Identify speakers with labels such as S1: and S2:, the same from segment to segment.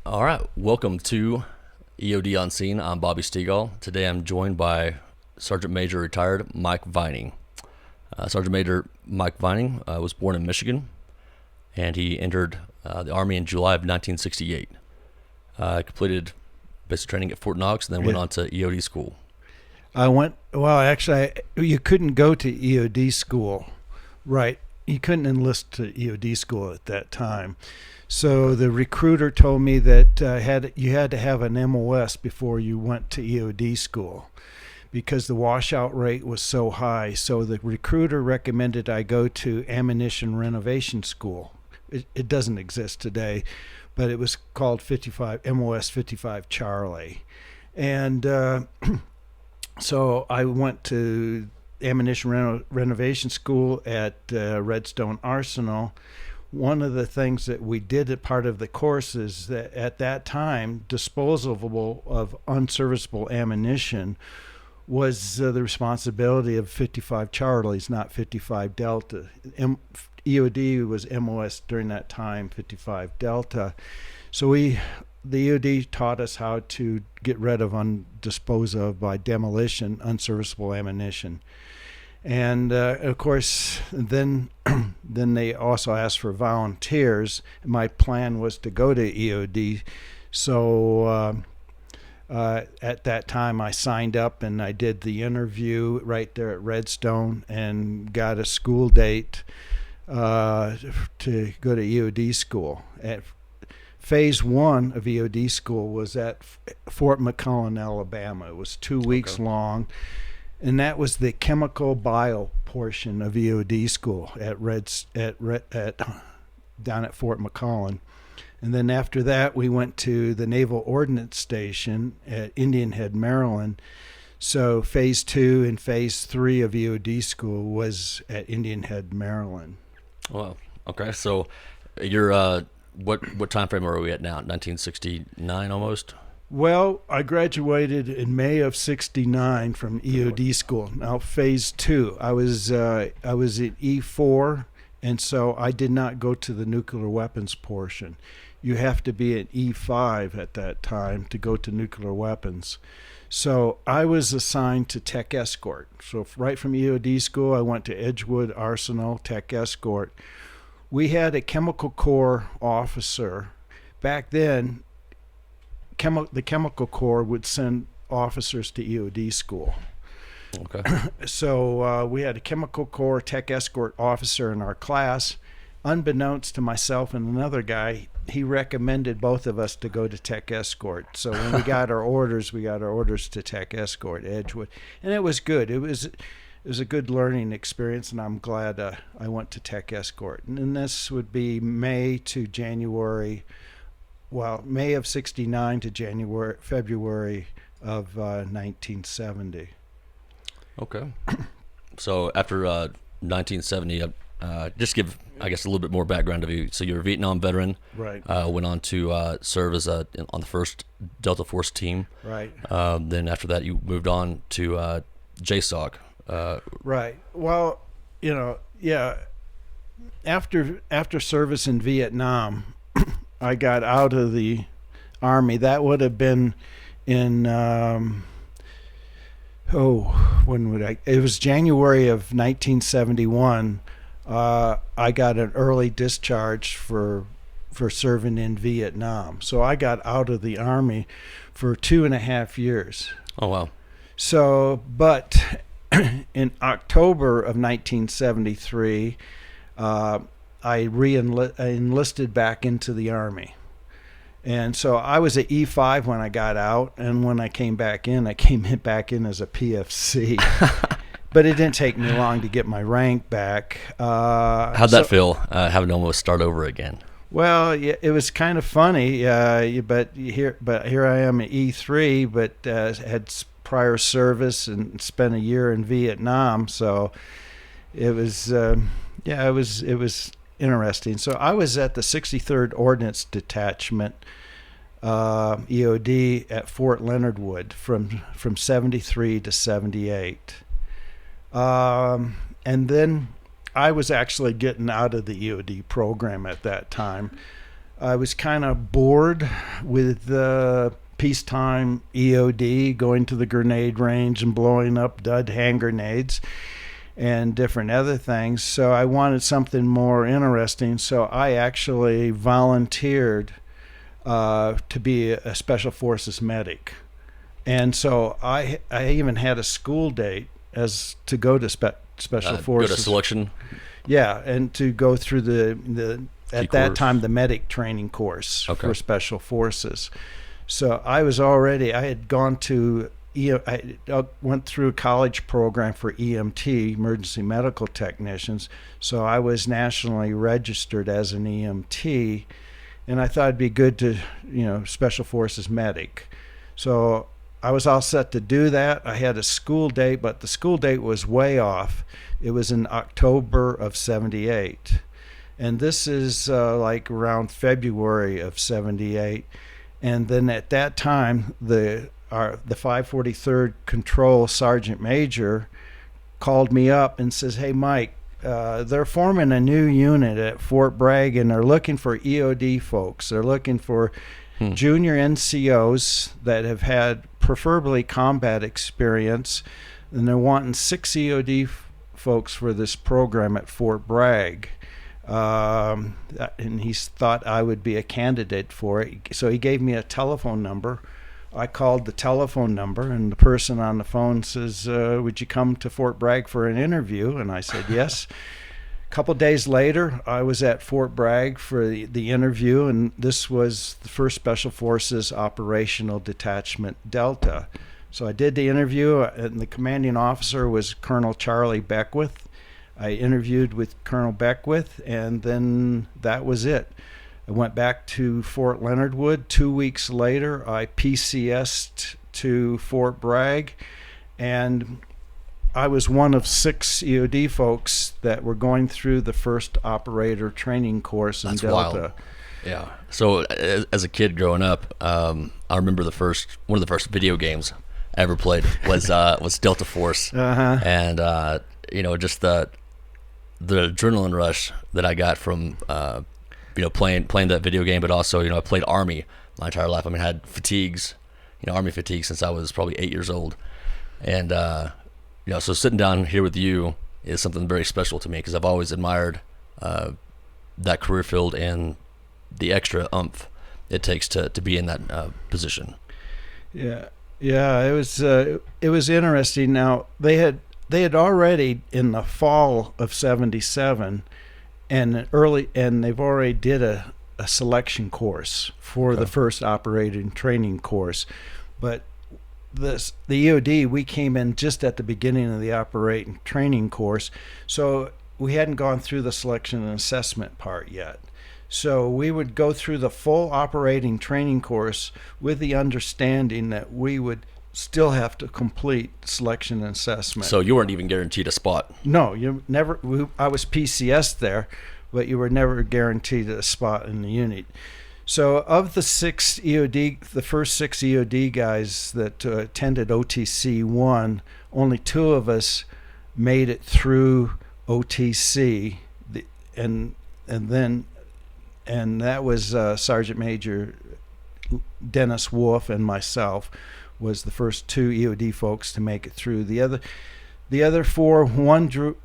S1: All right, welcome to EOD on Scene. I'm Bobby Stegall. Today I'm joined by Sergeant Major retired Mike Vining. Sergeant Major Mike Vining was born in Michigan, and he entered the Army in July of 1968. Completed basic training at Fort Knox, and then went on to EOD school.
S2: You couldn't go to EOD school, right? You couldn't enlist to EOD school at that time. So the recruiter told me that you had to have an MOS before you went to EOD school because the washout rate was so high. So the recruiter recommended I go to ammunition renovation school. It doesn't exist today, but it was called MOS 55 Charlie. And so I went to ammunition renovation school at Redstone Arsenal. One of the things that we did as part of the course is that at that time, disposal of unserviceable ammunition was the responsibility of 55 Charlies, not 55 Delta. EOD was MOS during that time, 55 Delta. So the EOD taught us how to get rid of, dispose of by demolition, unserviceable ammunition. And of course, then they also asked for volunteers. My plan was to go to EOD. So at that time, I signed up and I did the interview right there at Redstone and got a school date to go to EOD school. Phase 1 of EOD school was at Fort McClellan, Alabama. It was 2 weeks long. And that was the chemical bio portion of EOD school down at Fort McClellan. And then after that, we went to the Naval Ordnance Station at Indian Head, Maryland. So phase 2 and phase 3 of EOD school was at Indian Head, Maryland.
S1: Well, okay. So you're what time frame are we at now? 1969 almost?
S2: Well, I graduated in May of '69 from EOD school. Now, phase 2, I was at E4, and so I did not go to the nuclear weapons portion. You have to be at E5 at that time to go to nuclear weapons. So I was assigned to Tech Escort. So right from EOD school, I went to Edgewood Arsenal Tech Escort. We had a chemical corps officer. Back then, the chemical corps would send officers to EOD school.
S1: Okay.
S2: So we had a chemical corps tech escort officer in our class. Unbeknownst to myself and another guy, he recommended both of us to go to tech escort. So when we got our orders to tech escort, Edgewood. And it was good. It was a good learning experience, and I'm glad I went to tech escort. And this would be May of '69 to February of 1970.
S1: Okay. So after 1970, just give, I guess, a little bit more background of you. So you're a Vietnam veteran.
S2: Right.
S1: Went on to serve as on the 1st Delta Force team.
S2: Right.
S1: Then after that, you moved on to JSOC.
S2: Right. Well, after service in Vietnam, I got out of the Army. That would have been in, it was January of 1971. I got an early discharge for serving in Vietnam. So I got out of the Army for 2.5 years.
S1: Oh, wow.
S2: So, but in October of 1973, I enlisted back into the Army. And so I was at E5 when I got out, and when I came back in as a PFC. But it didn't take me long to get my rank back.
S1: How'd that feel, having to almost start over again?
S2: Well, it was kind of funny, but here I am at E3, but had prior service and spent a year in Vietnam, so it was it was interesting. So I was at the 63rd Ordnance Detachment, EOD, at Fort Leonard Wood from 73 to 78. And then I was actually getting out of the EOD program at that time. I was kind of bored with the peacetime EOD, going to the grenade range and blowing up dud hand grenades and different other things. So I wanted something more interesting. So I actually volunteered to be a Special Forces medic. And so I even had a school date as to go to Special Forces.
S1: Go to selection.
S2: Yeah, and to go through the at that
S1: course.
S2: time the medic training course
S1: Okay.
S2: for Special Forces. So I had gone to I went through a college program for EMT, emergency medical technicians. So I was nationally registered as an EMT, and I thought it'd be good to, Special Forces medic. So I was all set to do that. I had a school date, but the school date was way off. It was in October of '78. And this is like around February of '78. And then at that time, the 543rd Control Sergeant Major called me up and says, "Hey, Mike, they're forming a new unit at Fort Bragg, and they're looking for EOD folks. They're looking for junior NCOs that have had preferably combat experience, and they're wanting 6 EOD folks for this program at Fort Bragg." And he thought I would be a candidate for it. So he gave me a telephone number. I called the telephone number, and the person on the phone says, "Would you come to Fort Bragg for an interview?" And I said, yes. A couple days later, I was at Fort Bragg for the interview, and this was the 1st Special Forces Operational Detachment Delta. So I did the interview, and the commanding officer was Colonel Charlie Beckwith. I interviewed with Colonel Beckwith, and then that was it. I went back to Fort Leonard Wood. 2 weeks later, I PCS'd to Fort Bragg, and I was one of 6 EOD folks that were going through the first operator training course in
S1: That's
S2: Delta.
S1: wild. Yeah. So as a kid growing up, I remember one of the first video games I ever played was Delta Force, and just the adrenaline rush that I got from playing that video game, but also I played Army my entire life. I mean, I had fatigues, Army fatigue since I was probably 8 years old, and so sitting down here with you is something very special to me because I've always admired that career field and the extra oomph it takes to be in that position.
S2: Yeah, it was interesting. Now they had already in the fall of '77 and they've already did a selection course for the first operating training course, but the EOD, we came in just at the beginning of the operating training course, so we hadn't gone through the selection and assessment part yet. So we would go through the full operating training course with the understanding that we would still have to complete selection and assessment.
S1: So you weren't even guaranteed a spot?
S2: No, you never. I was PCS there, but you were never guaranteed a spot in the unit. So of the 6 EOD, the first 6 EOD guys that attended OTC 1, only 2 of us made it through OTC, and that was Sergeant Major Dennis Wolf and myself was the first 2 EOD folks to make it through. The other 4, one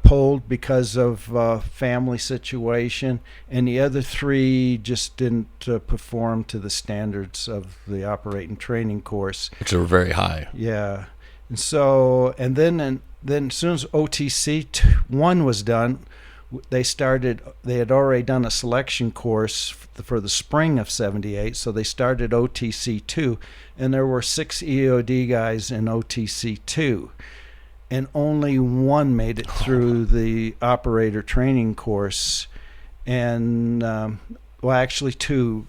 S2: pulled because of family situation, and the other 3 just didn't perform to the standards of the operating training course,
S1: which are very high.
S2: Yeah, and so then as soon as OTC 1 was done, they had already done a selection course for the spring of '78, so they started OTC 2, and there were 6 EOD guys in OTC 2, and only 1 made it through the operator training course, and actually 2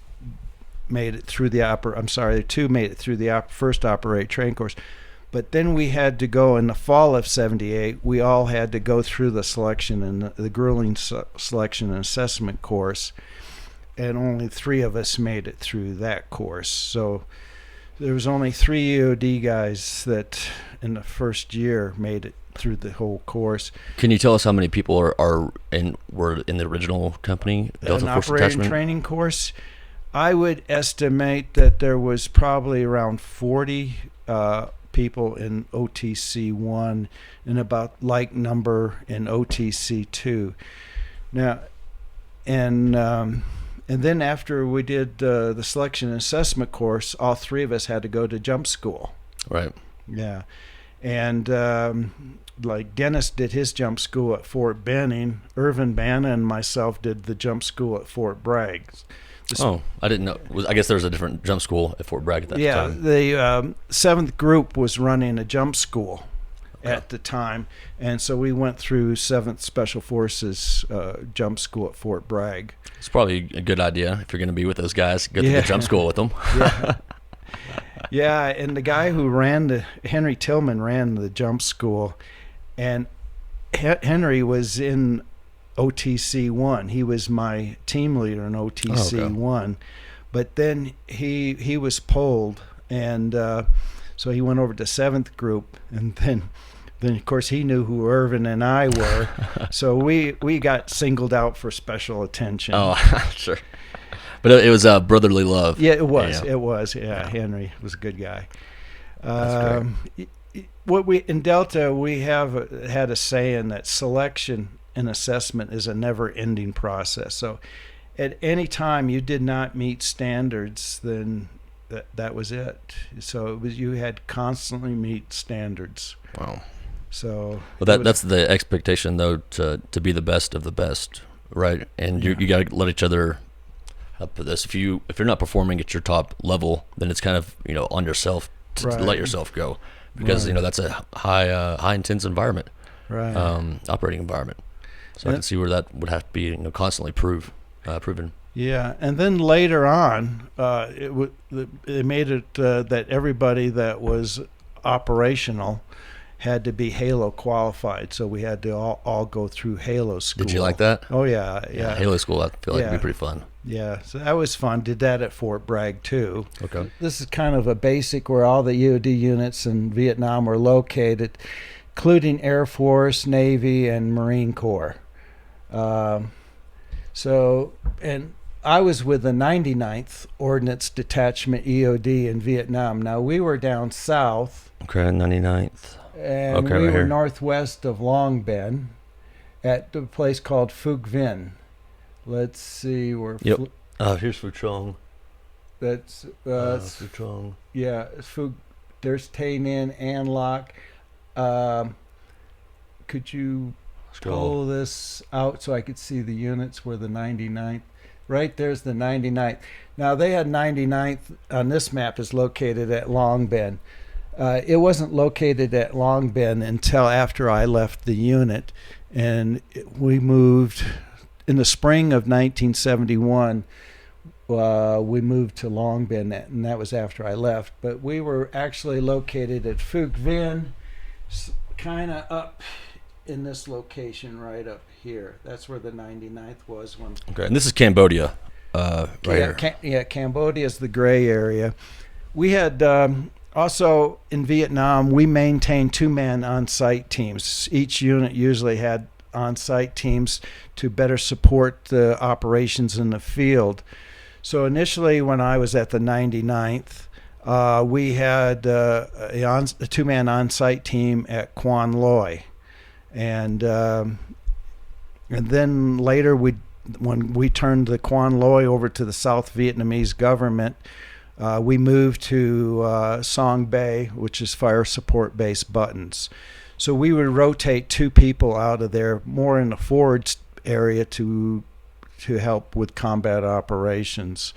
S2: made it through the 2 made it through the first operator training course. But then we had to go in the fall of '78. We all had to go through the selection and the grueling selection and assessment course, and only 3 of us made it through that course. So there was only 3 EOD guys that in the first year made it through the whole course.
S1: Can you tell us how many people were in the original company, Delta
S2: An
S1: Force
S2: operating
S1: Detachment?
S2: training course, I would estimate that there was probably around 40 people in OTC 1 and about like number in OTC 2. Now, and then after we did the selection and assessment course, all three of us had to go to jump school.
S1: Right.
S2: Yeah. And like Dennis did his jump school at Fort Benning, Irvin Banna and myself did the jump school at Fort Bragg.
S1: I didn't know. I guess there was a different jump school at Fort Bragg at that time.
S2: Yeah, the 7th group was running a jump school at the time, and so we went through 7th Special Forces jump school at Fort Bragg.
S1: It's probably a good idea if you're going to be with those guys. Go to the jump school with them.
S2: Yeah. Yeah, and the guy who Henry Tillman ran the jump school, and Henry was in OTC 1. He was my team leader in OTC 1, but then he was pulled, and so he went over to 7th group, and then of course he knew who Irvin and I were, so we got singled out for special attention.
S1: Oh, sure. But it was brotherly love.
S2: Yeah, it was.
S1: Yeah.
S2: It was. Yeah, Henry was a good guy.
S1: That's great.
S2: In Delta, we have had a saying that selection and assessment is a never-ending process. So, at any time you did not meet standards, then that was it. So you had constantly meet standards.
S1: Wow.
S2: So.
S1: Well, that's the expectation, though, to be the best of the best, right? And you got to let each other. Up this. If you're not performing at your top level, then it's kind of on yourself to let yourself go, because that's a high intense environment,
S2: right?
S1: Operating environment. So I can see where that would have to be constantly proven.
S2: Yeah, and then later on, it made it that everybody that was operational had to be Halo qualified, so we had to all go through Halo school.
S1: Did you like that?
S2: Oh yeah.
S1: Halo school, I feel like would be pretty fun.
S2: Yeah, so that was fun. Did that at Fort Bragg too.
S1: Okay.
S2: This is kind of a basic where all the EOD units in Vietnam were located, including Air Force, Navy, and Marine Corps. And I was with the 99th Ordnance Detachment EOD in Vietnam. Now we were down south.
S1: Okay, 99th.
S2: And we were northwest of Long Ben at a place called Phuc Vinh. Let's see where.
S1: Yep. Here's Phu Trong.
S2: That's
S1: Phu Trong.
S2: Yeah, Phuc. There's Tay Ninh, An Loc. Could you pull this out so I could see the units where the 99th? Right there's the 99th. Now they had 99th on this map is located at Long Ben. It wasn't located at Long Ben until after I left the unit, and we moved in the spring of 1971. We moved to Long Ben, and that was after I left. But we were actually located at Phuc Vinh, kind of up in this location right up here. That's where the 99th was.
S1: Okay, and this is Cambodia, right here.
S2: Cambodia is the gray area. We had also in Vietnam, we maintained 2-man on-site teams. Each unit usually had on-site teams to better support the operations in the field. So initially, when I was at the 99th, we had a 2-man on-site team at Quan Loy, and then later when we turned the Quan Loy over to the South Vietnamese government, we moved to Song Bay, which is fire support base Buttons. So we would rotate 2 people out of there, more in the forward area, to help with combat operations.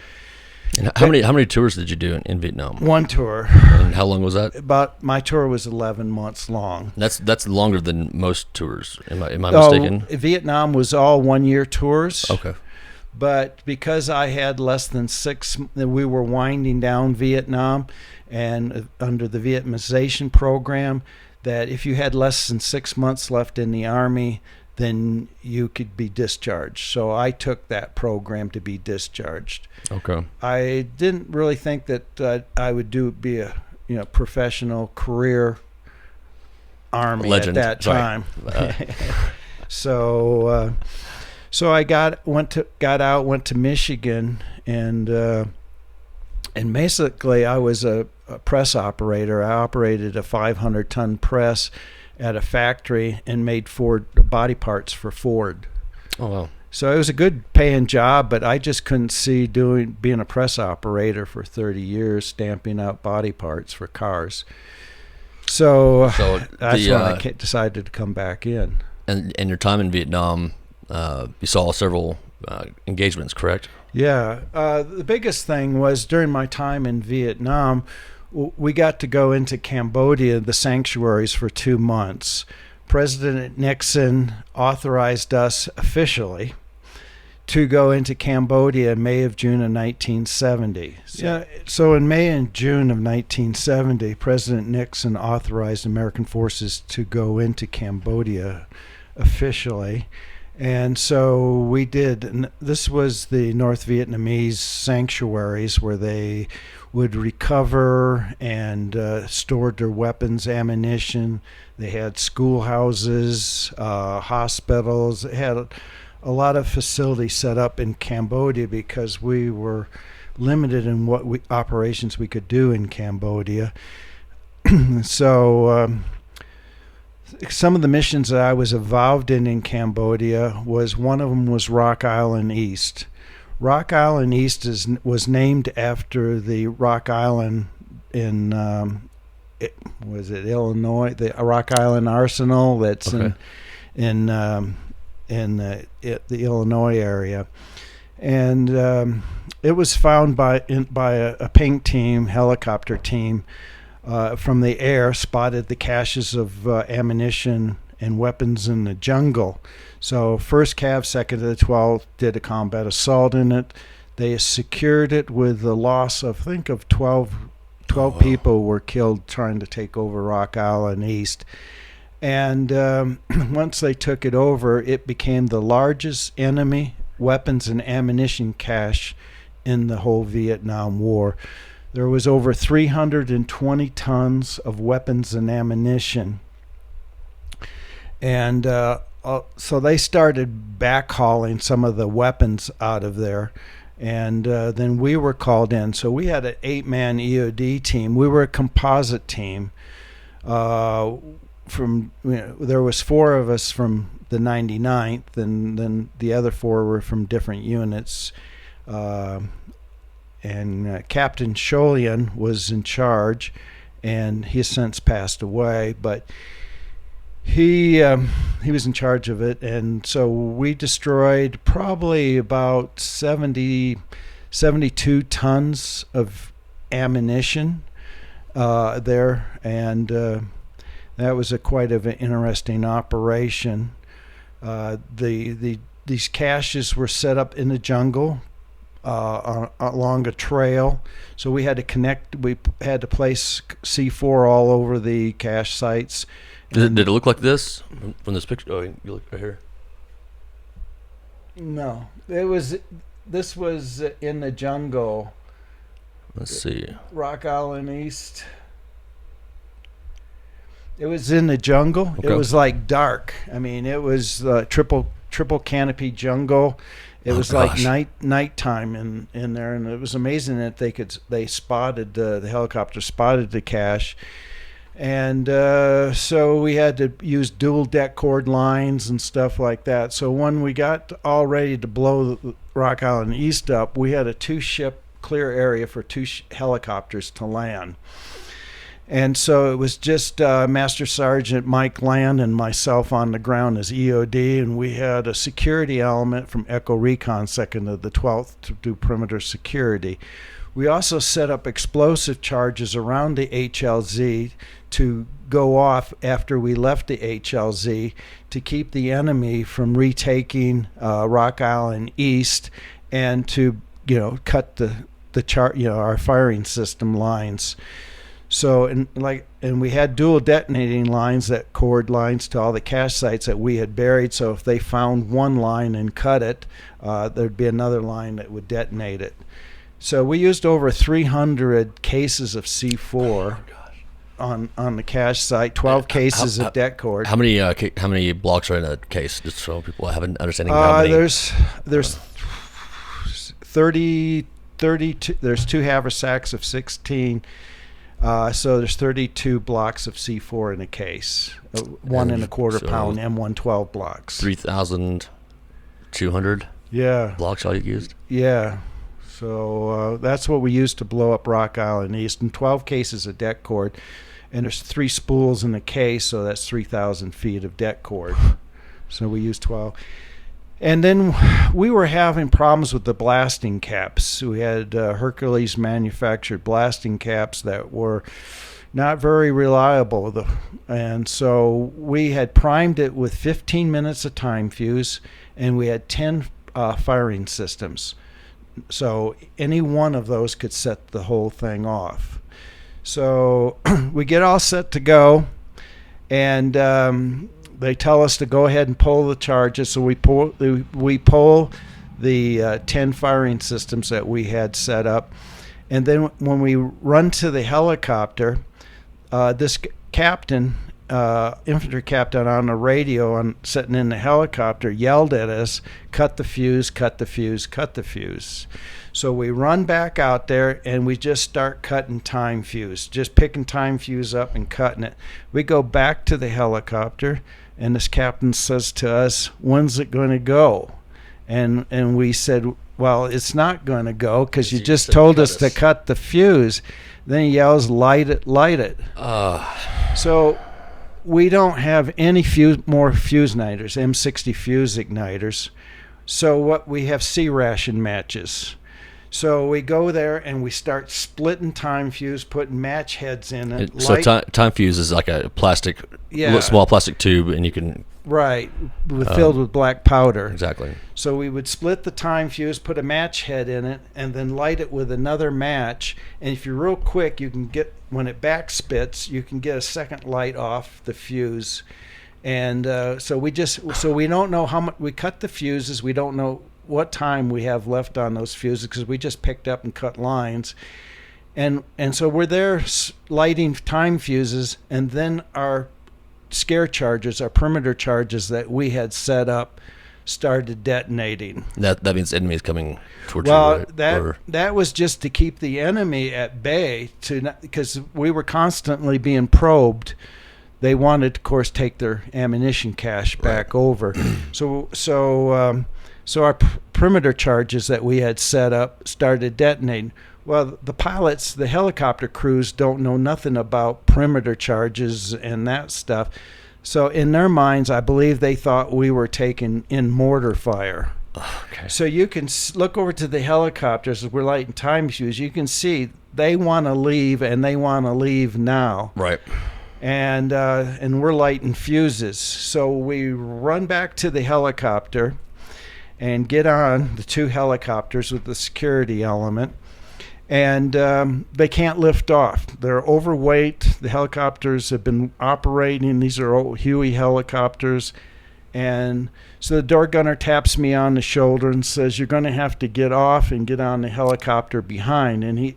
S1: And how many tours did you do in Vietnam?
S2: 1 tour.
S1: And how long was that?
S2: My tour was 11 months long.
S1: That's longer than most tours. Am I mistaken?
S2: Vietnam was all 1-year tours.
S1: Okay.
S2: But because I had less than 6, we were winding down Vietnam, and under the Vietnamization program, that if you had less than 6 months left in the Army, then you could be discharged. So I took that program to be discharged.
S1: Okay.
S2: I didn't really think that I would be a professional career Army
S1: Legend.
S2: at that
S1: Sorry.
S2: time. So I got out, went to Michigan, and basically I was a press operator. I operated a 500-ton press at a factory and made Ford body parts for Ford.
S1: Oh wow.
S2: So it was a good paying job, but I just couldn't see being a press operator for 30 years, stamping out body parts for cars. So that's when I decided to come back in.
S1: And your time in Vietnam, you saw several engagements, correct?
S2: Yeah. The biggest thing was during my time in Vietnam, we got to go into Cambodia, the sanctuaries, for 2 months. President Nixon authorized us officially to go into Cambodia in May of June of 1970. So in May and June of 1970, President Nixon authorized American forces to go into Cambodia officially. And so we did. And this was the North Vietnamese sanctuaries where they would recover and stored their weapons, ammunition. They had schoolhouses, hospitals. They had a lot of facilities set up in Cambodia because we were limited in what operations we could do in Cambodia. So some of the missions that I was involved in Cambodia was one of them was Rock Island East. Rock Island East was named after the Rock Island in Illinois, the Rock Island Arsenal that's in the Illinois area, and it was found by a pink team, helicopter team, from the air, spotted the caches of ammunition and weapons in the jungle. So 1st Cav, 2nd to the 12th did a combat assault in it. They secured it with the loss of, I think, of 12 people were killed trying to take over Rock Island East. And once they took it over, it became the largest enemy weapons and ammunition cache in the whole Vietnam War. There was over 320 tons of weapons and ammunition. And so they started backhauling some of the weapons out of there. And then we were called in. So we had an 8-man EOD team. We were a composite team. There was 4 of us from the 99th, and then the other 4 were from different units. And Captain Sholian was in charge, and he has since passed away, but he was in charge of it. And so we destroyed probably about 72 tons of ammunition there, and that was quite an interesting operation. These caches were set up in the jungle along a trail, so we had to connect. We had to place C4 all over the cache sites.
S1: Did it look like this from this picture? Oh, you look right here.
S2: No, this was in the jungle.
S1: Let's see.
S2: Rock Island East. It was in the jungle.
S1: Okay.
S2: It was like dark. I mean, it was triple canopy jungle. It was
S1: gosh.
S2: like nighttime in there, and it was amazing that they spotted the helicopter spotted the cache. And so we had to use dual deck cord lines and stuff like that. So when we got all ready to blow the Rock Island East up, we had a 2-ship clear area for 2 helicopters to land. And so it was just Master Sergeant Mike Land and myself on the ground as EOD, and we had a security element from Echo Recon 2nd to the 12th to do perimeter security. We also set up explosive charges around the HLZ to go off after we left the HLZ to keep the enemy from retaking Rock Island East, and to cut our firing system lines. So and we had dual detonating lines, that cord lines to all the cache sites that we had buried. So if they found one line and cut it, there'd be another line that would detonate it. So we used over 300 cases of C4 on the cache site. 12 cases of det cord.
S1: How many blocks are in a case? Just so people have an understanding of how many.
S2: There's 32. There's 2 haversacks of 16. So there's 32 blocks of C4 in a case. 1.25 pound M112 blocks.
S1: 3,200 blocks all you used?
S2: Yeah. So that's what we used to blow up Rock Island East. And 12 cases of det cord. And there's 3 spools in the case, so that's 3,000 feet of det cord. So we used 12. And then we were having problems with the blasting caps. We had Hercules manufactured blasting caps that were not very reliable. And so we had primed it with 15 minutes of time fuse, and we had 10 firing systems. So any one of those could set the whole thing off. So we get all set to go, and they tell us to go ahead and pull the charges. So we pull the 10 firing systems that we had set up, and then when we run to the helicopter, this captain, infantry captain on the radio sitting in the helicopter, yelled at us, "Cut the fuse, cut the fuse, cut the fuse." So we run back out there, and we just start cutting time fuse, just picking time fuse up and cutting it. We go back to the helicopter, and this captain says to us, "When's it going to go?" And we said, "Well, it's not going to go because you just told us to cut the fuse." Then he yells, "Light it, light it." So we don't have any more fuse igniters, M60 fuse igniters. So what we have C-ration matches. So we go there and we start splitting time fuse, putting match heads in it.
S1: So time fuse is like a plastic, small plastic tube, and you can
S2: filled with black powder.
S1: Exactly.
S2: So we would split the time fuse, put a match head in it, and then light it with another match. And if you're real quick, you can get, when it back spits, you can get a second light off the fuse. And so we don't know how much we cut the fuses. We don't know what time we have left on those fuses because we just picked up and cut lines. And so we're there lighting time fuses, and then our scare charges, our perimeter charges that we had set up, started detonating.
S1: That means enemies coming towards you,
S2: well,
S1: right?
S2: that was just to keep the enemy at bay, because we were constantly being probed. They wanted, of course, take their ammunition cache back over. So our perimeter charges that we had set up started detonating. Well, the pilots, the helicopter crews, don't know nothing about perimeter charges and that stuff. So in their minds, I believe they thought we were taking in mortar fire.
S1: Okay.
S2: So you can look over to the helicopters as we're lighting time fuse. You can see they want to leave, and they want to leave now.
S1: Right.
S2: And we're lighting fuses. So we run back to the helicopter and get on the 2 helicopters with the security element. And they can't lift off. They're overweight. The helicopters have been operating. These are old Huey helicopters. And so the door gunner taps me on the shoulder and says, "You're going to have to get off and get on the helicopter behind." And he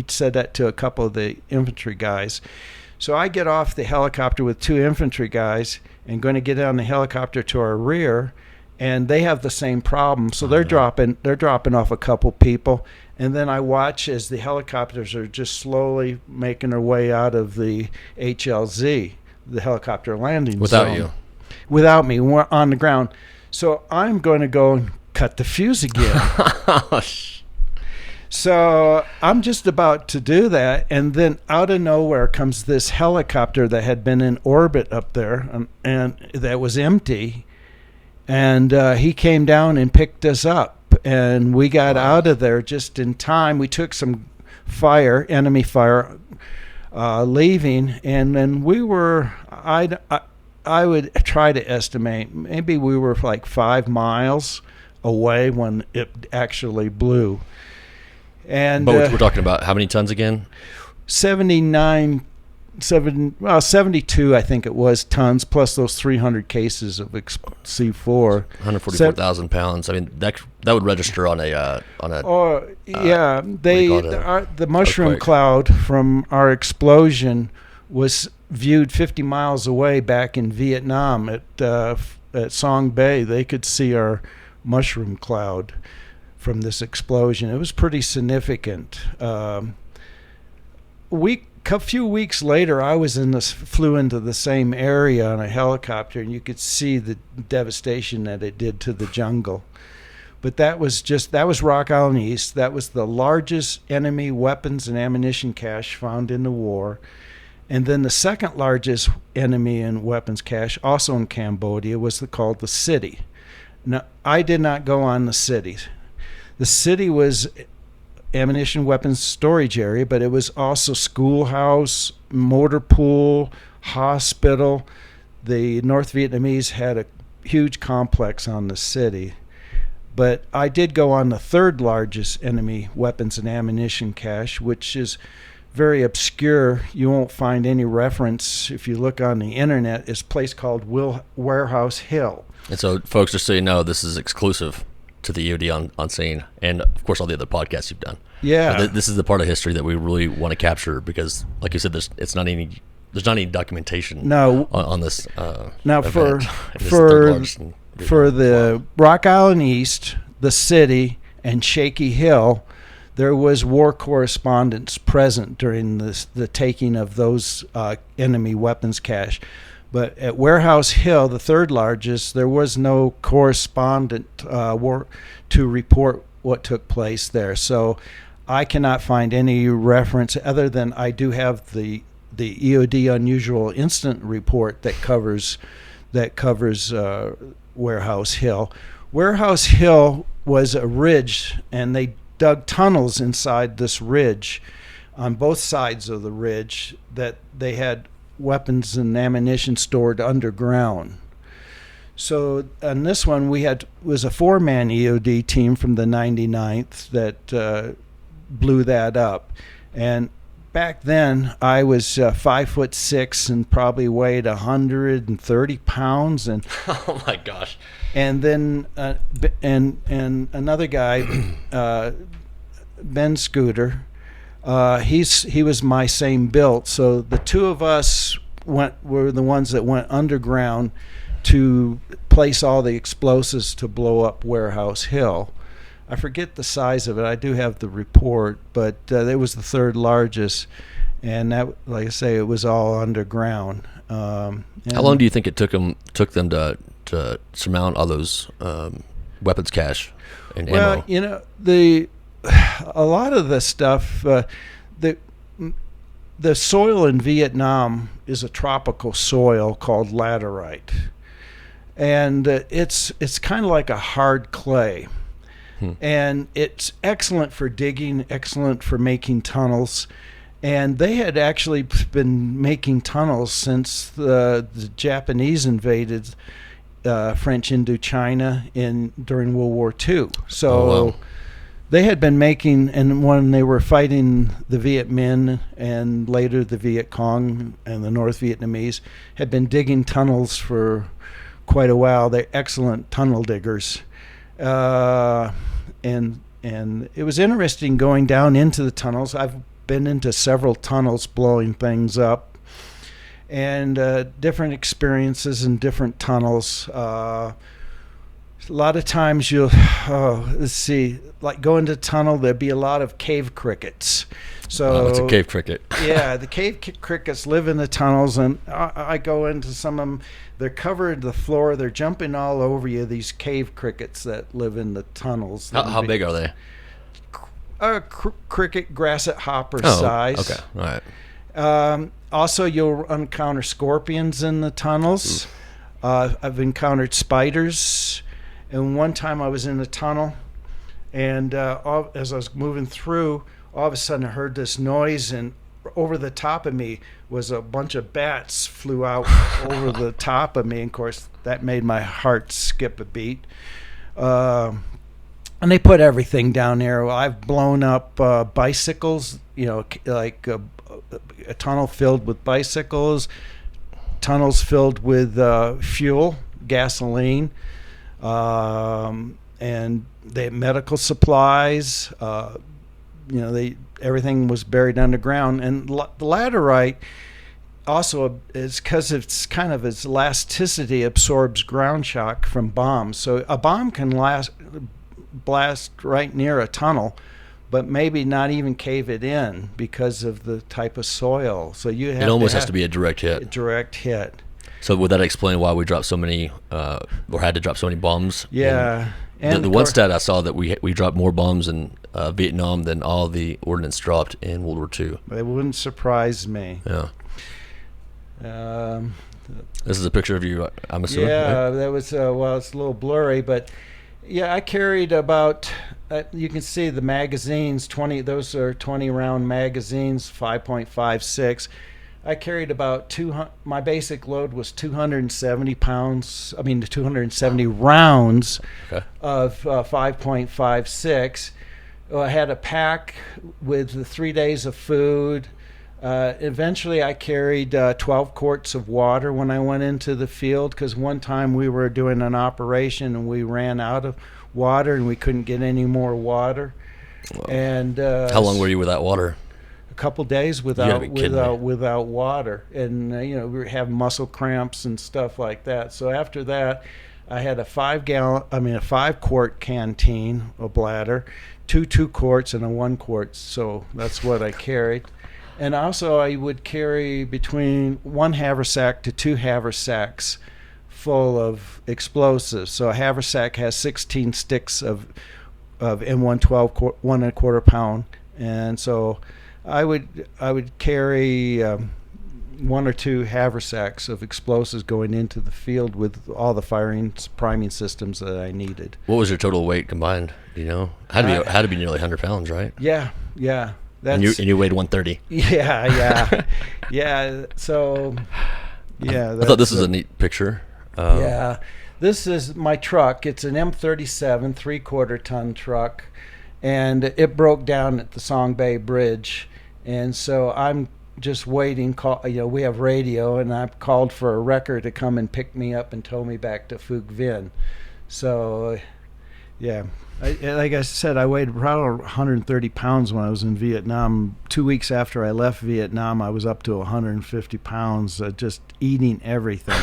S2: said that to a couple of the infantry guys. So I get off the helicopter with 2 infantry guys and going to get on the helicopter to our rear. And they have the same problem. So they're dropping off a couple people. And then I watch as the helicopters are just slowly making their way out of the HLZ, the helicopter landing zone. Without me, we're on the ground. So I'm going to go and cut the fuse again. So I'm just about to do that, and then out of nowhere comes this helicopter that had been in orbit up there, and that was empty. And he came down and picked us up. And we got out of there just in time. We took some enemy fire, leaving, and then we were, I would try to estimate, maybe we were like 5 miles away when it actually blew. And
S1: but we're talking about how many tons again?
S2: 72, I think it was, tons, plus those 300 cases of C4.
S1: 144,000 pounds. I mean, that would register on a. The mushroom
S2: cloud from our explosion was viewed 50 miles away back in Vietnam at Song Bay. They could see our mushroom cloud from this explosion. It was pretty significant. A few weeks later, I flew into the same area on a helicopter, and you could see the devastation that it did to the jungle. But that was Rock Island East. That was the largest enemy weapons and ammunition cache found in the war. And then the second largest enemy and weapons cache, also in Cambodia, was called the City. Now, I did not go on the City. The City was ammunition weapons storage area, but it was also schoolhouse, motor pool, hospital. The North Vietnamese had a huge complex on the City. But I did go on the third largest enemy weapons and ammunition cache, which is very obscure. You won't find any reference if you look on the internet. It's a place called Warehouse Hill.
S1: And so, folks, just so you know, this is exclusive to the EOD on scene, and of course all the other podcasts you've done.
S2: Yeah,
S1: this is the part of history that we really want to capture because, like you said, there's not any documentation. On this.
S2: Now
S1: event.
S2: For the Rock Island East, the City, and Shaky Hill, there was war correspondents present during the taking of those enemy weapons cache. But at Warehouse Hill, the third largest, there was no correspondent to report what took place there. So I cannot find any reference other than I do have the EOD Unusual Incident Report that covers Warehouse Hill. Warehouse Hill was a ridge, and they dug tunnels inside this ridge on both sides of the ridge that they had weapons and ammunition stored underground. So on this one, was a 4-man EOD team from the 99th that blew that up. And back then, I was 5'6" and probably weighed 130 pounds. And
S1: oh my gosh!
S2: And then and another guy, Ben Scooter. He was my same build, so the two of us were the ones that went underground to place all the explosives to blow up Warehouse Hill. I forget the size of it. I do have the report, but it was the third largest, and that, like I say, it was all underground.
S1: How long do you think it took them to surmount all those weapons cache and ammo?
S2: Well, a lot of the stuff, the soil in Vietnam is a tropical soil called laterite, and it's kind of like a hard clay, and it's excellent for digging, excellent for making tunnels. And they had actually been making tunnels since the Japanese invaded French Indochina during World War II. So they had been making, and when they were fighting the Viet Minh and later the Viet Cong and the North Vietnamese, had been digging tunnels for quite a while. They're excellent tunnel diggers. And it was interesting going down into the tunnels. I've been into several tunnels blowing things up, and different experiences in different tunnels. A lot of times like go into a tunnel, there'd be a lot of cave crickets. So
S1: what's a cave cricket?
S2: Yeah, the cave crickets live in the tunnels, and I go into some of them. They're covered the floor. They're jumping all over you, these cave crickets that live in the tunnels.
S1: How big are they?
S2: Cricket grasset hopper size.
S1: Okay, all right.
S2: Also, you'll encounter scorpions in the tunnels. I've encountered spiders. And one time I was in a tunnel, and as I was moving through, all of a sudden I heard this noise, and over the top of me was a bunch of bats flew out over the top of me. And of course, that made my heart skip a beat. And they put everything down there. Well, I've blown up bicycles, like a tunnel filled with bicycles, tunnels filled with fuel, gasoline, and they had medical supplies. Everything was buried underground. And the laterite also is because it's kind of its elasticity absorbs ground shock from bombs. So a bomb can blast right near a tunnel, but maybe not even cave it in because of the type of soil. So you have
S1: it almost has to be a direct hit.
S2: A direct hit.
S1: So would that explain why we dropped so many, or had to drop so many bombs?
S2: Yeah.
S1: And the one stat I saw that we dropped more bombs in Vietnam than all the ordnance dropped in World War II.
S2: It wouldn't surprise me.
S1: Yeah. This is a picture of you, I'm assuming.
S2: Yeah,
S1: right?
S2: that was, well, it's a little blurry, but yeah, I carried about, you can see the magazines, those are 20 round magazines, 5.56. I carried about 200, my basic load was 270 rounds of 5.56. I had a pack with the 3 days of food. Eventually I carried 12 quarts of water when I went into the field, because one time we were doing an operation and we ran out of water and we couldn't get any more water.
S1: Wow.
S2: And
S1: how long were you without water?
S2: A couple days without water, and we were having muscle cramps and stuff like that. So after that, I had a 5-quart canteen, a bladder, two quarts, and a 1 quart. So that's what I carried. And also, I would carry between 1 haversack to 2 haversacks full of explosives. So a haversack has 16 sticks of M112 1¼ pound, and so I would carry 1 or 2 haversacks of explosives going into the field with all the priming systems that I needed.
S1: What was your total weight combined? Do you know? Had to be nearly 100 pounds, right?
S2: Yeah.
S1: And you weighed 130.
S2: Yeah. Yeah. So, yeah.
S1: I thought this was a neat picture.
S2: Yeah. This is my truck. It's an M37 3/4 ton truck, and it broke down at the Song Bay Bridge. And so I'm just waiting. We have radio, and I've called for a wrecker to come and pick me up and tow me back to Phuc Vinh. So, yeah. Like I said, I weighed probably 130 pounds when I was in Vietnam. 2 weeks after I left Vietnam, I was up to 150 pounds, just eating everything.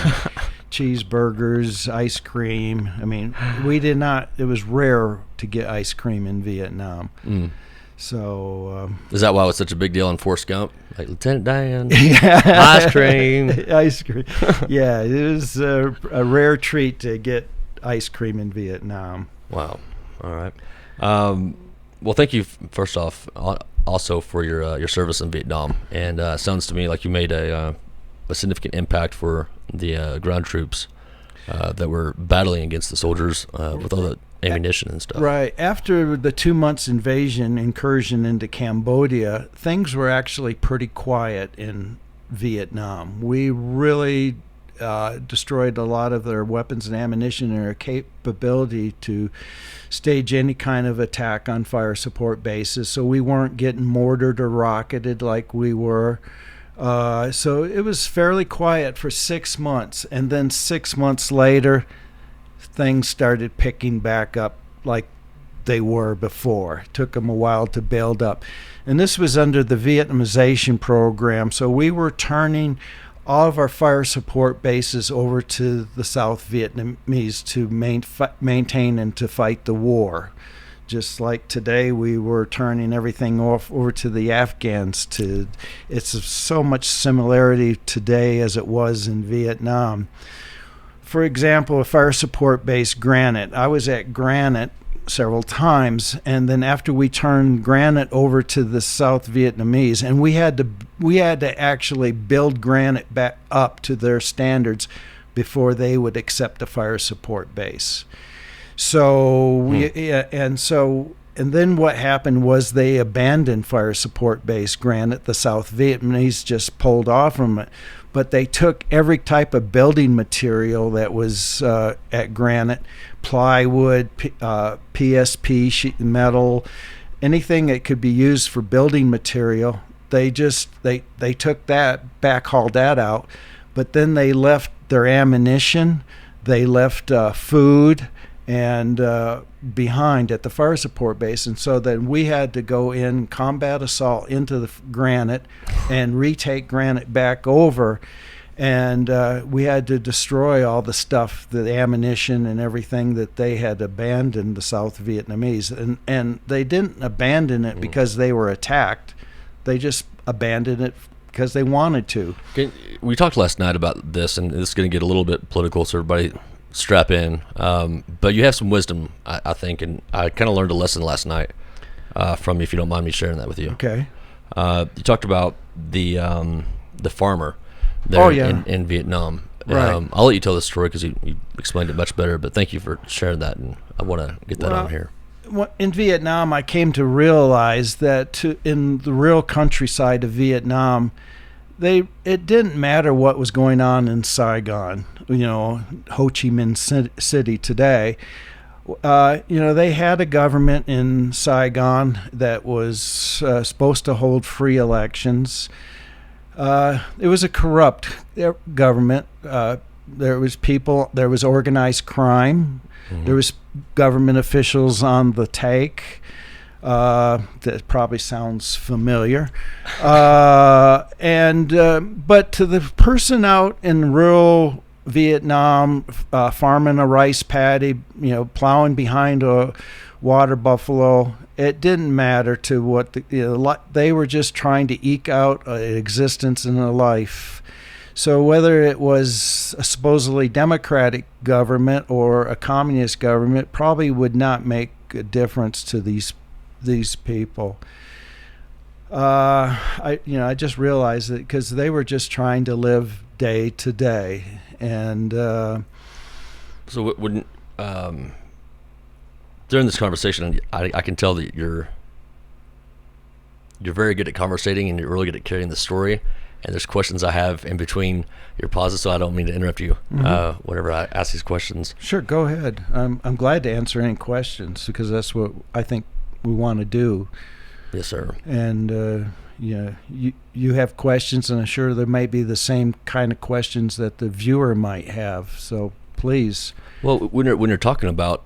S2: Cheeseburgers, ice cream. I mean, it was rare to get ice cream in Vietnam.
S1: Mm.
S2: So
S1: is that why it was such a big deal in Forrest Gump? Like Lieutenant Dan,
S2: yeah.
S1: ice cream.
S2: Ice cream. Yeah, it was a rare treat to get ice cream in Vietnam.
S1: Wow. All right. Well, thank you first off, also for your service in Vietnam. And sounds to me like you made a significant impact for the ground troops that were battling against the soldiers with all the ammunition and stuff.
S2: Right. After the 2 months incursion into Cambodia, things were actually pretty quiet in Vietnam. We really destroyed a lot of their weapons and ammunition and their capability to stage any kind of attack on fire support bases. So we weren't getting mortared or rocketed like we were. So it was fairly quiet for 6 months. And then 6 months later, things started picking back up like they were before. It took them a while to build up. And this was under the Vietnamization program. So we were turning all of our fire support bases over to the South Vietnamese to maintain and to fight the war. Just like today, we were turning everything over to the Afghans. It's so much similarity today as it was in Vietnam. For example, a fire support base, Granite. I was at Granite several times, and then after we turned Granite over to the South Vietnamese, and we had to actually build Granite back up to their standards before they would accept a fire support base. So and then what happened was they abandoned fire support base Granite. The South Vietnamese just pulled off from it. But they took every type of building material that was at Granite, plywood, PSP, sheet metal, anything that could be used for building material. They took that, backhauled that out, but then they left their ammunition, they left food, and behind at the fire support base. And so then we had to go in combat assault into the granite and retake granite back over. And we had to destroy all the stuff, the ammunition and everything that they had abandoned, the South Vietnamese. And they didn't abandon it because they were attacked. They just abandoned it because they wanted to.
S1: We talked last night about this, and this is going to get a little bit political, so everybody strap in. But you have some wisdom, I think, and I kind of learned a lesson last night from you, if you don't mind me sharing that with you.
S2: Okay.
S1: You talked about the farmer there in Vietnam.
S2: Right.
S1: I'll let you tell the story because you explained it much better, but thank you for sharing that, and I want to get that on here.
S2: In Vietnam, I came to realize that in the real countryside of Vietnam, it didn't matter what was going on in Saigon, Ho Chi Minh City today. They had a government in Saigon that was supposed to hold free elections. It was a corrupt government. There was organized crime. Mm-hmm. There was government officials on the take. That probably sounds familiar. But to the person out in rural Vietnam, farming a rice paddy, plowing behind a water buffalo, it didn't matter to what they were just trying to eke out an existence and a life. So whether it was a supposedly democratic government or a communist government probably would not make a difference to these people. I just realized that because they were just trying to live day to day, and
S1: so when during this conversation, I can tell that you're very good at conversating and you're really good at carrying the story. And there's questions I have in between your pauses, so I don't mean to interrupt you whenever I ask these questions.
S2: Sure, go ahead. I'm glad to answer any questions because that's what I think we want to do.
S1: Yes, sir.
S2: And you have questions, and I'm sure there might be the same kind of questions that the viewer might have. So please.
S1: Well, when you're talking about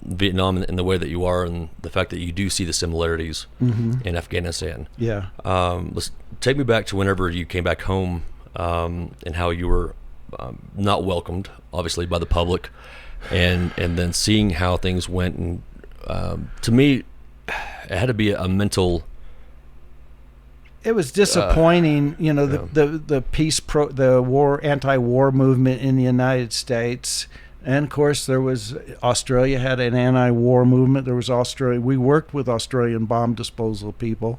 S1: Vietnam and the way that you are, and the fact that you do see the similarities in Afghanistan.
S2: Yeah.
S1: Let's take me back to whenever you came back home, and how you were not welcomed, obviously, by the public, and then seeing how things went. And to me, it had to be a mental.
S2: It was disappointing, the peace the war anti-war movement in the United States. And of course, Australia had an anti-war movement. There was Australia. We worked with Australian bomb disposal people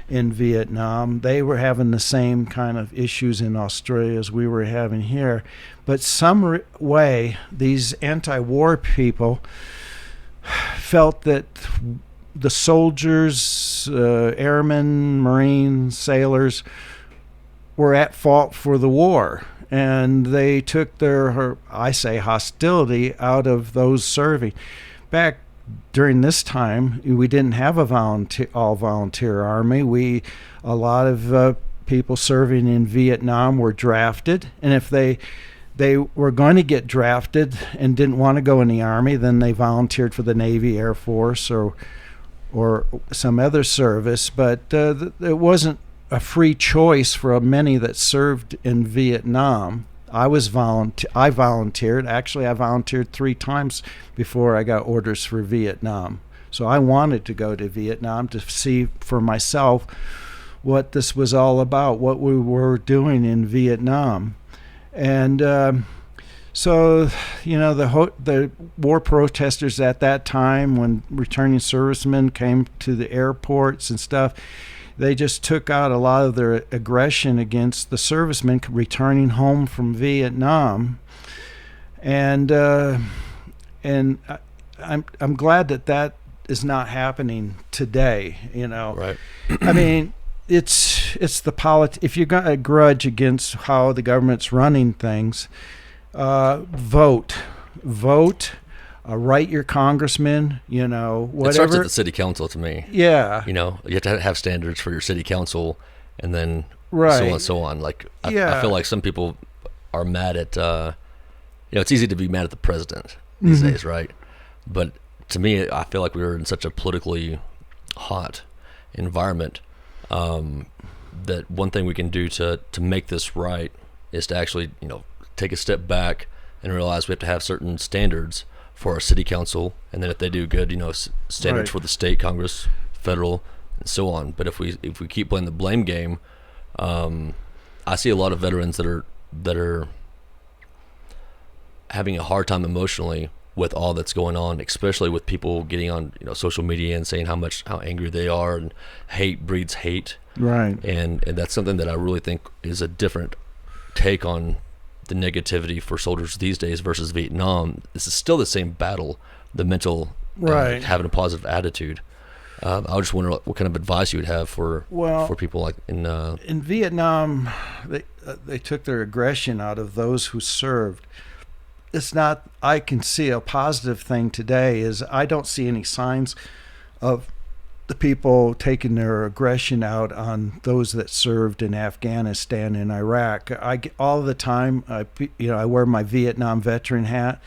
S2: in Vietnam. They were having the same kind of issues in Australia as we were having here. But some way, these anti-war people felt that the soldiers, airmen, Marines, sailors were at fault for the war. And they took their, hostility out of those serving. Back during this time, we didn't have a all-volunteer army. A lot of people serving in Vietnam were drafted, and if they were going to get drafted and didn't want to go in the army, then they volunteered for the Navy, Air Force, or some other service. But it wasn't a free choice for many that served in Vietnam. I volunteered. Actually, I volunteered 3 times before I got orders for Vietnam. So I wanted to go to Vietnam to see for myself what this was all about, what we were doing in Vietnam. And so, the war protesters at that time, when returning servicemen came to the airports and stuff, they just took out a lot of their aggression against the servicemen returning home from Vietnam, and I'm glad that is not happening today.
S1: Right.
S2: I mean, it's the if you got a grudge against how the government's running things, vote. Write your congressman, whatever.
S1: It starts at the city council to me.
S2: Yeah.
S1: You have to have standards for your city council, and then
S2: right.
S1: so on and so on. I feel like some people are mad at, it's easy to be mad at the president, these days, right? But to me, I feel like we were in such a politically hot environment that one thing we can do to make this right is to actually, take a step back and realize we have to have certain standards for our city council, and then if they do good, standards for the state, Congress, federal, and so on. But if we keep playing the blame game, I see a lot of veterans that are having a hard time emotionally with all that's going on, especially with people getting on social media and saying how angry they are, and hate breeds hate.
S2: Right.
S1: And that's something that I really think is a different take on the negativity for soldiers these days versus Vietnam. This is still the same battle, the mental, having a positive attitude. I just wonder what kind of advice you would have for people like
S2: in Vietnam. They took their aggression out of those who served. It's not. I can see a positive thing today is I don't see any signs of the people taking their aggression out on those that served in Afghanistan and Iraq. I get all the time. I wear my Vietnam veteran hat.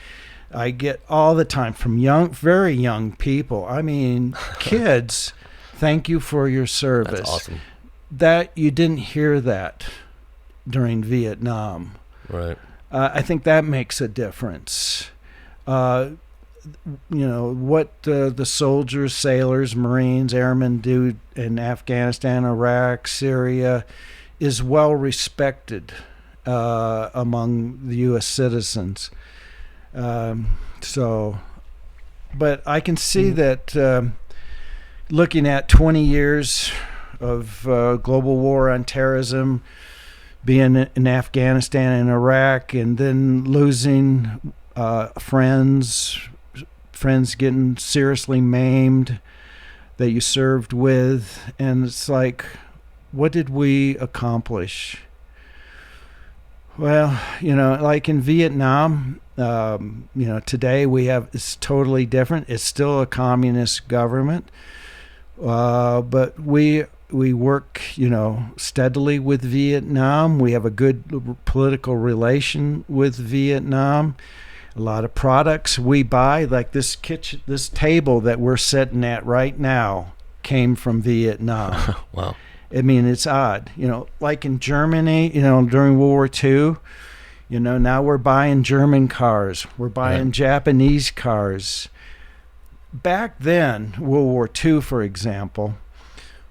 S2: I get all the time from very young people. I mean, kids. Thank you for your service.
S1: That's awesome.
S2: That you didn't hear that during Vietnam.
S1: Right.
S2: I think that makes a difference. What the soldiers, sailors, Marines, airmen do in Afghanistan, Iraq, Syria is well respected among the U.S. citizens. But I can see that looking at 20 years of global war on terrorism, being in Afghanistan and Iraq, and then losing friends getting seriously maimed that you served with, and it's like, what did we accomplish? Well, like in Vietnam, today it's totally different. It's still a communist government, but we work, steadily with Vietnam. We have a good political relation with Vietnam. A lot of products we buy, like this table that we're sitting at right now, came from Vietnam.
S1: Wow.
S2: I mean, it's odd. Like in Germany, during World War II, now we're buying German cars. We're buying Japanese cars. Back then, World War II, for example,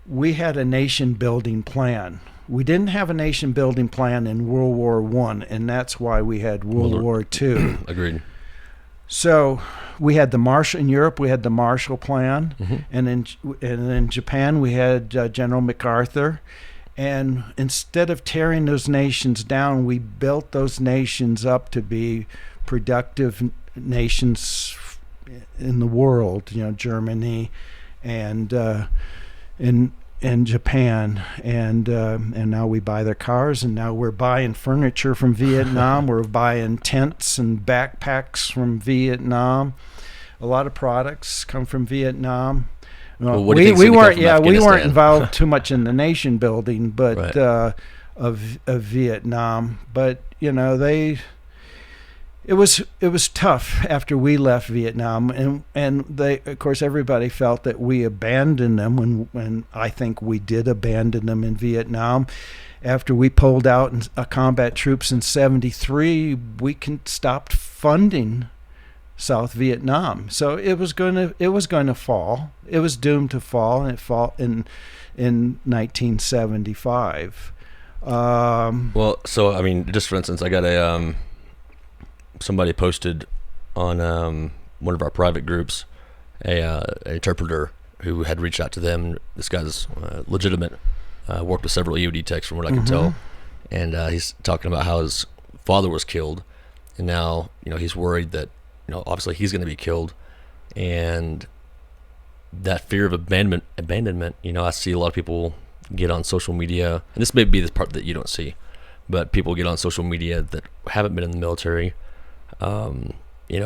S2: we had a nation-building plan. We didn't have a nation-building plan in World War I, and that's why we had World War II.
S1: Agreed.
S2: So we had in Europe, we had the Marshall Plan, and in Japan, we had General MacArthur. And instead of tearing those nations down, we built those nations up to be productive nations in the world. Germany and Japan, and now we buy their cars, and now we're buying furniture from Vietnam. We're buying tents and backpacks from Vietnam. A lot of products come from Vietnam.
S1: Well,
S2: we weren't involved too much in the nation building, but of Vietnam. But it was tough after we left Vietnam, and they, of course, everybody felt that we abandoned them when I think we did abandon them in Vietnam. After we pulled out combat troops in '73, we stopped funding South Vietnam. So it was going to fall. It was doomed to fall, and it fell in 1975.
S1: Well, so I mean, just for instance, I got a somebody posted on one of our private groups an interpreter who had reached out to them. This guy's legitimate, worked with several EOD techs from what I can tell, and he's talking about how his father was killed, and now he's worried that obviously he's going to be killed, and that fear of abandonment. I see a lot of people get on social media, and this may be the part that you don't see, but people get on social media that haven't been in the military,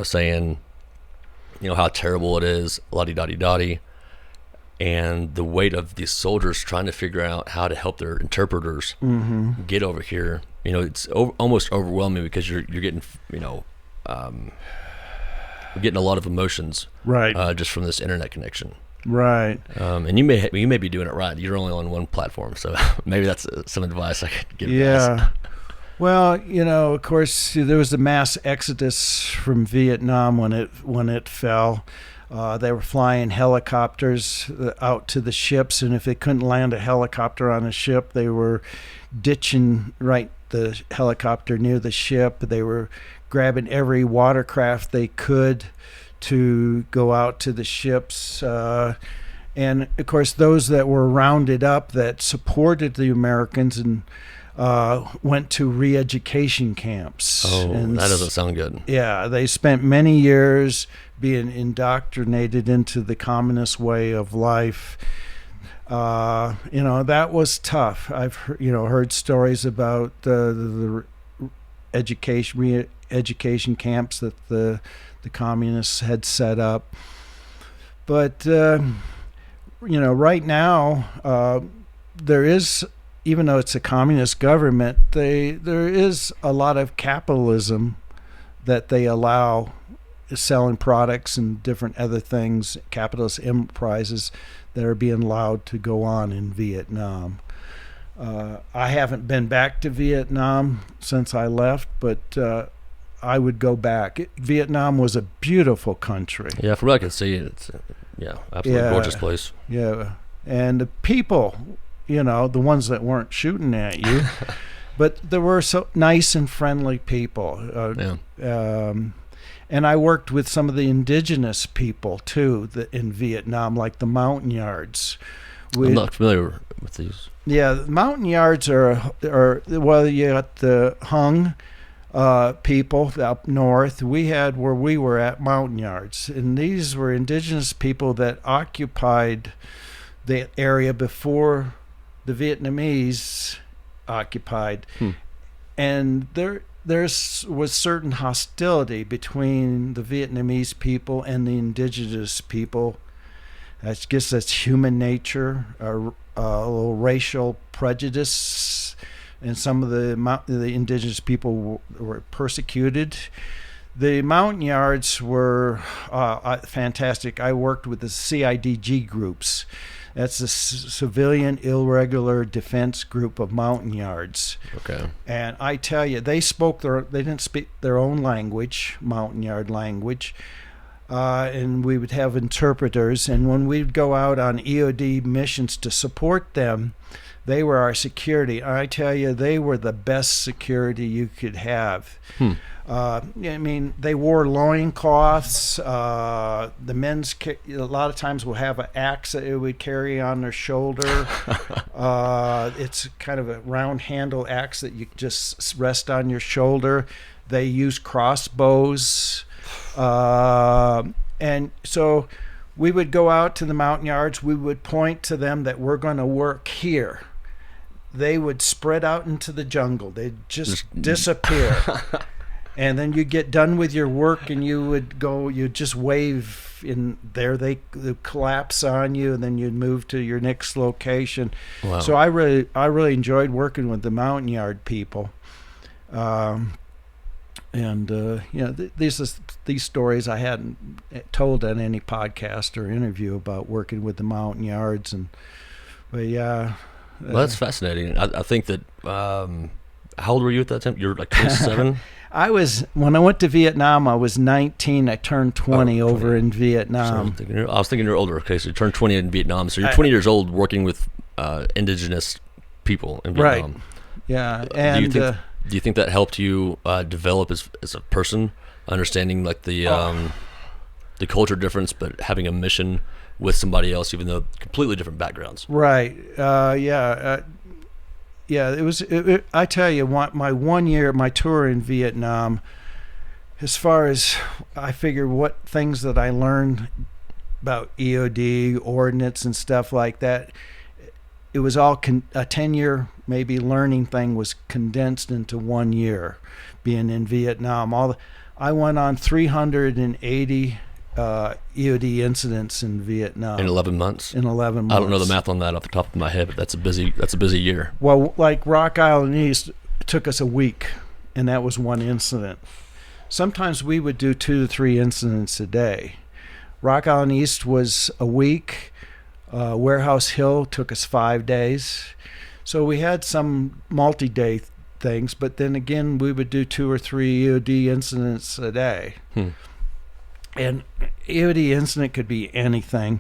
S1: saying, how terrible it is, la-di-da-di-da-di, and the weight of these soldiers trying to figure out how to help their interpreters get over here. It's almost overwhelming because you're getting, getting a lot of emotions,
S2: Right.
S1: just from this internet connection.
S2: Right.
S1: And you may be doing it right. You're only on one platform, so maybe that's some advice I could give.
S2: Yeah.
S1: Guys.
S2: Well, of course, there was a mass exodus from Vietnam when it fell. They were flying helicopters out to the ships, and if they couldn't land a helicopter on a ship, they were ditching the helicopter near the ship. They were grabbing every watercraft they could to go out to the ships. And, of course, those that were rounded up that supported the Americans and went to re-education camps.
S1: Oh,
S2: and
S1: that doesn't sound good.
S2: Yeah, they spent many years being indoctrinated into the communist way of life. That was tough. I've heard stories about the education camps that the communists had set up. But right now there is, even though it's a communist government, there is a lot of capitalism that they allow, selling products and different other things, capitalist enterprises that are being allowed to go on in Vietnam. I haven't been back to Vietnam since I left, but I would go back. Vietnam was a beautiful country.
S1: Yeah, from what I can see, it's absolutely gorgeous place.
S2: Yeah, and the people, the ones that weren't shooting at you, but there were so nice and friendly people. And I worked with some of the indigenous people too in Vietnam, like the Montagnards.
S1: I'm not familiar with these.
S2: Yeah, the Montagnards are you got the Hung people up north. We had where we were at Montagnards, and these were indigenous people that occupied the area before the Vietnamese occupied. And there was certain hostility between the Vietnamese people and the indigenous people. I guess that's human nature, a little racial prejudice, and some of the indigenous people were persecuted. The Montagnards were fantastic. I worked with the CIDG groups. That's the Civilian Irregular Defense Group of Montagnards.
S1: Okay.
S2: And I tell you, they didn't speak their own language, Montagnard language, and we would have interpreters. And when we'd go out on EOD missions to support them, they were our security. I tell you, they were the best security you could have. They wore loincloths. The men's, a lot of times, will have an axe that it would carry on their shoulder. It's kind of a round handle axe that you just rest on your shoulder. They use crossbows. And so we would go out to the Montagnards. We would point to them that we're going to work here. They would spread out into the jungle. They'd just disappear. And then you get done with your work and you'd just wave in there. They'd collapse on you, and then you'd move to your next location.
S1: Wow.
S2: So I really enjoyed working with the Montagnard people. These stories I hadn't told on any podcast or interview about working with the Montagnards.
S1: Well, that's fascinating. I think that, how old were you at that time? You were like 27?
S2: When I went to Vietnam, I was 19. I turned 20 over in Vietnam.
S1: So I was thinking you're older. Okay, so you turned 20 in Vietnam. So you're 20 years old working with indigenous people in Vietnam.
S2: Right. Yeah. And
S1: do you think that helped you develop as a person, understanding like the culture difference, but having a mission with somebody else, even though completely different backgrounds?
S2: Right. It was. I tell you, my 1 year, my tour in Vietnam, as far as I figure what things that I learned about EOD, ordnance, and stuff like that, it was all a 10-year maybe learning thing was condensed into 1 year, being in Vietnam. I went on 380 EOD incidents in Vietnam.
S1: In 11 months?
S2: In 11 months.
S1: I don't know the math on that off the top of my head, but that's a busy year.
S2: Well, like Rock Island East, it took us a week, and that was one incident. sometimes we would do 2 to 3 incidents a day. Rock Island East was a week. Warehouse Hill took us 5 days. So we had some multi-day things, but then again, we would do 2 or 3 EOD incidents a day. And EOD incident could be anything.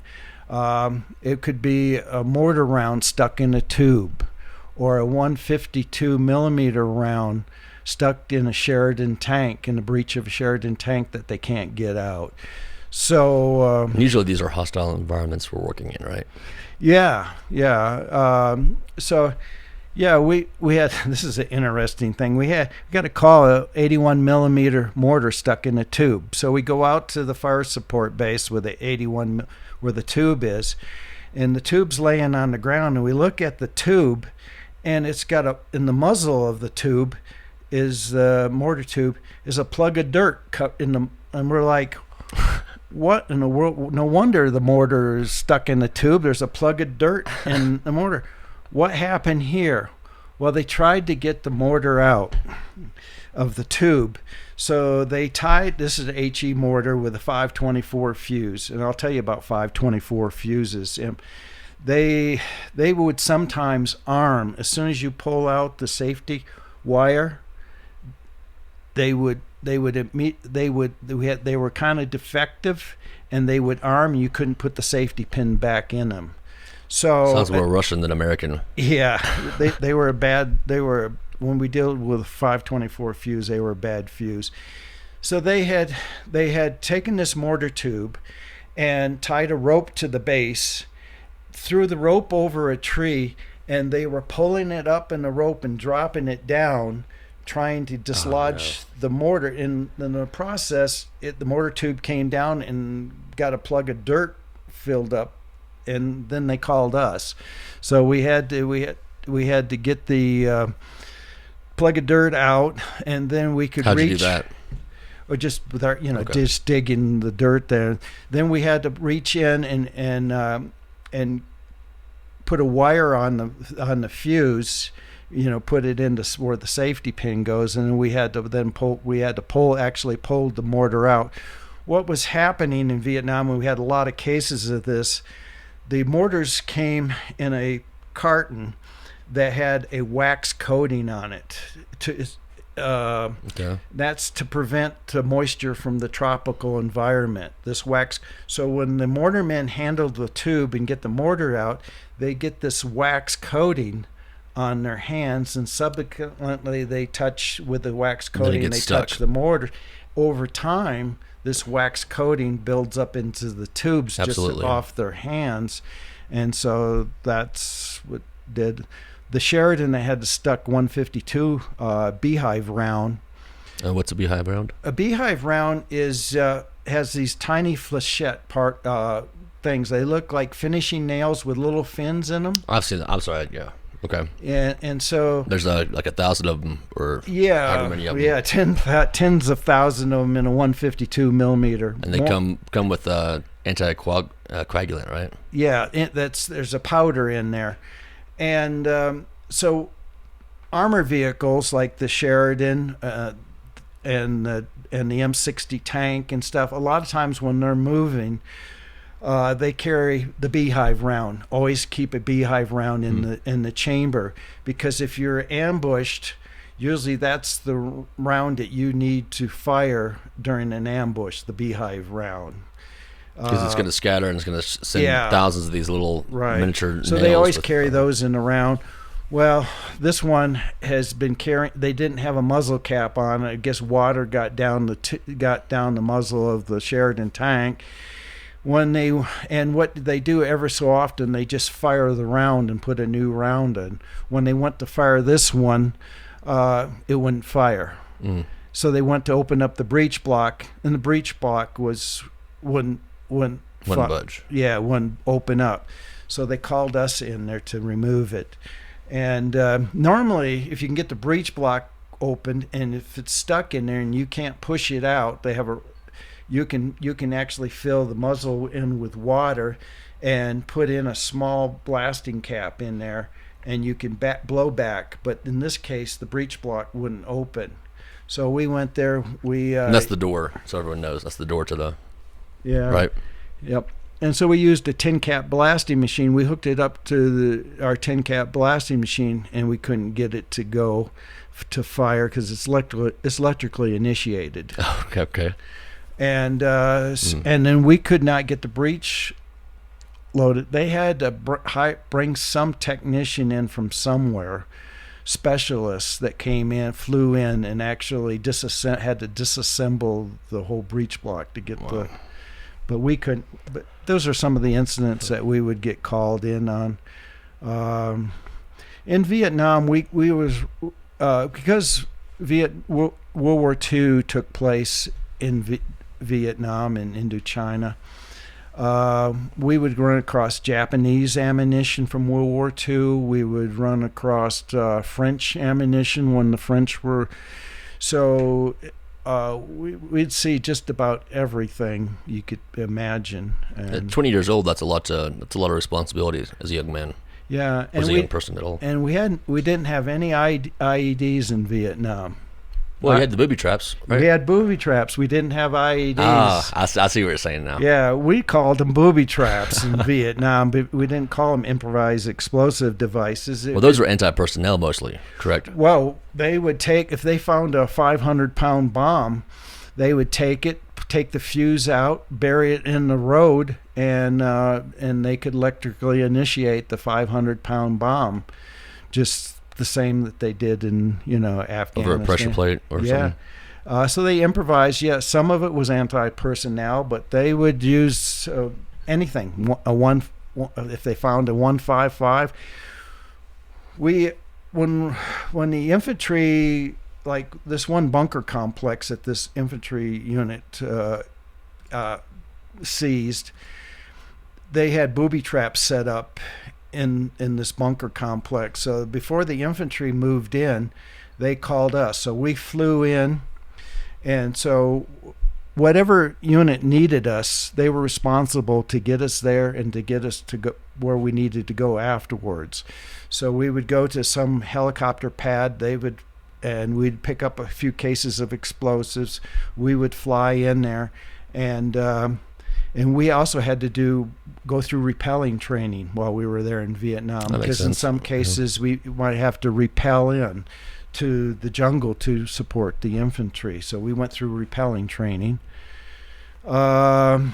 S2: It could be a mortar round stuck in a tube, or a 152 millimeter round stuck in a Sheridan tank, in the breech of a Sheridan tank that they can't get out. So
S1: usually these are hostile environments we're working in, right?
S2: Yeah. We had, this is an interesting thing. We got a call, a 81 millimeter mortar stuck in a tube. So we go out to the fire support base with the 81, where the tube is, and the tube's laying on the ground, and we look at the tube, and it's got in the muzzle of the tube is the mortar tube is a plug of dirt cut in the, and we're like, what in the world? No wonder the mortar is stuck in the tube. There's a plug of dirt in the mortar. What happened here? Well, they tried to get the mortar out of the tube. So they tied, this is an HE mortar with a 524 fuse. And I'll tell you about 524 fuses. They would sometimes arm, as soon as you pull out the safety wire, they were kind of defective, and they would arm. You couldn't put the safety pin back in them. So
S1: sounds more Russian than American.
S2: Yeah, they were when we dealt with a 524 fuse, they were a bad fuse. So they had taken this mortar tube and tied a rope to the base, threw the rope over a tree, and they were pulling it up in the rope and dropping it down, trying to dislodge the mortar. In the process, the mortar tube came down and got a plug of dirt filled up, and then they called us. So we had to get the plug of dirt out, and then we could
S1: How'd
S2: reach.
S1: You do that?
S2: Or just with our, just digging the dirt there. Then we had to reach in and put a wire on the fuse. Put it into where the safety pin goes, and we had to pull the mortar out. What was happening in Vietnam, and we had a lot of cases of this, the mortars came in a carton that had a wax coating on it. That's to prevent moisture from the tropical environment, this wax. So when the mortar men handle the tube and get the mortar out, they get this wax coating on their hands, and subsequently they touch with the wax coating, and they touch the mortar. Over time, this wax coating builds up into the tubes. Absolutely. Just off their hands, and so that's what did. The Sheridan, they had the stuck 152 beehive round.
S1: What's a beehive round?
S2: A beehive round has these tiny flechette things. They look like finishing nails with little fins in them.
S1: I've seen that. I'm sorry. Yeah. Okay.
S2: And so
S1: there's like 1,000 of them, or however many of them.
S2: Yeah, tens of thousands of them in a 152 millimeter.
S1: And they come with anticoagulant, right?
S2: Yeah, there's a powder in there, and so armor vehicles like the Sheridan and the M60 tank and stuff. A lot of times when they're moving, they carry the beehive round. Always keep a beehive round in the chamber, because if you're ambushed, usually that's the round that you need to fire during an ambush, the beehive round.
S1: Because it's going to scatter and it's going to send thousands of these little miniature nails.
S2: So they always carry those in the round. Well, this one has been carrying. They didn't have a muzzle cap on. I guess water got down the muzzle of the Sheridan tank. What they do ever so often, they just fire the round and put a new round in. When they went to fire this one, it wouldn't fire. So they went to open up the breech block, and the breech block wouldn't
S1: budge.
S2: Yeah, wouldn't open up. So they called us in there to remove it. And normally, if you can get the breech block opened, and if it's stuck in there and you can't push it out, they have you can actually fill the muzzle in with water and put in a small blasting cap in there, and you can blow back. But in this case, the breech block wouldn't open. So we went there.
S1: And that's the door, so everyone knows. That's the door to the...
S2: Yeah.
S1: Right?
S2: Yep. And so we used a tin cap blasting machine. We hooked it up to our tin cap blasting machine, and we couldn't get it to go to fire because it's electrically initiated.
S1: Okay.
S2: And and then we could not get the breech loaded. They had to bring some technician in from somewhere, specialists that flew in and actually had to disassemble the whole breech block to get the... But we couldn't. But those are some of the incidents that we would get called in on. In Vietnam, we was because World War II took place in Vietnam and Indochina. We would run across Japanese ammunition from World War II. We would run across French ammunition when the French were... So we'd see just about everything you could imagine. And
S1: At 20 years old, that's a lot of responsibility as a young man.
S2: Yeah,
S1: Or as a young person at all.
S2: And we didn't have any IEDs in Vietnam.
S1: Well, you had the booby traps, right?
S2: We had booby traps. We didn't have IEDs.
S1: I see what you're saying now.
S2: Yeah, we called them booby traps in Vietnam, but we didn't call them improvised explosive devices.
S1: Well, those were anti-personnel mostly, correct?
S2: Well, they would if they found a 500-pound bomb, they would take the fuse out, bury it in the road, and they could electrically initiate the 500-pound bomb, just the same that they did in Afghanistan.
S1: Over a pressure plate or something.
S2: So they improvised. Yeah, some of it was anti-personnel, but they would use anything. If they found a 155, when the infantry, like this one bunker complex that this infantry unit seized, they had booby traps set up in this bunker complex. So before the infantry moved in, they called us. So we flew in, and so whatever unit needed us, they were responsible to get us there and to get us to go where we needed to go afterwards. So we would go to some helicopter pad. And we'd pick up a few cases of explosives. We would fly in there, and we also had to go through repelling training while we were there in Vietnam, because in some cases we might have to repel in to the jungle to support the infantry. So we went through repelling training, and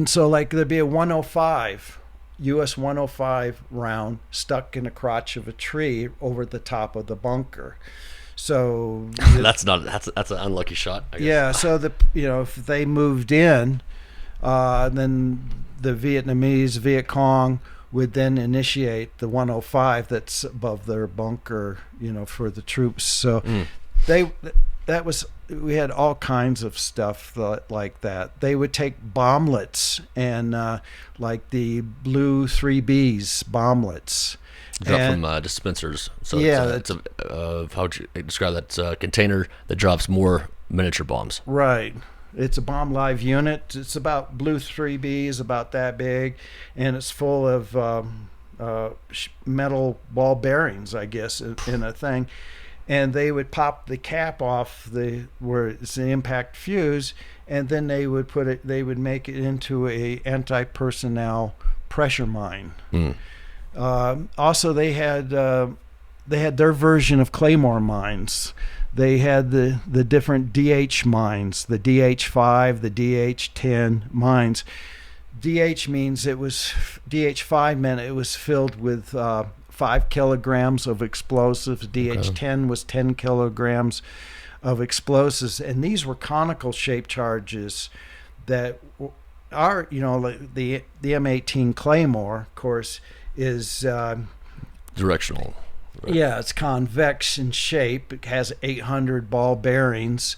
S2: so like there'd be a 105. US 105 round stuck in the crotch of a tree over the top of the bunker. So
S1: that's an unlucky shot, I guess.
S2: Yeah, so if they moved in, then the Viet Cong would then initiate the 105 that's above their bunker, for the troops. So we had all kinds of stuff like that. They would take bomblets and like the blue 3Bs bomblets.
S1: Drop from dispensers. So
S2: yeah,
S1: how would you describe that? It's a container that drops more miniature bombs.
S2: Right. It's a bomb live unit. It's about blue 3Bs, about that big, and it's full of metal ball bearings, I guess, in a thing. And they would pop the cap off where it's an impact fuse, and then they would make it into a anti-personnel pressure mine. Also, they had their version of Claymore mines. They had the different DH mines, the DH5, the DH10 mines. DH means DH5 meant it was filled with 5 kilograms of explosives. DH10 was 10 kilograms of explosives, and these were conical shaped charges that are, like the M18 Claymore, of course, is
S1: directional. Right.
S2: Yeah, it's convex in shape. It has 800 ball bearings,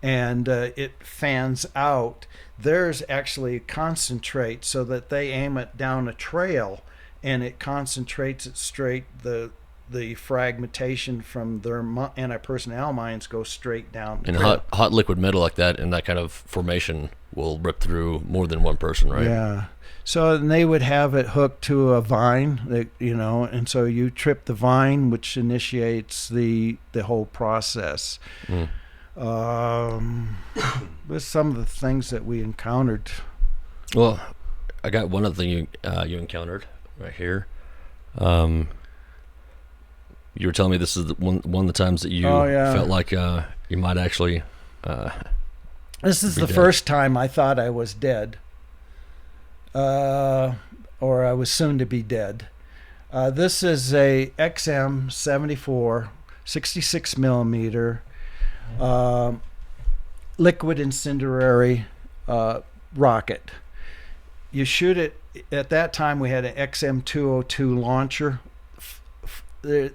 S2: and it fans out. Theirs actually concentrates so that they aim it down a trail, and it concentrates it straight. The fragmentation from their anti-personnel mines goes straight down.
S1: And hot liquid metal like that in that kind of formation will rip through more than one person, right?
S2: Yeah. So and they would have it hooked to a vine, and so you trip the vine, which initiates the whole process. There's some of the things that we encountered.
S1: Well, I got one other thing you encountered right here. You were telling me this is one of the times that you felt like you might actually.
S2: This is the first time I thought I was dead, or I was soon to be dead. This is a XM-74, 66 millimeter, liquid incendiary rocket. You shoot it. At that time, we had an XM-202 launcher. The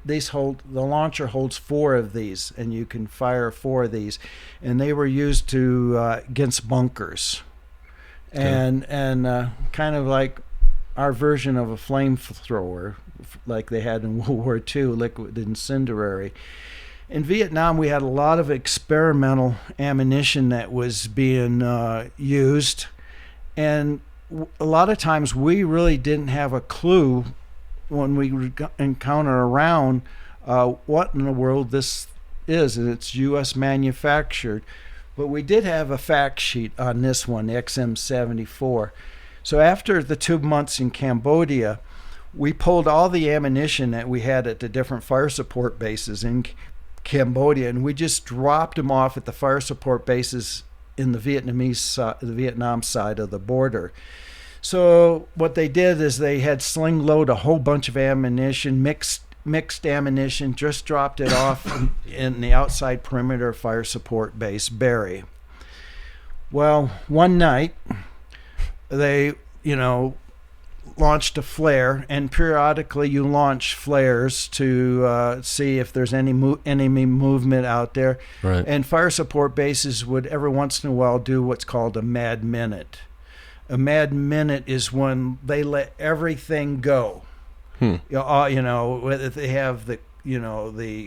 S2: launcher holds 4 of these, and you can fire 4 of these, and they were used to against bunkers, and kind of like our version of a flamethrower, like they had in World War II, liquid incendiary. In Vietnam, we had a lot of experimental ammunition that was being used, and a lot of times we really didn't have a clue when we encounter around what in the world this is, and it's U.S. manufactured. But we did have a fact sheet on this one, the XM-74. So after the 2 months in Cambodia, we pulled all the ammunition that we had at the different fire support bases in Cambodia, and we just dropped them off at the fire support bases in the Vietnam side of the border. So what they did is they had sling load a whole bunch of ammunition, mixed ammunition, just dropped it off in the outside perimeter fire support base, Berry. Well, one night they, launched a flare, and periodically you launch flares to see if there's any enemy movement out there.
S1: Right. And
S2: fire support bases would every once in a while do what's called a mad minute. A mad minute is when they let everything go. Whether they have the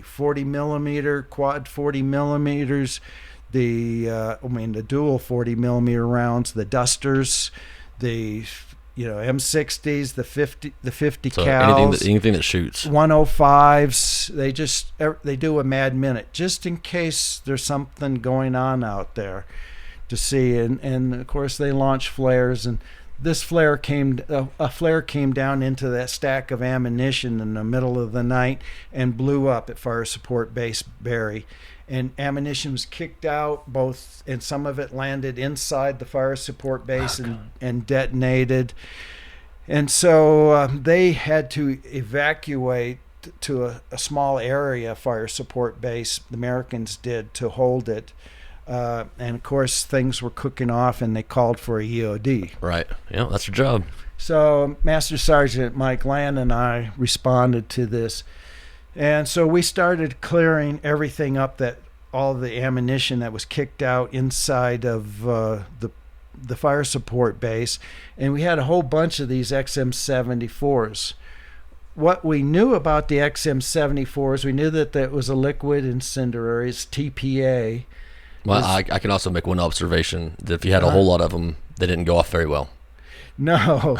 S2: 40 millimeter, quad 40 millimeters, the dual 40 millimeter rounds, the dusters, the M60s, the 50
S1: so
S2: cals,
S1: anything that shoots,
S2: 105s. They do a mad minute just in case there's something going on out there to see, and of course they launch flares, and this flare came down into that stack of ammunition in the middle of the night and blew up at fire support base Berry, and ammunition was kicked out and some of it landed inside the fire support base and detonated, and so they had to evacuate to a small area fire support base. The Americans did, to hold it. And of course things were cooking off, and they called for a EOD.
S1: Right. Yeah, that's your job.
S2: So Master Sergeant Mike Land and I responded to this, and so we started clearing everything up, that all the ammunition that was kicked out inside of the fire support base, and we had a whole bunch of these XM-74s. What we knew about the XM-74s, we knew that it was a liquid incendiary, it's TPA.
S1: Well, I can also make one observation, that if you had a whole lot of them, they didn't go off very well.
S2: No,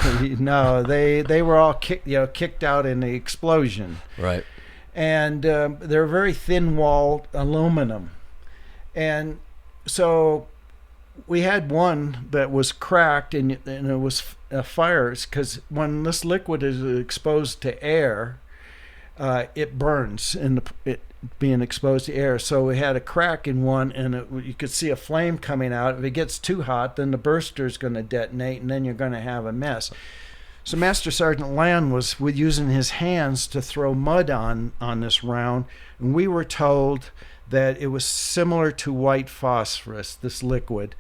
S2: they were all kicked out in the explosion.
S1: Right.
S2: And they're very thin-walled aluminum. And so we had one that was cracked, and it was fires, because when this liquid is exposed to air, it burns being exposed to air. So we had a crack in one, and you could see a flame coming out. If it gets too hot, then the burster is going to detonate, and then you're going to have a mess. So Master Sergeant Land was using his hands to throw mud on this round, and we were told that it was similar to white phosphorus, this liquid.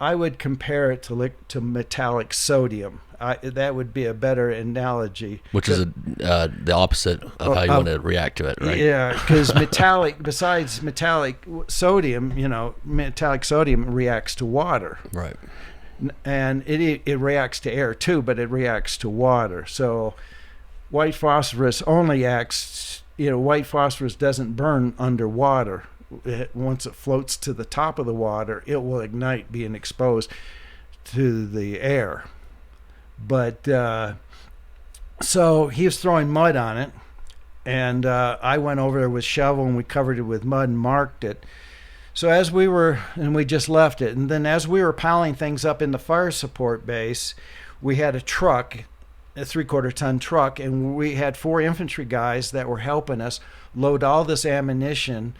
S2: I would compare it to metallic sodium. That would be a better analogy.
S1: Which is the opposite of how you want to react to it, right?
S2: Yeah, because besides metallic sodium, metallic sodium reacts to water.
S1: Right.
S2: And it reacts to air too, but it reacts to water. So white phosphorus only acts, white phosphorus doesn't burn underwater. Once it floats to the top of the water, it will ignite being exposed. to the air. But so he was throwing mud on it, and I went over there with shovel, and we covered it with mud and marked it. So we just left it. And then as we were piling things up in the fire support base, we had a truck, a 3/4 ton truck, and we had 4 infantry guys that were helping us load all this ammunition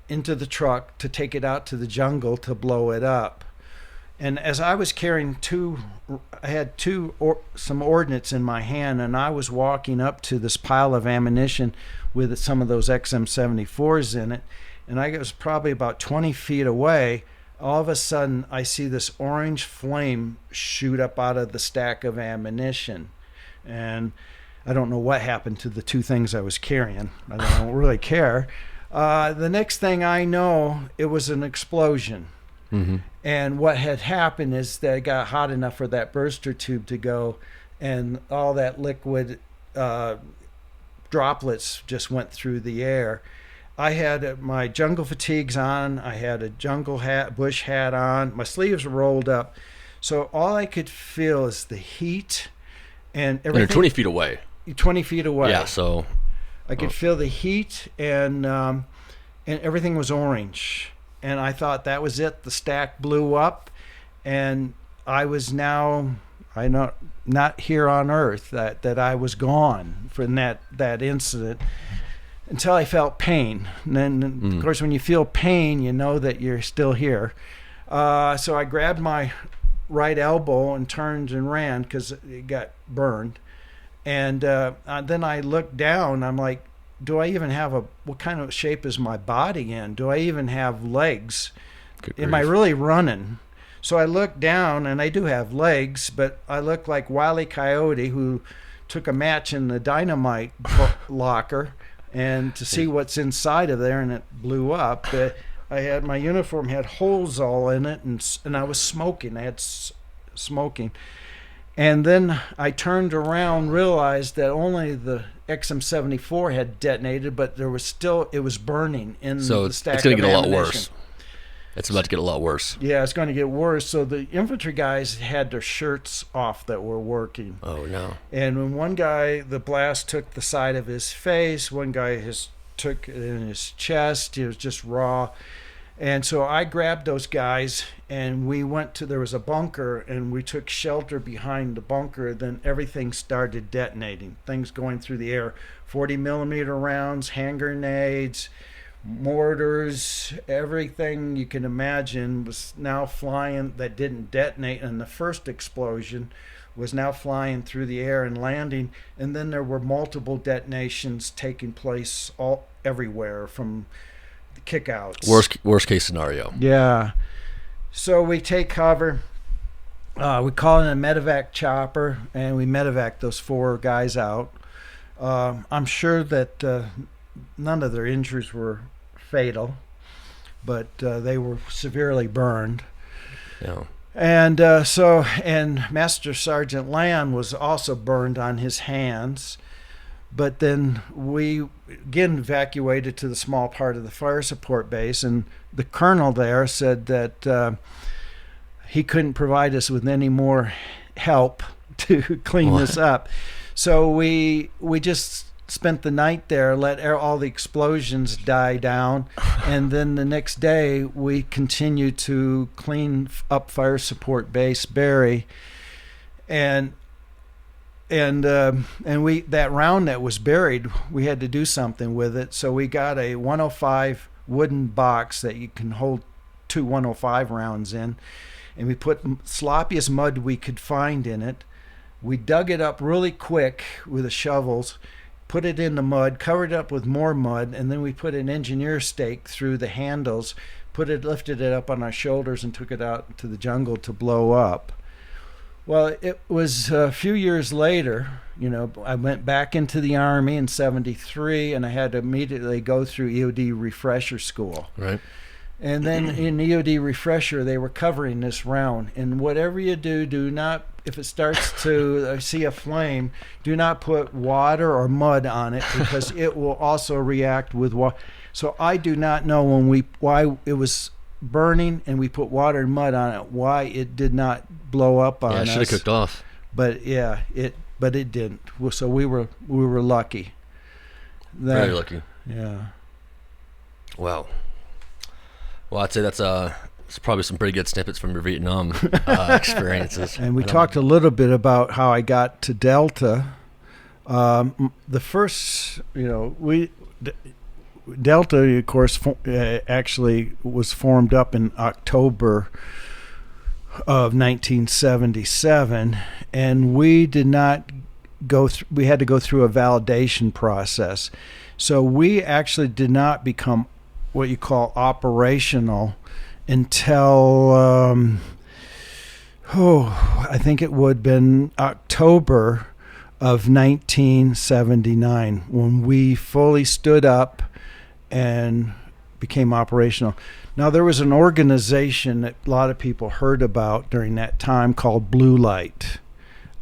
S2: into the truck to take it out to the jungle to blow it up. And as I was carrying I had some ordnance in my hand, and I was walking up to this pile of ammunition with some of those XM74s in it, and I was probably about 20 feet away. All of a sudden, I see this orange flame shoot up out of the stack of ammunition. And I don't know what happened to the 2 things I was carrying. I don't really care. The next thing I know, it was an explosion.
S1: Mm-hmm.
S2: And what had happened is that it got hot enough for that burster tube to go, and all that liquid droplets just went through the air. I had my jungle fatigues on. I had a bush hat on. My sleeves were rolled up. So all I could feel is the heat and everything.
S1: And you're 20 feet away.
S2: 20 feet away.
S1: Yeah, so.
S2: I could feel the heat, and everything was orange. And I thought that was it. The stack blew up, and I was not here on Earth. That I was gone from that incident. Until I felt pain. And then, of course, when you feel pain, you know that you're still here. So I grabbed my right elbow and turned and ran because it got burned. And then I looked down. I'm like, do I even have what kind of shape is my body in? Do I even have legs? Am I really running? So I looked down, and I do have legs, but I look like Wile E. Coyote, who took a match in the dynamite locker and to see what's inside of there, and it blew up. My uniform had holes all in it, and I was smoking. I had smoking. And then I turned around, realized that only the XM74 had detonated, but it was burning in the stack of ammunition. So it's going to get a lot worse.
S1: It's about to get a lot worse.
S2: Yeah, it's going to get worse. So the infantry guys had their shirts off that were working.
S1: Oh, no.
S2: And when one guy, the blast took the side of his face, one guy took it in his chest. It was just raw. And so I grabbed those guys, and we went there was a bunker, and we took shelter behind the bunker. Then everything started detonating, things going through the air, 40 millimeter rounds, hand grenades, mortars, everything you can imagine was now flying that didn't detonate in the first explosion was now flying through the air and landing. And then there were multiple detonations taking place everywhere from the kickouts.
S1: Worst case scenario.
S2: Yeah. So we take cover. We call in a medevac chopper, and we medevac those 4 guys out. I'm sure that none of their injuries were fatal, but they were severely burned.
S1: Yeah.
S2: And and Master Sergeant Land was also burned on his hands. But then we again evacuated to the small part of the fire support base, and the colonel there said that he couldn't provide us with any more help to clean this up. So we just spent the night there, let all the explosions die down, and then the next day we continued to clean up fire support base Barry, and we that round that was buried, we had to do something with it. So we got a 105 wooden box that you can hold 2 105 rounds in, and we put sloppiest mud we could find in it. We dug it up really quick with the shovels, put it in the mud, covered it up with more mud, and then we put an engineer stake through the handles, lifted it up on our shoulders, and took it out to the jungle to blow up. Well, it was a few years later, I went back into the Army in 73, and I had to immediately go through EOD refresher school.
S1: Right.
S2: And then in EOD refresher, they were covering this round. And whatever you do not, if it starts to see a flame, do not put water or mud on it, because it will also react with water. So I do not know why it was burning and we put water and mud on it, why it did not blow up on us.
S1: Yeah, it should have cooked off.
S2: But it didn't. So we were lucky.
S1: Very lucky.
S2: Yeah.
S1: Wow. Well, I'd say that's it's probably some pretty good snippets from your Vietnam experiences.
S2: And we talked a little bit about how I got to Delta. The first, Delta, of course, actually was formed up in October of 1977, and we did not we had to go through a validation process. So we actually did not become what you call operational until, I think it would have been October of 1979 when we fully stood up and became operational. Now, there was an organization that a lot of people heard about during that time called Blue Light.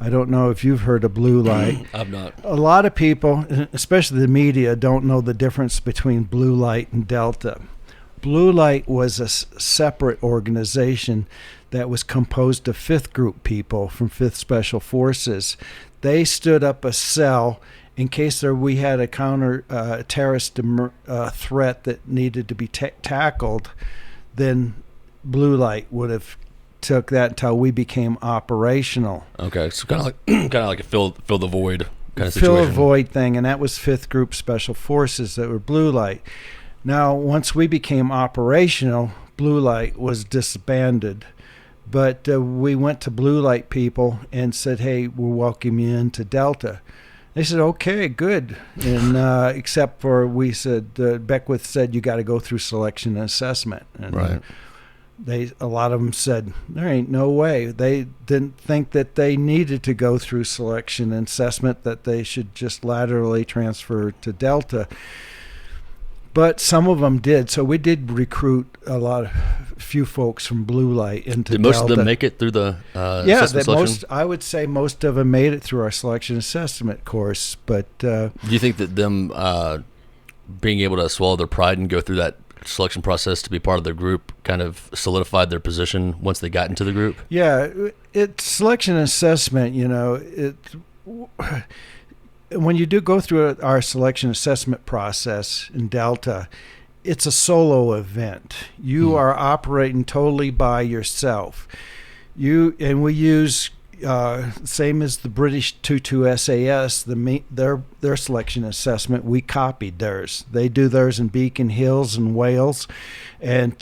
S2: I don't know if you've heard of Blue Light.
S1: I've not.
S2: A lot of people, especially the media, don't know the difference between Blue Light and Delta. Blue Light was a separate organization that was composed of 5th Group people from 5th Special Forces. They stood up a cell in case we had a counter-terrorist threat that needed to be tackled. Then Blue Light would have took that until we became operational.
S1: Okay, so kind of like a fill the void kind of situation.
S2: Fill the void thing, and that was 5th Group Special Forces that were Blue Light. Now, once we became operational, Blue Light was disbanded. But we went to Blue Light people and said, hey, we'll welcome you into Delta. They said, okay, good. And except for we said, Beckwith said, you got to go through selection and assessment. And
S1: right.
S2: A lot of them said, there ain't no way. They didn't think that they needed to go through selection and assessment, that they should just laterally transfer to Delta. But some of them did. So we did recruit a few folks from Blue Light into Delta.
S1: Did most of them make it through the assessment selection?
S2: I would say most of them made it through our selection assessment course. But
S1: do you think that them being able to swallow their pride and go through that selection process to be part of their group kind of solidified their position once they got into the group?
S2: Yeah, it's selection assessment, when you do go through our selection assessment process in Delta, it's a solo event. You are operating totally by yourself. And we use same as the British 22 SAS, their selection assessment. We copied theirs. They do theirs in Beacon Hills and Wales, and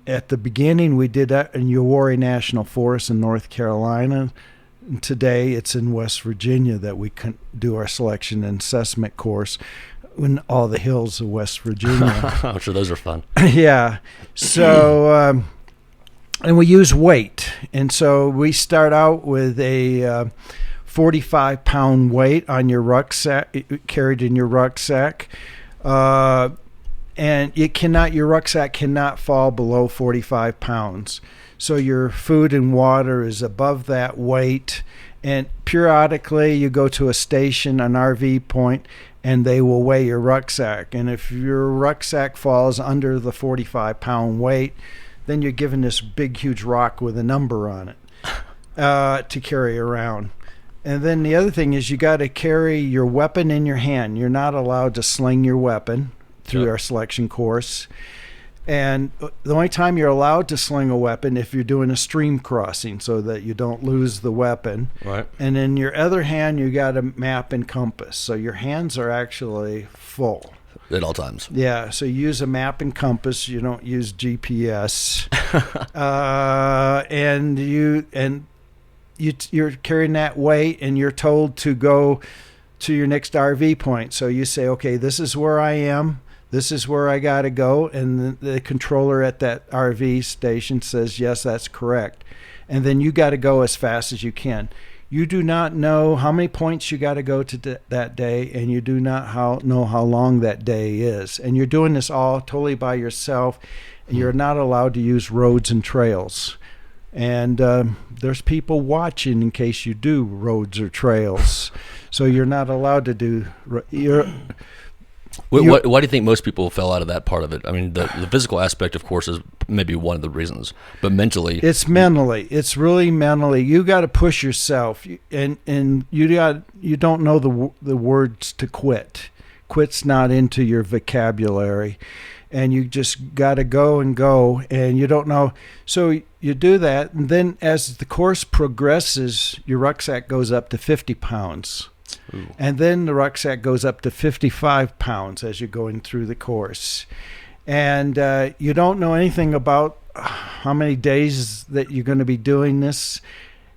S2: at the beginning we did that in Uwharrie National Forest in North Carolina. And today it's in West Virginia that we can do our selection and assessment course in all the hills of West Virginia.
S1: I'm sure those are fun.
S2: Yeah. So, and we use weight. And so we start out with a 45-pound weight on your rucksack, carried in your rucksack. And your rucksack cannot fall below 45 pounds. So your food and water is above that weight, and periodically you go to a station, an RV point, and they will weigh your rucksack. And if your rucksack falls under the 45-pound weight, then you're given this big, huge rock with a number on it to carry around. And then the other thing is you got to carry your weapon in your hand. You're not allowed to sling your weapon through our selection course. And the only time you're allowed to sling a weapon if you're doing a stream crossing so that you don't lose the weapon.
S1: Right.
S2: And in your other hand, you got a map and compass. So your hands are actually full.
S1: At all times.
S2: Yeah, so you use a map and compass. You don't use GPS. You're carrying that weight, and you're told to go to your next RV point. So you say, okay, this is where I am. This is where I got to go. And the controller at that RV station says, yes, that's correct. And then you got to go as fast as you can. You do not know how many points you got to go to that day, and you do not know how long that day is. And you're doing this all totally by yourself, and you're not allowed to use roads and trails. And there's people watching in case you do roads or trails. So you're not allowed to do...
S1: Why do you think most people fell out of that part of it? I mean, the physical aspect, of course, is maybe one of the reasons, but mentally,
S2: it's mentally. It's really mentally. You got to push yourself, and you don't know the words to quit. Quit's not into your vocabulary, and you just got to go, and you don't know. So you do that, and then as the course progresses, your rucksack goes up to 50 pounds. Ooh. And then the rucksack goes up to 55 pounds as you're going through the course. And you don't know anything about how many days that you're going to be doing this.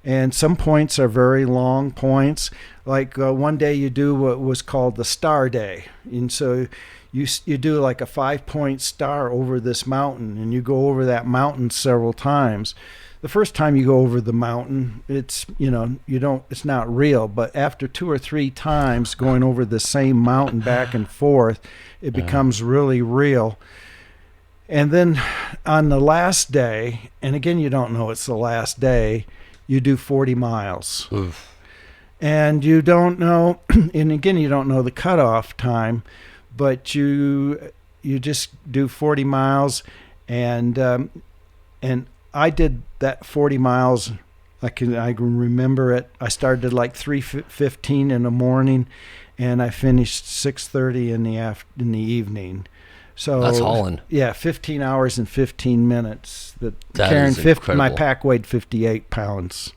S2: And some points are very long points. Like one day you do what was called the star day. And so you do like a 5-point star over this mountain, and you go over that mountain several times. The first time you go over the mountain, it's not real, but after 2 or 3 times going over the same mountain back and forth, it becomes really real. And then on the last day, and again, you don't know it's the last day, you do 40 miles.
S1: Oof.
S2: And you don't know, and again, you don't know the cutoff time, but you just do 40 miles, and I did that 40 miles. I can remember it. I started like 3:15 in the morning, and I finished 6:30 in the evening. So
S1: that's hauling.
S2: Yeah, 15 hours and 15 minutes.
S1: That
S2: carrying
S1: is incredible.
S2: My pack weighed 58 pounds.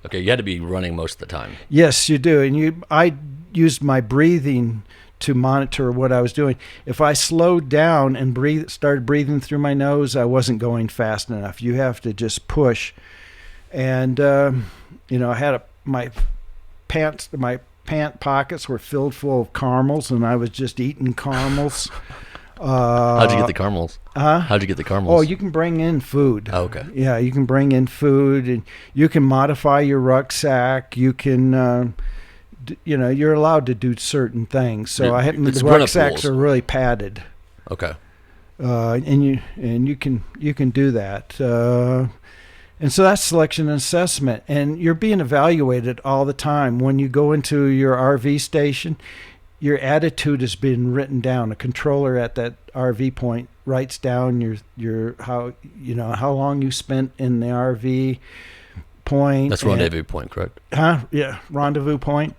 S1: Okay, you had to be running most of the time.
S2: Yes, you do. And I used my breathing to monitor what I was doing. If I slowed down and started breathing through my nose, I wasn't going fast enough. You have to just push. And I had my pant pockets were filled full of caramels, and I was just eating caramels.
S1: How'd you get the caramels? How'd you get the caramels?
S2: Oh, you can bring in food.
S1: Oh, okay.
S2: Yeah, you can bring in food, and you can modify your rucksack. You can you're allowed to do certain things. So the rucksacks are really padded.
S1: Okay.
S2: And you can do that. And so that's selection and assessment. And you're being evaluated all the time. When you go into your RV station, your attitude is being written down. A controller at that RV point writes down your how long you spent in the RV point.
S1: That's rendezvous point, correct?
S2: Yeah, rendezvous point.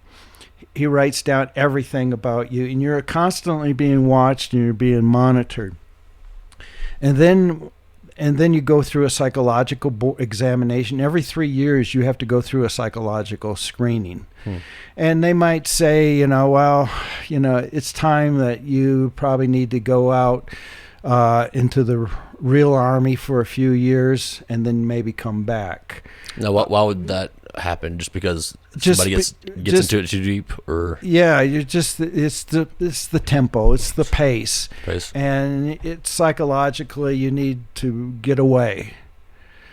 S2: He writes down everything about you, and you're constantly being watched and you're being monitored. And then you go through a psychological examination. Every 3 years, you have to go through a psychological screening. And they might say, it's time that you probably need to go out into the real army for a few years and then maybe come back.
S1: Now, why would that happen? Just because somebody gets into it too deep, or
S2: it's the tempo, it's the pace. And it's psychologically you need to get away,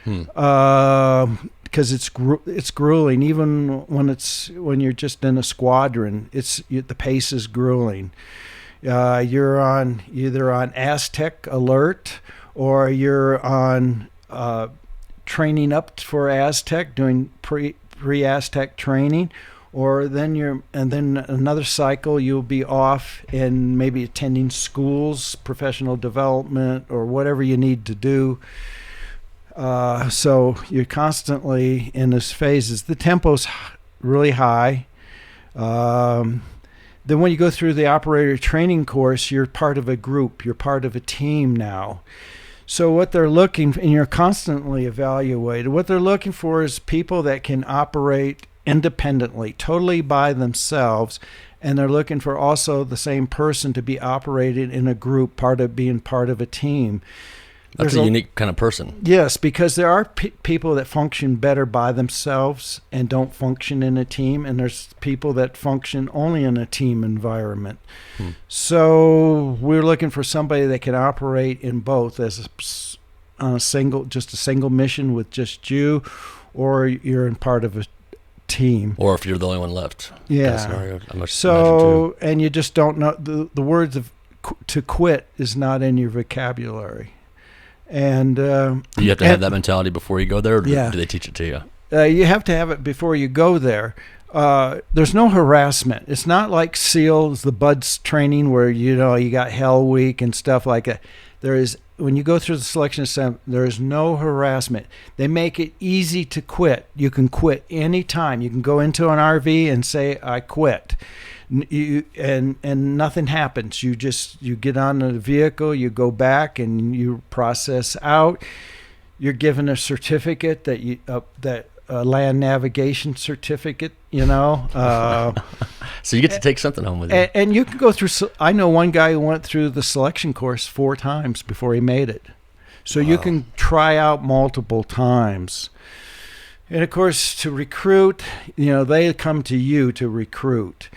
S2: because it's grueling. Even when you're just in a squadron, the pace is grueling. You're either on Aztec alert, or you're on training up for Aztec, doing pre-Aztec training, or then another cycle you'll be off and maybe attending schools, professional development, or whatever you need to do. So you're constantly in those phases. The tempo's really high. Then when you go through the operator training course, you're part of a group. You're part of a team now. So what they're looking for, and you're constantly evaluated, what they're looking for is people that can operate independently, totally by themselves, and they're looking for also the same person to be operated in a group, being part of a team.
S1: That's a unique kind of person.
S2: Yes, because there are people that function better by themselves and don't function in a team, and there's people that function only in a team environment. So we're looking for somebody that can operate in both, on a single mission with just you, or you're in part of a team,
S1: or if you're the only one left.
S2: Yeah. So, and you just don't know the words to quit is not in your vocabulary. And
S1: you have to have that mentality before you go there, or do they teach it to you?
S2: You have to have it before you go there. there's no harassment. It's not like SEALs, the BUDS training where, you got Hell Week and stuff like that. When you go through the selection assembly, there is no harassment. They make it easy to quit. You can quit anytime. You can go into an RV and say, I quit. And nothing happens. You get on the vehicle, you go back, and you process out. You're given a certificate that land navigation certificate,
S1: So you get to take something home with you.
S2: And you can go through. I know one guy who went through the selection course 4 times before he made it. So you can try out multiple times. And of course, to recruit, they come to you to recruit.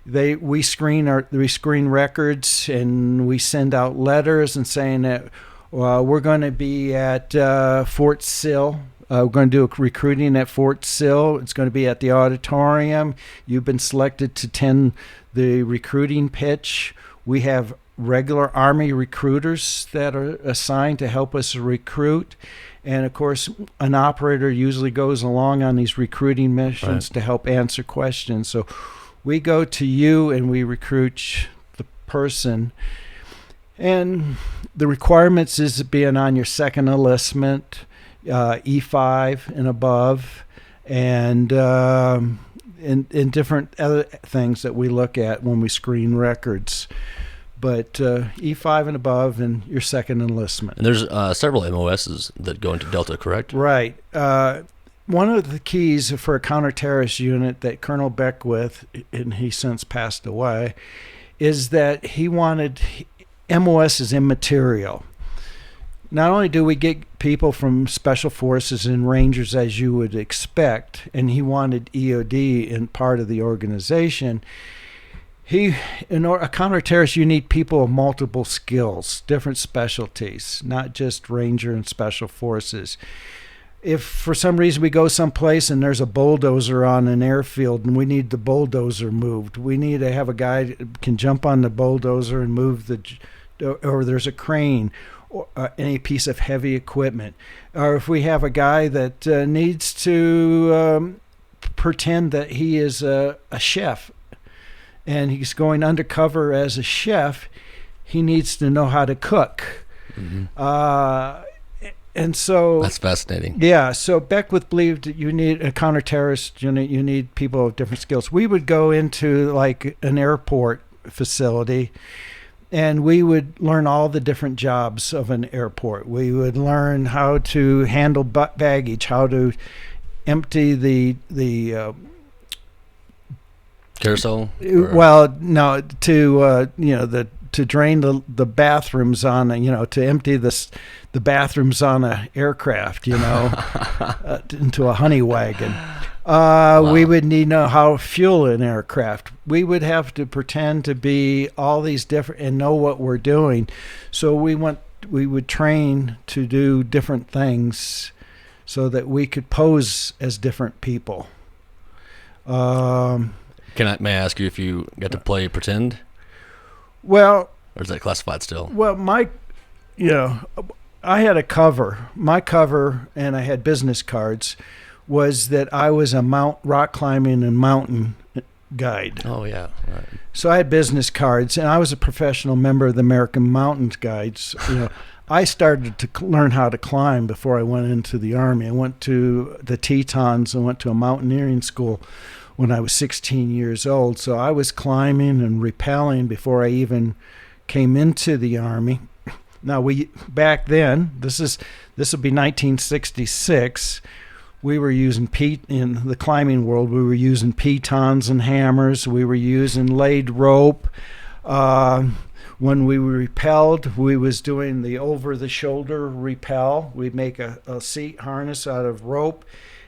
S2: We screen records, and we send out letters and saying that we're going to be at Fort Sill. We're going to do recruiting at Fort Sill. It's going to be at the auditorium. You've been selected to attend the recruiting pitch. We have regular Army recruiters that are assigned to help us recruit. And, of course, an operator usually goes along on these recruiting missions to help answer questions. So we go to you and we recruit the person. And the requirements is being on your second enlistment, E5 and above, and in different other things that we look at when we screen records. But E5 and above and your second enlistment.
S1: And there's several MOSs that go into Delta, correct?
S2: Right. One of the keys for a counterterrorist unit that Colonel Beckwith, and he since passed away, is that he wanted MOS is immaterial. Not only do we get people from special forces and rangers as you would expect, and he wanted EOD in part of the organization. In a counterterrorist, you need people of multiple skills, different specialties, not just ranger and special forces. If for some reason we go someplace and there's a bulldozer on an airfield and we need the bulldozer moved, we need to have a guy that can jump on the bulldozer and move or there's a crane. Or any piece of heavy equipment, or if we have a guy that needs to pretend that he is a chef and he's going undercover as a chef, he needs to know how to cook. Mm-hmm. And so
S1: that's fascinating.
S2: Yeah, so Beckwith believed that you need a counterterrorist unit, you need people of different skills. We would go into like an airport facility, and we would learn all the different jobs of an airport. We would learn how to handle baggage, how to empty the
S1: carousel.
S2: Well, no, to drain the bathrooms on to empty the bathrooms on a aircraft, into a honey wagon. Wow. We would need to know how to fuel an aircraft. We would have to pretend to be all these different and know what we're doing. So we would train to do different things so that we could pose as different people.
S1: May I ask you if you got to play pretend?
S2: Well,
S1: or is that classified still?
S2: Well, I had a cover. My cover, and I had business cards, was that I was a rock climbing and mountain guide.
S1: Oh, yeah. Right.
S2: So I had business cards, and I was a professional member of the American Mountain Guides. I started to learn how to climb before I went into the Army. I went to the Tetons and went to a mountaineering school when I was 16 years old. So I was climbing and rappelling before I even came into the Army. Now, back then, this would be 1966, we were using in the climbing world, we were using pitons and hammers. We were using laid rope. When we repelled, we was doing the over-the-shoulder repel. We'd make a seat harness out of rope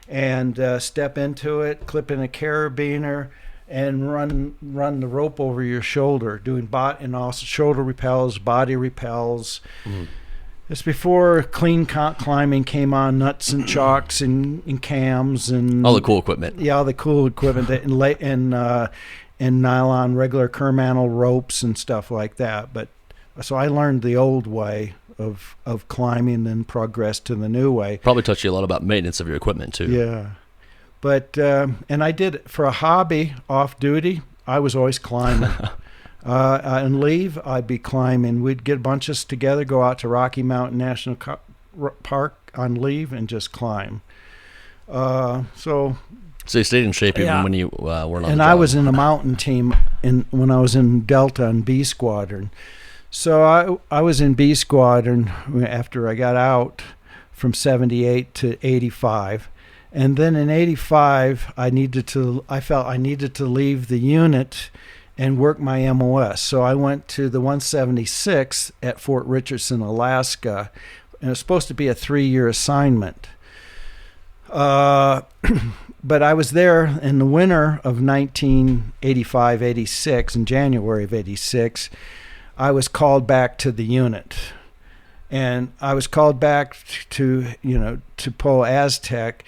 S2: and step into it, clip in a carabiner, and run the rope over your shoulder, doing and also shoulder repels, body repels. Mm. It's before clean climbing came on, nuts and chocks and cams and
S1: all the cool equipment. Yeah,
S2: all the cool equipment and nylon, regular Kermantle ropes and stuff like that. But so I learned the old way of climbing and progressed to the new way.
S1: Probably taught you a lot about maintenance of your equipment too.
S2: Yeah. But and I did it for a hobby off duty. I was always climbing. On leave, I'd be climbing. We'd get a bunch of us together, go out to Rocky Mountain National Park on leave, and just climb. So
S1: you stayed in shape even when you weren't on the job.
S2: I was in a mountain team when I was in Delta and B Squadron. So I was in B Squadron after I got out from 78 to 85. And then in 85, I felt I needed to leave the unit and work my MOS. So I went to the 176 at Fort Richardson, Alaska, and it was supposed to be a 3-year assignment. But I was there in the winter of 1985-86, in January of 86. I was called back to the unit. And I was called back to Po Aztec,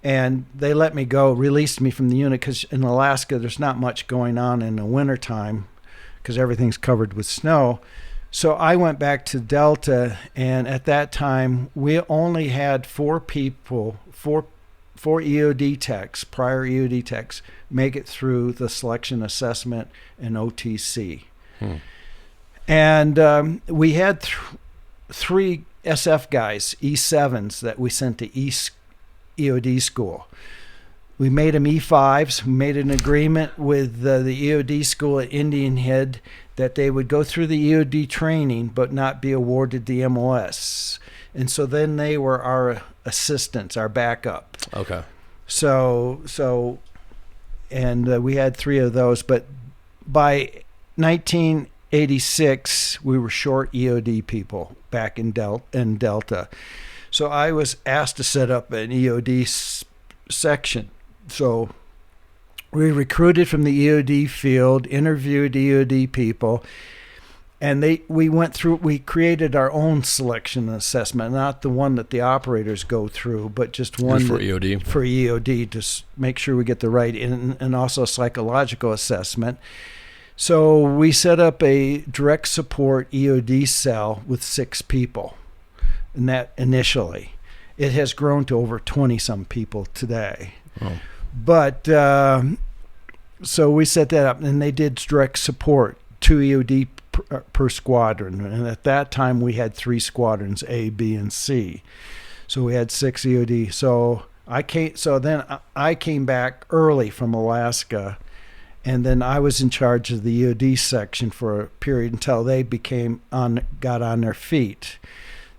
S2: and they let me go, released me from the unit, because in Alaska there's not much going on in the wintertime because everything's covered with snow. So I went back to Delta, and at that time we only had 4 people, four EOD techs, prior EOD techs, make it through the selection assessment and OTC. And we had 3 SF guys, E7s, that we sent to East EOD school. We made them E5s. We made an agreement with the EOD school at Indian Head that they would go through the EOD training but not be awarded the MOS. And so then they were our assistants, our backup.
S1: Okay.
S2: So we had 3 of those. But by 1986, we were short EOD people back in Delta. So I was asked to set up an EOD section. So we recruited from the EOD field, interviewed EOD people, and we created our own selection assessment, not the one that the operators go through, but just one
S1: for EOD.
S2: For EOD, to make sure we get the right, and also a psychological assessment. So we set up a direct support EOD cell with 6 people. And that initially, it has grown to over 20-some people today.
S1: Oh.
S2: But so we set that up, and they did direct support, 2 EOD per squadron. And at that time, we had 3 squadrons, A, B, and C. So we had 6 EOD. So then I came back early from Alaska, and then I was in charge of the EOD section for a period until they got on their feet.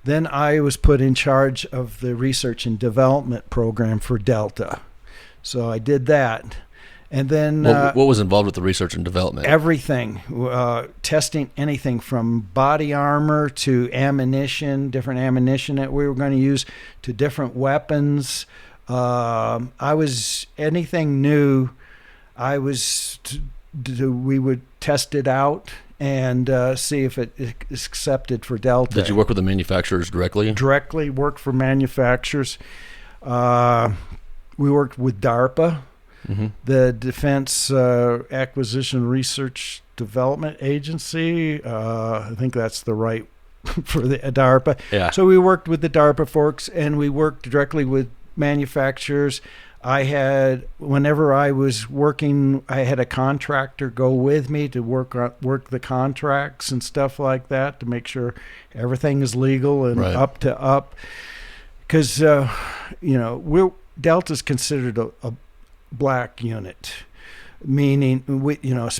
S2: Then I was put in charge of the research and development program for Delta. So I did that. And then
S1: what was involved with the research and development?
S2: Everything. Testing anything from body armor to ammunition, different ammunition that we were going to use, to different weapons. Anything new, we would test it out and see if it is accepted for Delta.
S1: Did you work with the manufacturers directly?
S2: Directly worked for manufacturers. We worked with DARPA, the Defense Acquisition Research Development Agency. I think that's the right for the DARPA.
S1: Yeah.
S2: So we worked with the DARPA folks, and we worked directly with manufacturers. Whenever I was working, I had a contractor go with me to work the contracts and stuff like that to make sure everything is legal and up to up. Because, Delta's considered a black unit, meaning,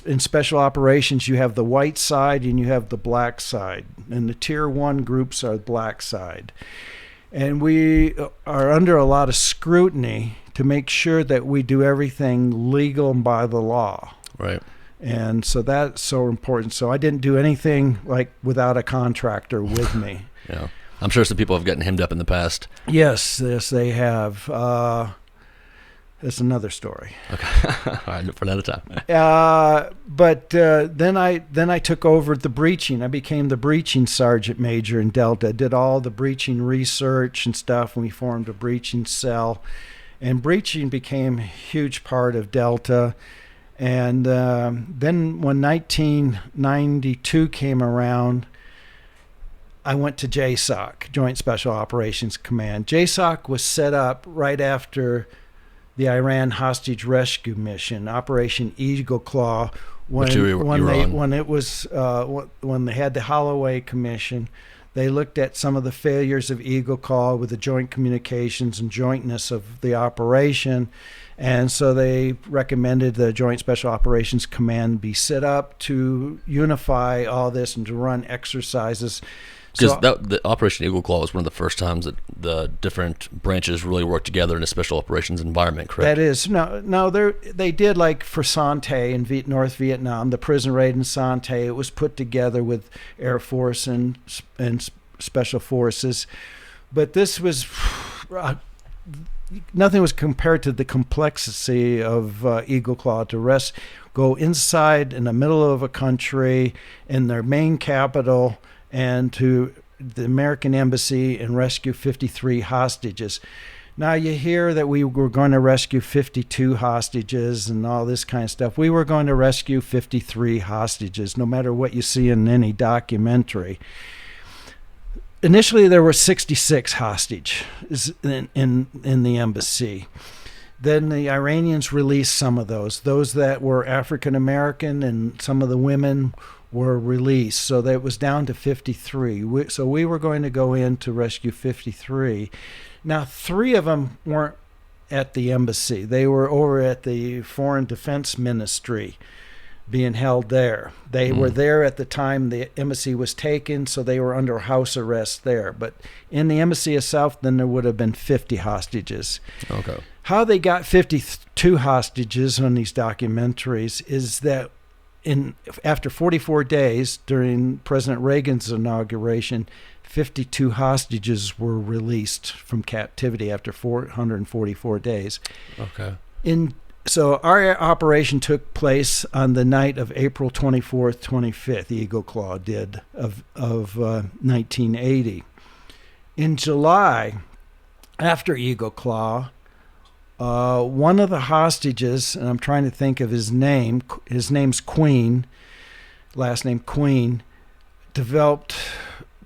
S2: in special operations, you have the white side and you have the black side. And the Tier 1 groups are the black side. And we are under a lot of scrutiny to make sure that we do everything legal and by the law.
S1: Right.
S2: And so that's so important. So I didn't do anything without a contractor with me.
S1: Yeah. I'm sure some people have gotten hemmed up in the past.
S2: Yes, they have. That's another story.
S1: Okay. All right, for another time.
S2: But then I took over the breaching. I became the breaching sergeant major in Delta. Did all the breaching research and stuff, and we formed a breaching cell. And breaching became a huge part of Delta. And then when 1992 came around, I went to JSOC, Joint Special Operations Command. JSOC was set up right after the Iran hostage rescue mission, Operation Eagle Claw, when they had the Holloway Commission. They looked at some of the failures of Eagle Claw with the joint communications and jointness of the operation. And so they recommended the Joint Special Operations Command be set up to unify all this and to run exercises.
S1: Because the Operation Eagle Claw was one of the first times that the different branches really worked together in a special operations environment, correct?
S2: That is. No, they did, like for Sante in North Vietnam, the prison raid in Sante. It was put together with Air Force and Special Forces. But this was... nothing was compared to the complexity of Eagle Claw to go inside in the middle of a country in their main capital and to the American embassy and rescue 53 hostages. Now you hear that we were going to rescue 52 hostages and all this kind of stuff. We were going to rescue 53 hostages, no matter what you see in any documentary. Initially, there were 66 hostages in the embassy. Then the Iranians released some of those that were African American, and some of the women were released. So that was down to 53. So we were going to go in to rescue 53. Now, 3 of them weren't at the embassy. They were over at the Foreign Defense Ministry, being held there. They were there at the time the embassy was taken, so they were under house arrest there. But in the embassy itself, then there would have been 50 hostages.
S1: Okay.
S2: How they got 52 hostages on these documentaries is that after 44 days during President Reagan's inauguration, 52 hostages were released from captivity after 444 days.
S1: Okay.
S2: So our operation took place on the night of April 24th, 25th, Eagle Claw did, of 1980. In July, after Eagle Claw, one of the hostages, and I'm trying to think of his name's Queen, last name Queen, developed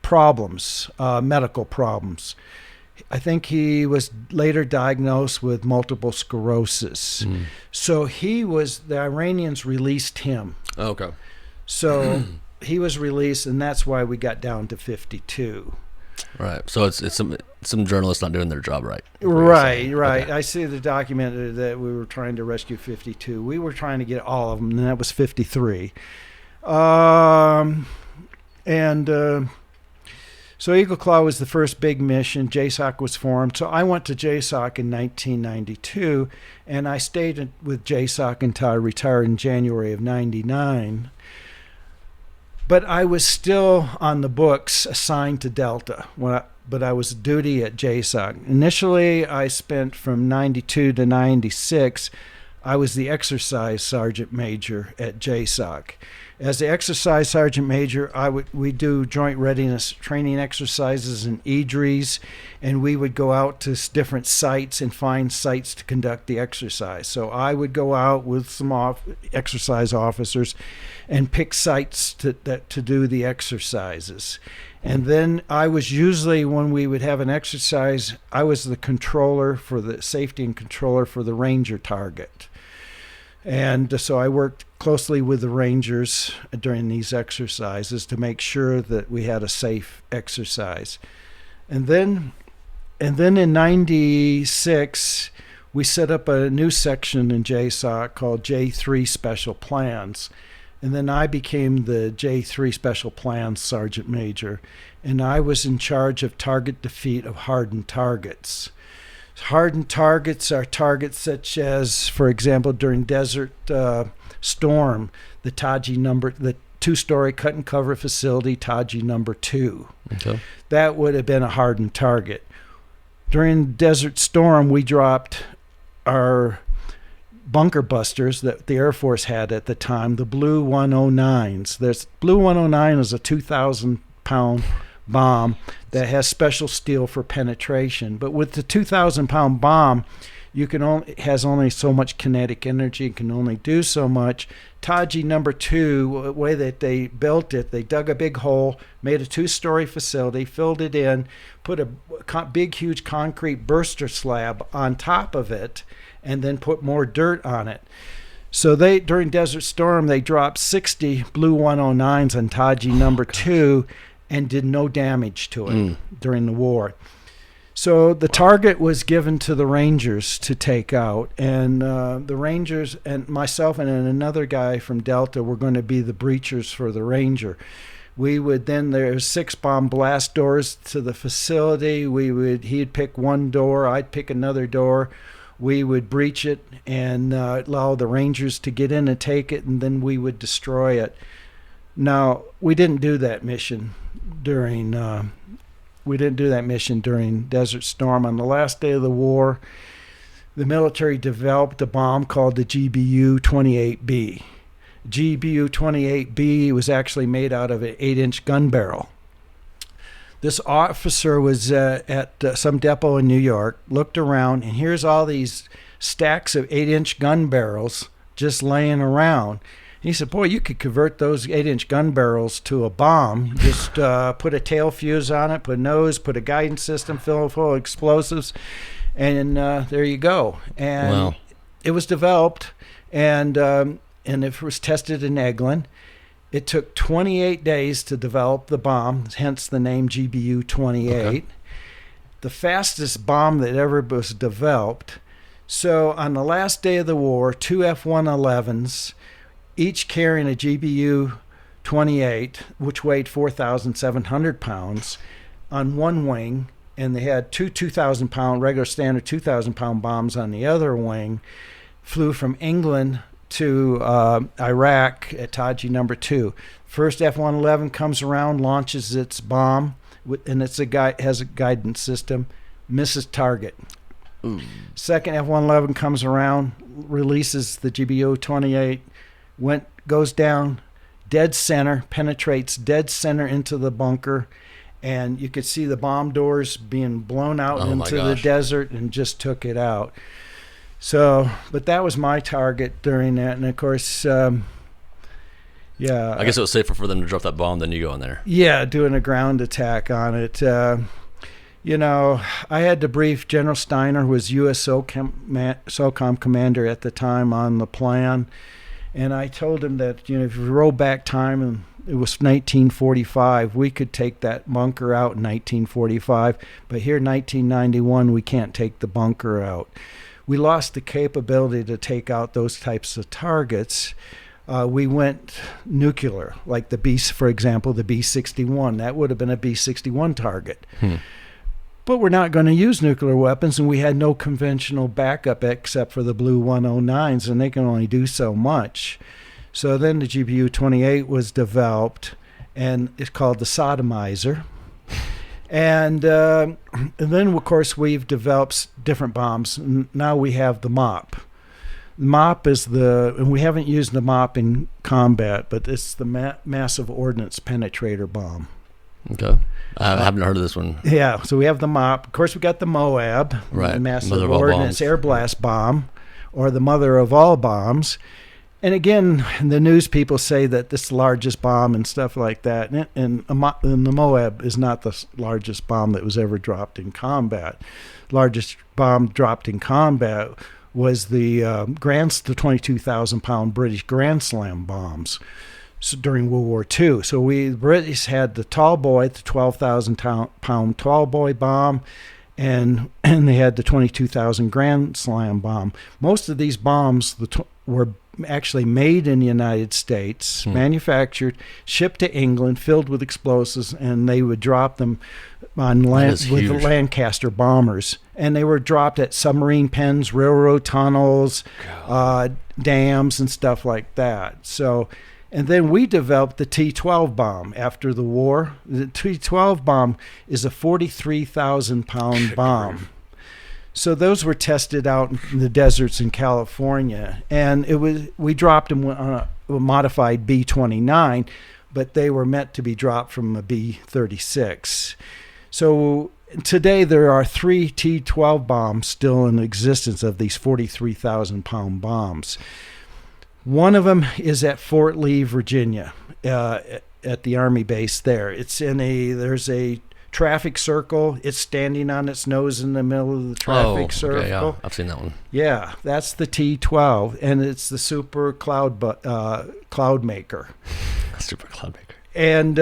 S2: problems, medical problems. I think he was later diagnosed with multiple sclerosis. So the Iranians released him.
S1: Okay.
S2: So he was released, and that's why we got down to 52.
S1: Right. So it's some journalists not doing their job right.
S2: Right.
S1: Okay.
S2: I see the document that we were trying to rescue 52. We were trying to get all of them, and that was 53. So Eagle Claw was the first big mission. JSOC was formed. So I went to JSOC in 1992, and I stayed with JSOC until I retired in January of 99. But I was still on the books assigned to Delta, but I was duty at JSOC. Initially, I spent from 92 to 96. I was the exercise sergeant major at JSOC. As the exercise sergeant major, we do joint readiness training exercises in EDRES, and we would go out to different sites and find sites to conduct the exercise. So I would go out with some exercise officers and pick sites to do the exercises. And then I was usually, when we would have an exercise, I was the controller for the safety and controller for the Ranger target. And so I worked closely with the Rangers during these exercises to make sure that we had a safe exercise. And then in 96, we set up a new section in JSOC called J3 Special Plans. And then I became the J3 Special Plans Sergeant Major. And I was in charge of target defeat of hardened targets. Hardened targets are targets such as, for example, during Desert Storm, the Taji the 2-story cut and cover facility, Taji number 2.
S1: Okay.
S2: That would have been a hardened target. During Desert Storm, we dropped our bunker busters that the Air Force had at the time, the Blue 109s. Blue 109 is a 2,000-pound bomb that has special steel for penetration. But with the 2,000-pound bomb, has only so much kinetic energy, can only do so much. Taji number 2, the way that they built it, they dug a big hole, made a 2-story facility, filled it in, put a big, huge concrete burster slab on top of it, and then put more dirt on it. So during Desert Storm, they dropped 60 Blue 109s on Taji number 2 and did no damage to it during the war. So the target was given to the Rangers to take out, and the Rangers and myself and another guy from Delta were going to be the breachers for the Ranger. We would then, there's 6 bomb blast doors to the facility. He'd pick one door, I'd pick another door. We would breach it and allow the Rangers to get in and take it, and then we would destroy it. Now, we didn't do that mission during Desert Storm. On the last day of the war, the military developed a bomb called the GBU-28B. GBU-28B was actually made out of an 8-inch gun barrel. This officer was at some depot in New York, looked around, and here's all these stacks of 8-inch gun barrels just laying around. He said, boy, you could convert those 8-inch gun barrels to a bomb. Just put a tail fuse on it, put a nose, put a guidance system, fill it full of explosives, and there you go. And it was developed, and it was tested in Eglin. It took 28 days to develop the bomb, hence the name GBU-28. Okay. The fastest bomb that ever was developed. So on the last day of the war, 2 F-111s, each carrying a GBU-28, which weighed 4,700 pounds, on one wing, and they had 2 2,000-pound, regular standard 2,000-pound bombs on the other wing, flew from England to Iraq at Taji number 2. First F-111 comes around, launches its bomb, and has a guidance system, misses target. Second F-111 comes around, releases the GBU-28, goes down dead center, penetrates dead center into the bunker, and you could see the bomb doors being blown out into the desert, and just took it out. So, but that was my target during that, and of course, I
S1: guess it was safer for them to drop that bomb than you go in there.
S2: Yeah, doing a ground attack on it. I had to brief General Steiner, who was U.S. SOCOM commander at the time, on the plan, and I told him that if you roll back time, and it was 1945, we could take that bunker out in 1945, but here, 1991, we can't take the bunker out. We lost the capability to take out those types of targets. We went nuclear, like for example, the B-61. That would have been a B-61 target. But we're not going to use nuclear weapons, and we had no conventional backup except for the Blue 109s, and they can only do so much. So then the GBU-28 was developed, and it's called the Sodomizer. And then, of course, we've developed different bombs. Now we have the MOP. The MOP is and we haven't used the MOP in combat, but it's the Massive Ordnance Penetrator Bomb.
S1: Okay. I haven't heard of this one.
S2: Yeah, so we have the MOP. Of course, we got the MOAB,
S1: right.
S2: The Massive Ordnance Air Blast Bomb, or the mother of all bombs. And again, the news people say that this is the largest bomb and stuff like that. And the MOAB is not the largest bomb that was ever dropped in combat. Largest bomb dropped in combat was the 22,000-pound British Grand Slam bombs during World War II. So the British had the Tall Boy, the 12,000-pound Tall Boy bomb, and they had the 22,000 Grand Slam bomb. Most of these bombs were actually made in the United States, manufactured, shipped to England, filled with explosives, and they would drop them on land with the Lancaster bombers. And they were dropped at submarine pens, railroad tunnels, dams, and stuff like that. So, and then we developed the T-12 bomb after the war. The T-12 bomb is a 43,000-pound bomb. So those were tested out in the deserts in California, and we dropped them on a modified B-29, but they were meant to be dropped from a B-36. So today there are 3 T-12 bombs still in existence of these 43,000-pound bombs. One of them is at Fort Lee, Virginia, at the Army base there. There's a traffic circle. It's standing on its nose in the middle of the traffic circle.
S1: Okay, yeah, I've seen that one.
S2: Yeah, that's the T-12, and it's the super cloud maker.
S1: Super cloud maker.
S2: And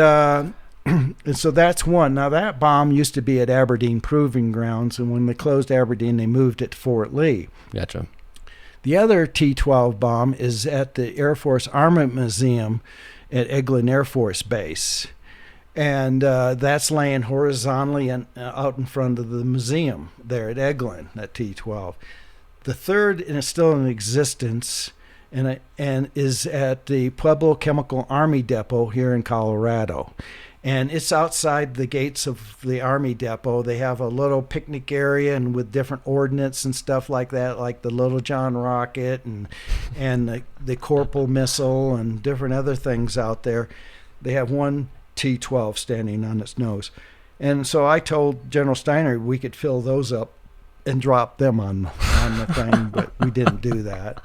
S2: and so that's one. Now, that bomb used to be at Aberdeen Proving Grounds, and when they closed Aberdeen, they moved it to Fort Lee.
S1: Gotcha.
S2: The other T-12 bomb is at the Air Force Armament Museum at Eglin Air Force Base. And that's laying horizontally out in front of the museum there at Eglin, that T-12. The third, and it's still in existence, and is at the Pueblo Chemical Army Depot here in Colorado. And it's outside the gates of the Army Depot. They have a little picnic area and with different ordnance and stuff like that, like the Little John rocket and the Corporal missile and different other things out there. They have one T-12 standing on its nose. And so I told General Steiner we could fill those up and drop them on the thing, but we didn't do that.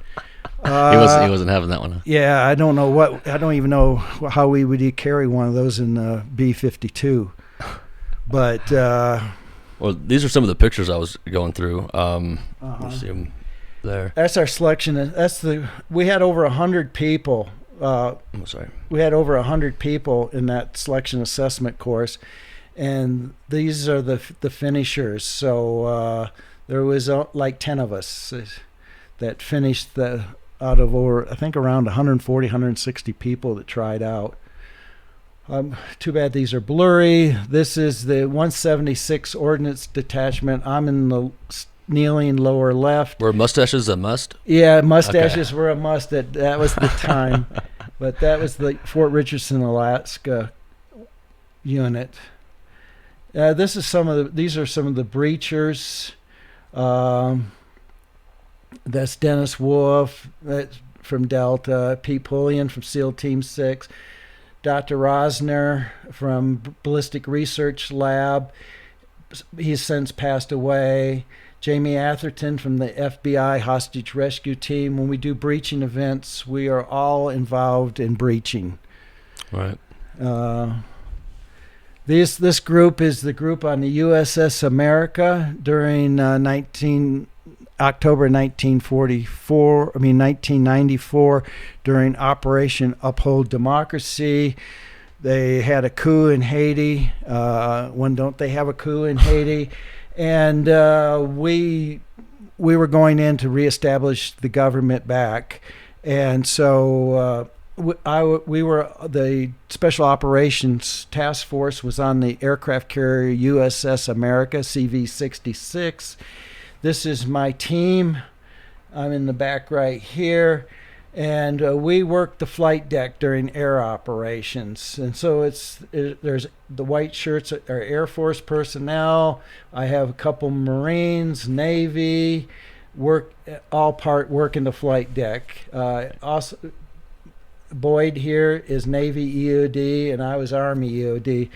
S1: He wasn't having that one. Huh?
S2: Yeah, I don't even know how we would carry one of those in the B-52. But
S1: well, these are some of the pictures I was going through. You see them there.
S2: That's our selection. We had over 100 people. We had over 100 people in that selection assessment course, and these are the finishers. So there was like 10 of us that finished out of over, I think, around 140, 160 people that tried out. Too bad these are blurry. This is the 176 Ordnance Detachment. I'm in the kneeling lower left.
S1: Were mustaches a must?
S2: Yeah, mustaches were a must. That was the time. But that was the Fort Richardson, Alaska unit. These are some of the breachers. That's Dennis Wolf, that's from Delta, Pete Pullian from SEAL Team 6, Dr. Rosner from Ballistic Research Lab. He's since passed away. Jamie Atherton from the FBI Hostage Rescue Team. When we do breaching events, we are all involved in breaching.
S1: Right.
S2: This group is the group on the USS America during October 1994 during Operation Uphold Democracy. They had a coup in Haiti. When don't they have a coup in Haiti? And we were going in to reestablish the government back. And so we were, the Special Operations Task Force was on the aircraft carrier USS America, CV-66. This is my team. I'm in the back right here. And we worked the flight deck during air operations. And so there's the white shirts are Air Force personnel. I have a couple Marines, Navy, working the flight deck. Also, Boyd here is Navy EOD, and I was Army EOD.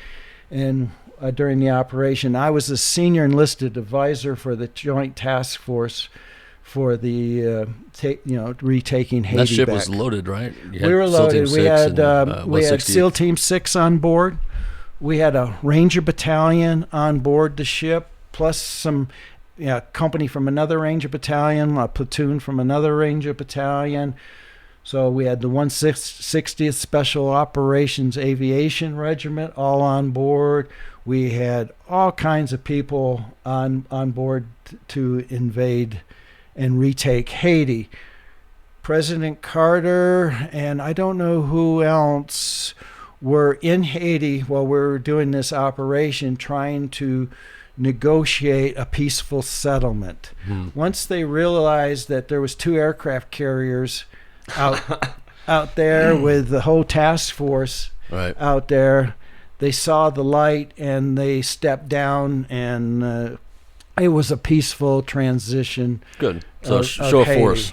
S2: And during the operation, I was the senior enlisted advisor for the Joint Task Force for the retaking Haiti.
S1: That ship
S2: back.
S1: was loaded, right?
S2: We were loaded. We had SEAL Team 6 on board. We had a Ranger battalion on board the ship, plus some company from another Ranger battalion, a platoon from another Ranger battalion. So we had the 160th Special Operations Aviation Regiment all on board. We had all kinds of people on board to invade and retake Haiti. President Carter and I don't know who else were in Haiti while we were doing this operation, trying to negotiate a peaceful settlement. Once they realized that there was 2 aircraft carriers out there with the whole task force out there, they saw the light and they stepped down, and it was a peaceful transition.
S1: Good. So show of force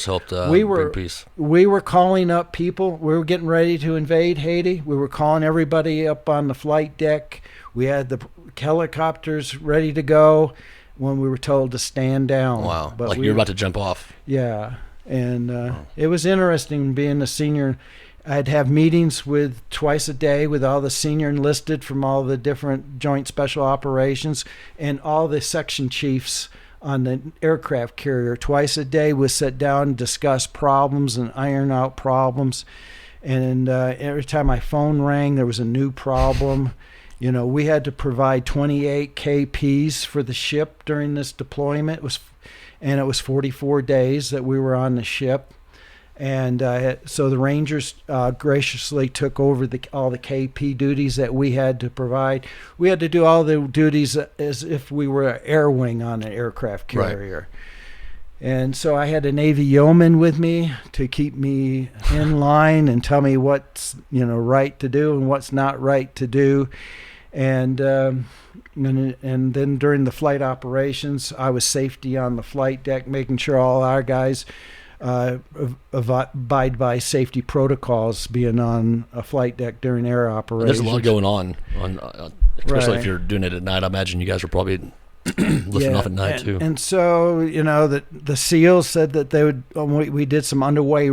S1: helped bring peace. We
S2: were calling up people. We were getting ready to invade Haiti. We were calling everybody up on the flight deck. We had the helicopters ready to go when we were told to stand down.
S1: Wow. But you're about to jump off.
S2: Yeah. And it was interesting being a senior I'd have meetings with twice a day with all the senior enlisted from all the different joint special operations and all the section chiefs on the aircraft carrier. Twice a day we sit down and discuss problems and iron out problems. And every time my phone rang, there was a new problem. You know, we had to provide 28 KPs for the ship during this deployment. It was 44 days that we were on the ship. And so the Rangers graciously took over all the KP duties that we had to provide. We had to do all the duties as if we were an air wing on an aircraft carrier. Right. And so I had a Navy yeoman with me to keep me in line and tell me what's right to do and what's not right to do. And then during the flight operations, I was safety on the flight deck, making sure all our guys abide by safety protocols being on a flight deck during air operations.
S1: There's a lot going on especially if you're doing it at night. I imagine you guys are probably lifting off at night too.
S2: And so, the SEALs said that they would, we did some underway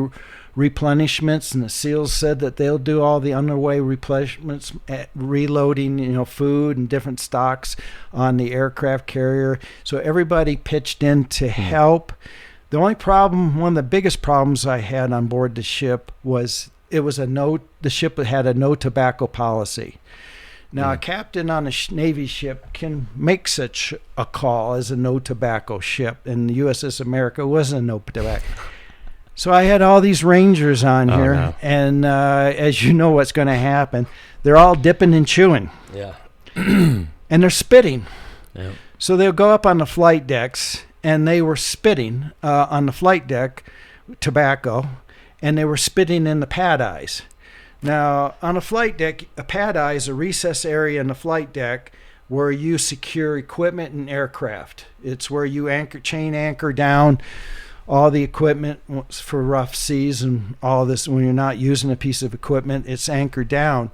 S2: replenishments, and the SEALs said that they'll do all the underway replenishments, reloading, food and different stocks on the aircraft carrier. So everybody pitched in to help. The only problem, one of the biggest problems I had on board the ship was the ship had a no tobacco policy. Now, a captain on a Navy ship can make such a call as a no tobacco ship, and the USS America wasn't a no tobacco. So I had all these Rangers on here, no. And as you know what's going to happen, they're all dipping and chewing.
S1: Yeah.
S2: And they're spitting.
S1: Yeah.
S2: So they'll go up on the flight decks, and they were spitting on the flight deck, tobacco, and they were spitting in the pad eyes. Now, on a flight deck, a pad eye is a recess area in the flight deck where you secure equipment and aircraft. It's where you chain anchor down all the equipment for rough seas and all this. When you're not using a piece of equipment, it's anchored down.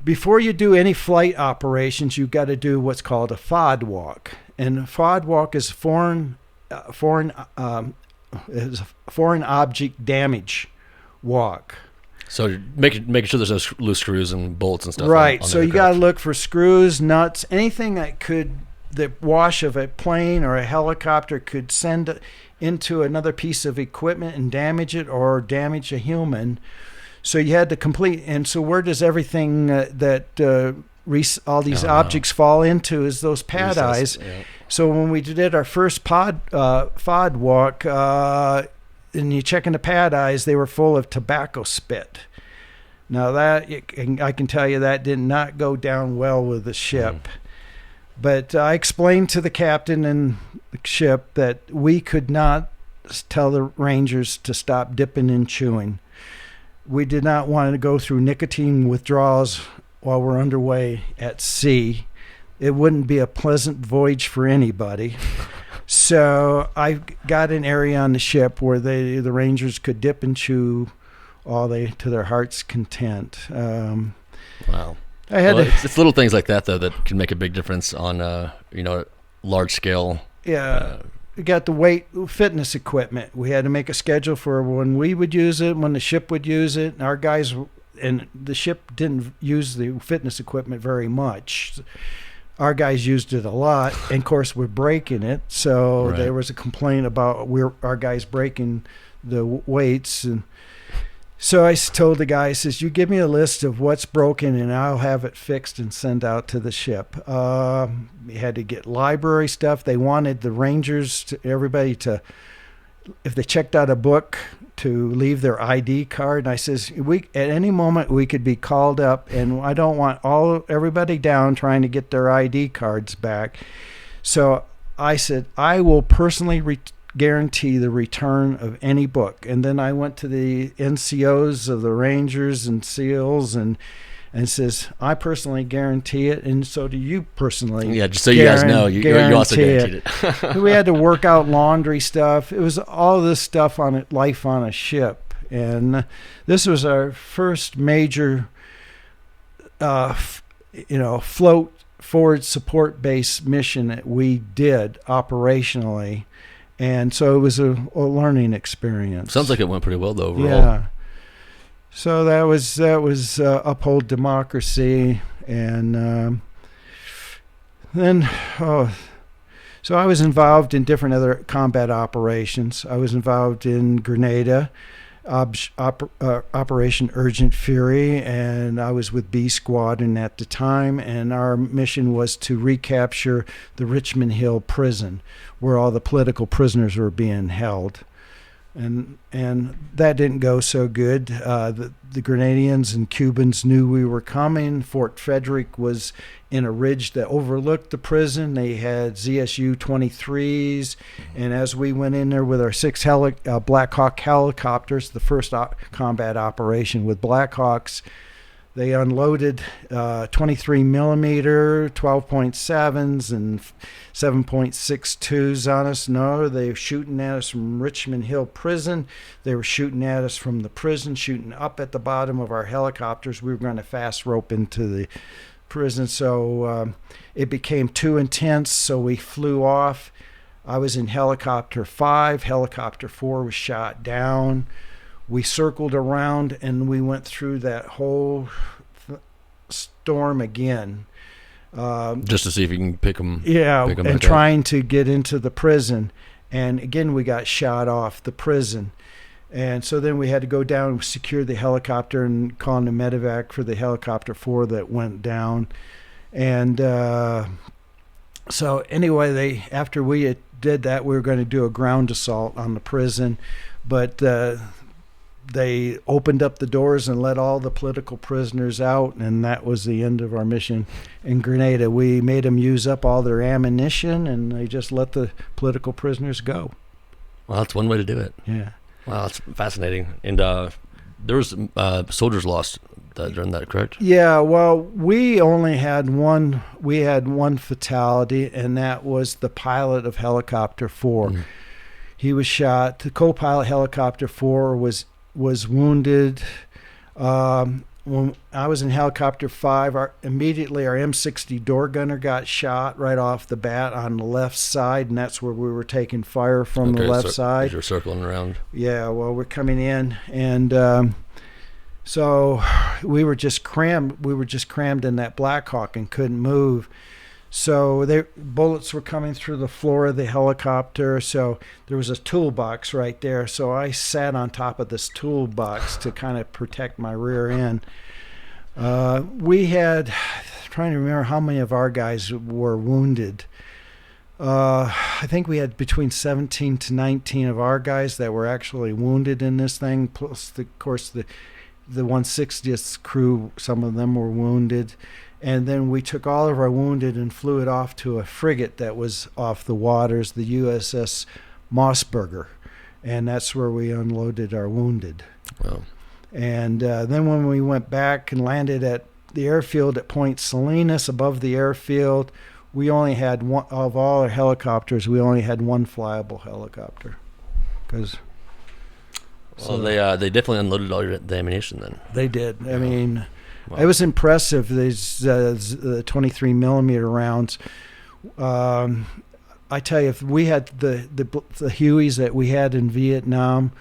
S2: Before you do any flight operations, you've got to do what's called a FOD walk. And a FOD walk is foreign object damage walk.
S1: So making sure there's no loose screws and bolts and stuff.
S2: Right.
S1: On
S2: so you got to look for screws, nuts, anything the wash of a plane or a helicopter could send into another piece of equipment and damage it or damage a human. So you had to complete. And so where does everything all these objects fall into is those pad eyes. Yeah. So when we did our first FOD walk, and you check in the pad eyes, they were full of tobacco spit. Now I can tell you that did not go down well with the ship. But I explained to the captain and the ship that we could not tell the Rangers to stop dipping and chewing. We did not want to go through nicotine withdrawals while we're underway at sea. It wouldn't be a pleasant voyage for anybody. So I got an area on the ship where the Rangers could dip and chew to their heart's content.
S1: Wow. It's little things like that, though, that can make a big difference on, large scale.
S2: Yeah. We got the weight fitness equipment. We had to make a schedule for when we would use it, when the ship would use it. And our guys, and the ship didn't use the fitness equipment very much. Our guys used it a lot, and of course we're breaking it. So There was a complaint about our guys breaking the weights, and so I told the guy, I says, "You give me a list of what's broken, and I'll have it fixed and send out to the ship." We had to get library stuff. They wanted the Rangers, everybody to, if they checked out a book, to leave their ID card. And I says, at any moment we could be called up, and I don't want everybody down trying to get their ID cards back. So I said, I will personally guarantee the return of any book. And then I went to the NCOs of the Rangers and SEALs and says, I personally guarantee it, and so do you personally.
S1: Yeah, just so you guys know, you also guaranteed it.
S2: We had to work out laundry stuff. It was all this stuff on it, life on a ship. And this was our first major, float forward support base mission that we did operationally. And so it was a learning experience.
S1: Sounds like it went pretty well, though, overall.
S2: Yeah. So that was Uphold Democracy, and then so I was involved in different other combat operations. I was involved in Grenada, Operation Urgent Fury, and I was with B Squadron at the time, and our mission was to recapture the Richmond Hill prison where all the political prisoners were being held. And that didn't go so good. The Grenadians and Cubans knew we were coming. Fort Frederick was in a ridge that overlooked the prison. They had ZSU 23s, and as we went in there with our 6 Black Hawk helicopters, the first combat operation with Black Hawks, they unloaded 23 millimeter, 12.7s, and 7.62s on us. No, they were shooting at us from Richmond Hill Prison. They were shooting at us from the prison, shooting up at the bottom of our helicopters. We were going to fast rope into the prison, so it became too intense, so we flew off. I was in helicopter 5. Helicopter 4 was shot down. We circled around and we went through that whole storm again.
S1: Just to see if you can pick them.
S2: Yeah, and trying to get into the prison. And again, we got shot off the prison. And so then we had to go down and secure the helicopter and call in a medevac for the helicopter 4 that went down. And so anyway, after we did that, we were going to do a ground assault on the prison. But they opened up the doors and let all the political prisoners out, and that was the end of our mission in Grenada. We made them use up all their ammunition, and they just let the political prisoners go.
S1: Well, that's one way to do it.
S2: Yeah.
S1: Wow, that's fascinating. And there was soldiers lost during that, correct?
S2: Yeah, well, we only had one. We had one fatality, and that was the pilot of Helicopter 4. Mm-hmm. He was shot. The co-pilot Helicopter 4 was wounded. When I was in Helicopter 5, immediately our M60 door gunner got shot right off the bat on the left side, and that's where we were taking fire from the left side.
S1: You're circling around.
S2: Yeah, well, we're coming in, and so we were just crammed. We were just crammed in that Black Hawk and couldn't move. So bullets were coming through the floor of the helicopter. So there was a toolbox right there. So I sat on top of this toolbox to kind of protect my rear end. We had, trying to remember how many of our guys were wounded. I think we had between 17 to 19 of our guys that were actually wounded in this thing. Plus, of course, the 160th crew, some of them were wounded. And then we took all of our wounded and flew it off to a frigate that was off the waters, the USS Mossberger. And that's where we unloaded our wounded.
S1: Wow.
S2: And then when we went back and landed at the airfield at Point Salinas, above the airfield, we only had one, of all our helicopters, we only had one flyable helicopter.
S1: Well, they definitely unloaded all the ammunition then.
S2: They did. I mean... Wow. It was impressive, these 23 millimeter rounds. I tell you, if we had the Hueys that we had in Vietnam,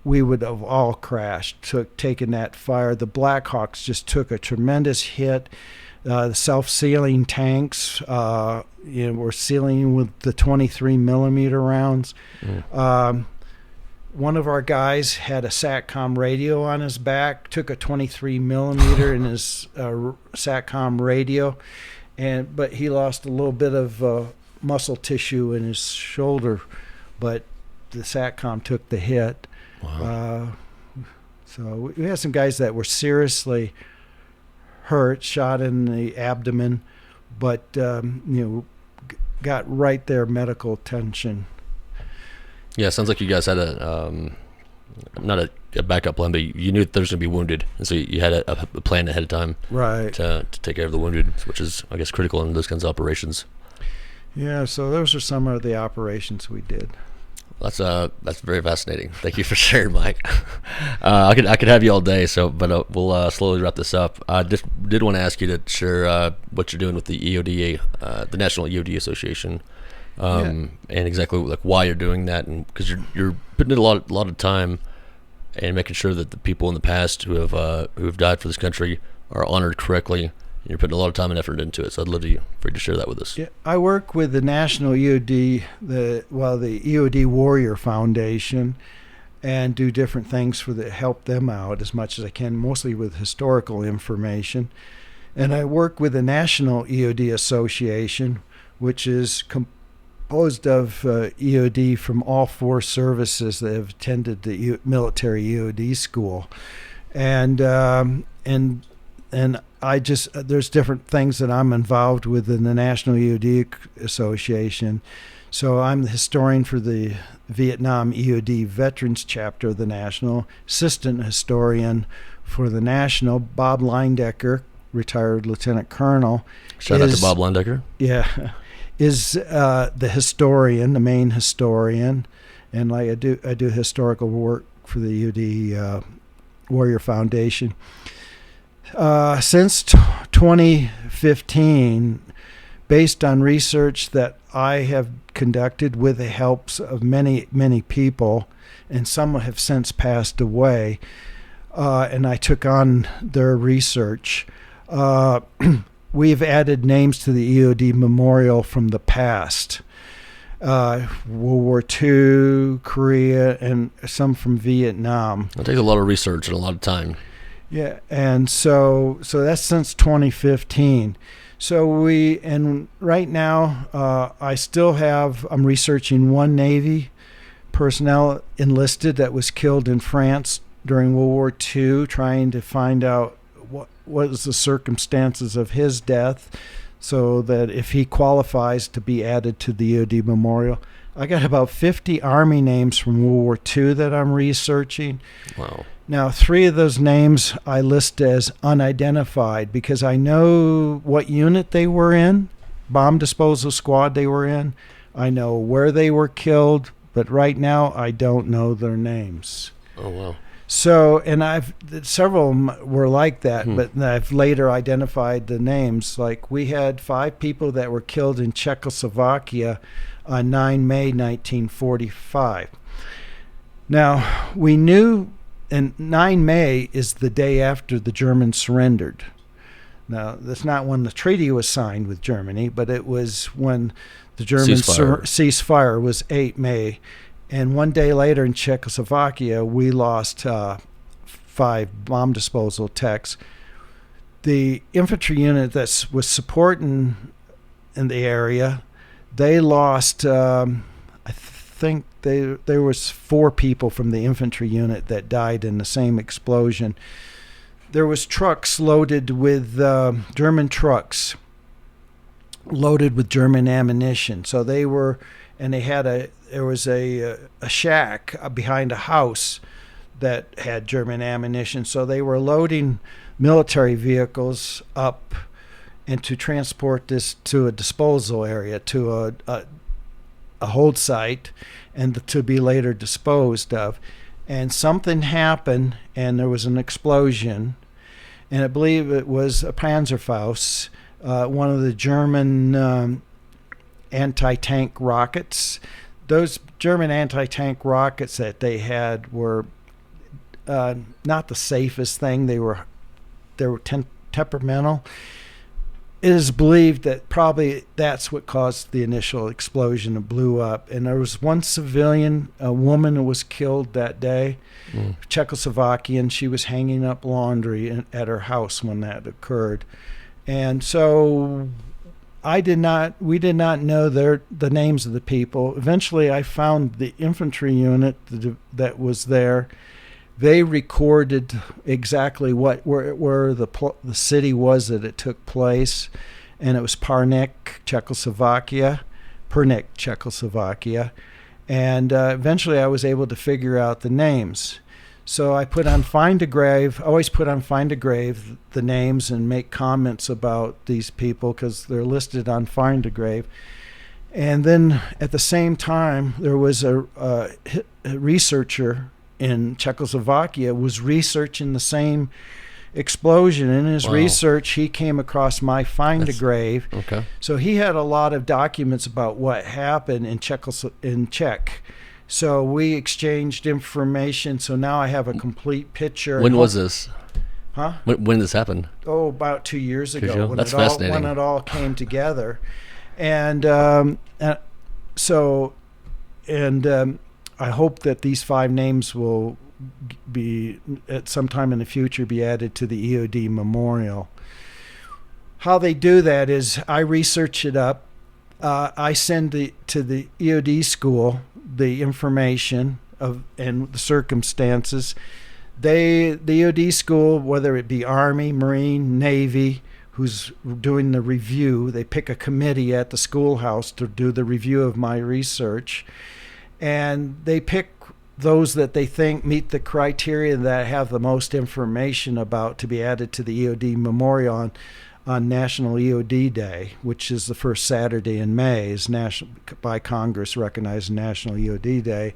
S2: we would have all crashed, taken that fire. The Black Hawks just took a tremendous hit. The self-sealing tanks were sealing with the 23 millimeter rounds. Mm. One of our guys had a SATCOM radio on his back, took a 23 millimeter in his SATCOM radio, but he lost a little bit of muscle tissue in his shoulder, but the SATCOM took the hit.
S1: Wow.
S2: So we had some guys that were seriously hurt, shot in the abdomen, but got right there medical attention.
S1: Yeah, it sounds like you guys had not a backup plan, but you knew that there was going to be wounded, and so you had a plan ahead of time,
S2: right,
S1: to take care of the wounded, which is, I guess, critical in those kinds of operations.
S2: Yeah, so those are some of the operations we did.
S1: That's very fascinating. Thank you for sharing, Mike. I could have you all day, but we'll slowly wrap this up. I just did want to ask you to share what you're doing with the EOD, the National EOD Association. And exactly like why you're doing that, and because you're putting in a lot of time and making sure that the people in the past who have died for this country are honored correctly. You're putting a lot of time and effort into it, so I'd love for you to share that with us.
S2: Yeah, I work with the National EOD, the EOD Warrior Foundation, and do different things help them out as much as I can, mostly with historical information. And I work with the National EOD Association, which is composed of EOD from all 4 services that have attended the military EOD school, and there's different things that I'm involved with in the National EOD Association. So I'm the historian for the Vietnam EOD Veterans Chapter of the National, assistant historian for the National. Bob Leindecker, retired lieutenant colonel.
S1: Shout out to Bob Leindecker.
S2: Yeah, is the historian, the main historian, and I do historical work for the EOD Warrior Foundation. Since 2015, based on research that I have conducted with the helps of many, many people, and some have since passed away, and I took on their research, we've added names to the EOD memorial from the past. World War II, Korea, and some from Vietnam.
S1: It takes a lot of research and a lot of time.
S2: Yeah, and so that's since 2015. So right now I'm researching one Navy personnel enlisted that was killed in France during World War II, trying to find out what was the circumstances of his death, so that if he qualifies to be added to the EOD memorial. I got about 50 Army names from World War II that I'm researching.
S1: Wow.
S2: Now, 3 of those names I list as unidentified because I know what unit they were in, bomb disposal squad they were in. I know where they were killed, but right now I don't know their names.
S1: Oh, wow.
S2: So, and several of them were like that, but I've later identified the names. Like, we had 5 people that were killed in Czechoslovakia on 9 May 1945. Now, we knew, and 9 May is the day after the Germans surrendered. Now, that's not when the treaty was signed with Germany, but it was when the German ceasefire was 8 May. And one day later in Czechoslovakia, we lost 5 bomb disposal techs. The infantry unit that was supporting in the area, they lost, I think there was 4 people from the infantry unit that died in the same explosion. There was trucks loaded with German trucks loaded with German ammunition. So they were, and there was a shack behind a house that had German ammunition. So they were loading military vehicles up and to transport this to a disposal area, to a hold site, and to be later disposed of. And something happened, and there was an explosion, and I believe it was a Panzerfaust, one of the German anti-tank rockets. Those German anti-tank rockets that they had were not the safest thing. They were temperamental. It is believed that probably that's what caused the initial explosion. It blew up, and there was one civilian, a woman who was killed that day, Czechoslovakian. She was hanging up laundry at her house when that occurred, and so we did not know the names of the people. Eventually, I found the infantry unit that was there. They recorded exactly where the city was that it took place, and it was Pernik, Czechoslovakia, and eventually I was able to figure out the names. So I put on Find a Grave. I always put on Find a Grave the names and make comments about these people because they're listed on Find a Grave. And then at the same time, there was a researcher in Czechoslovakia was researching the same explosion. In his research, he came across my Find a Grave.
S1: Okay.
S2: So he had a lot of documents about what happened in Czech, So we exchanged information. So now I have a complete picture.
S1: When was this?
S2: Huh?
S1: When this happened?
S2: Oh, about 2 years ago.
S1: That's fascinating.
S2: When it all came together. And I hope that these 5 names will be at some time in the future be added to the EOD memorial. How they do that is I research it up. I send to the EOD school the information and the circumstances. The EOD school, whether it be Army, Marine, Navy, who's doing the review, they pick a committee at the schoolhouse to do the review of my research, and they pick those that they think meet the criteria that have the most information about to be added to the EOD memorial on National EOD Day, which is the first Saturday in May, is by Congress recognized National EOD Day.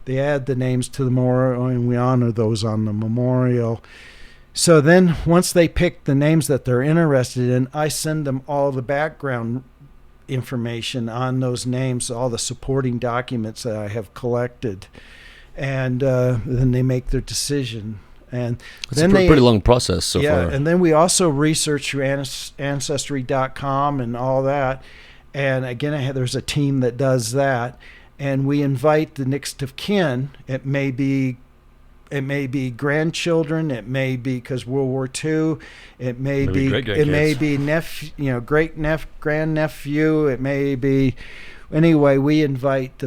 S2: They add the names to the memorial, and we honor those on the memorial. So then once they pick the names that they're interested in, I send them all the background information on those names, all the supporting documents that I have collected. And then they make their decision. And
S1: it's a pretty long process so far.
S2: And then we also research through Ancestry.com and all that. And again, there's a team that does that. And we invite the next of kin. It may be grandchildren. It may be because World War II. It may be grandnephew. It may be. Anyway, we invite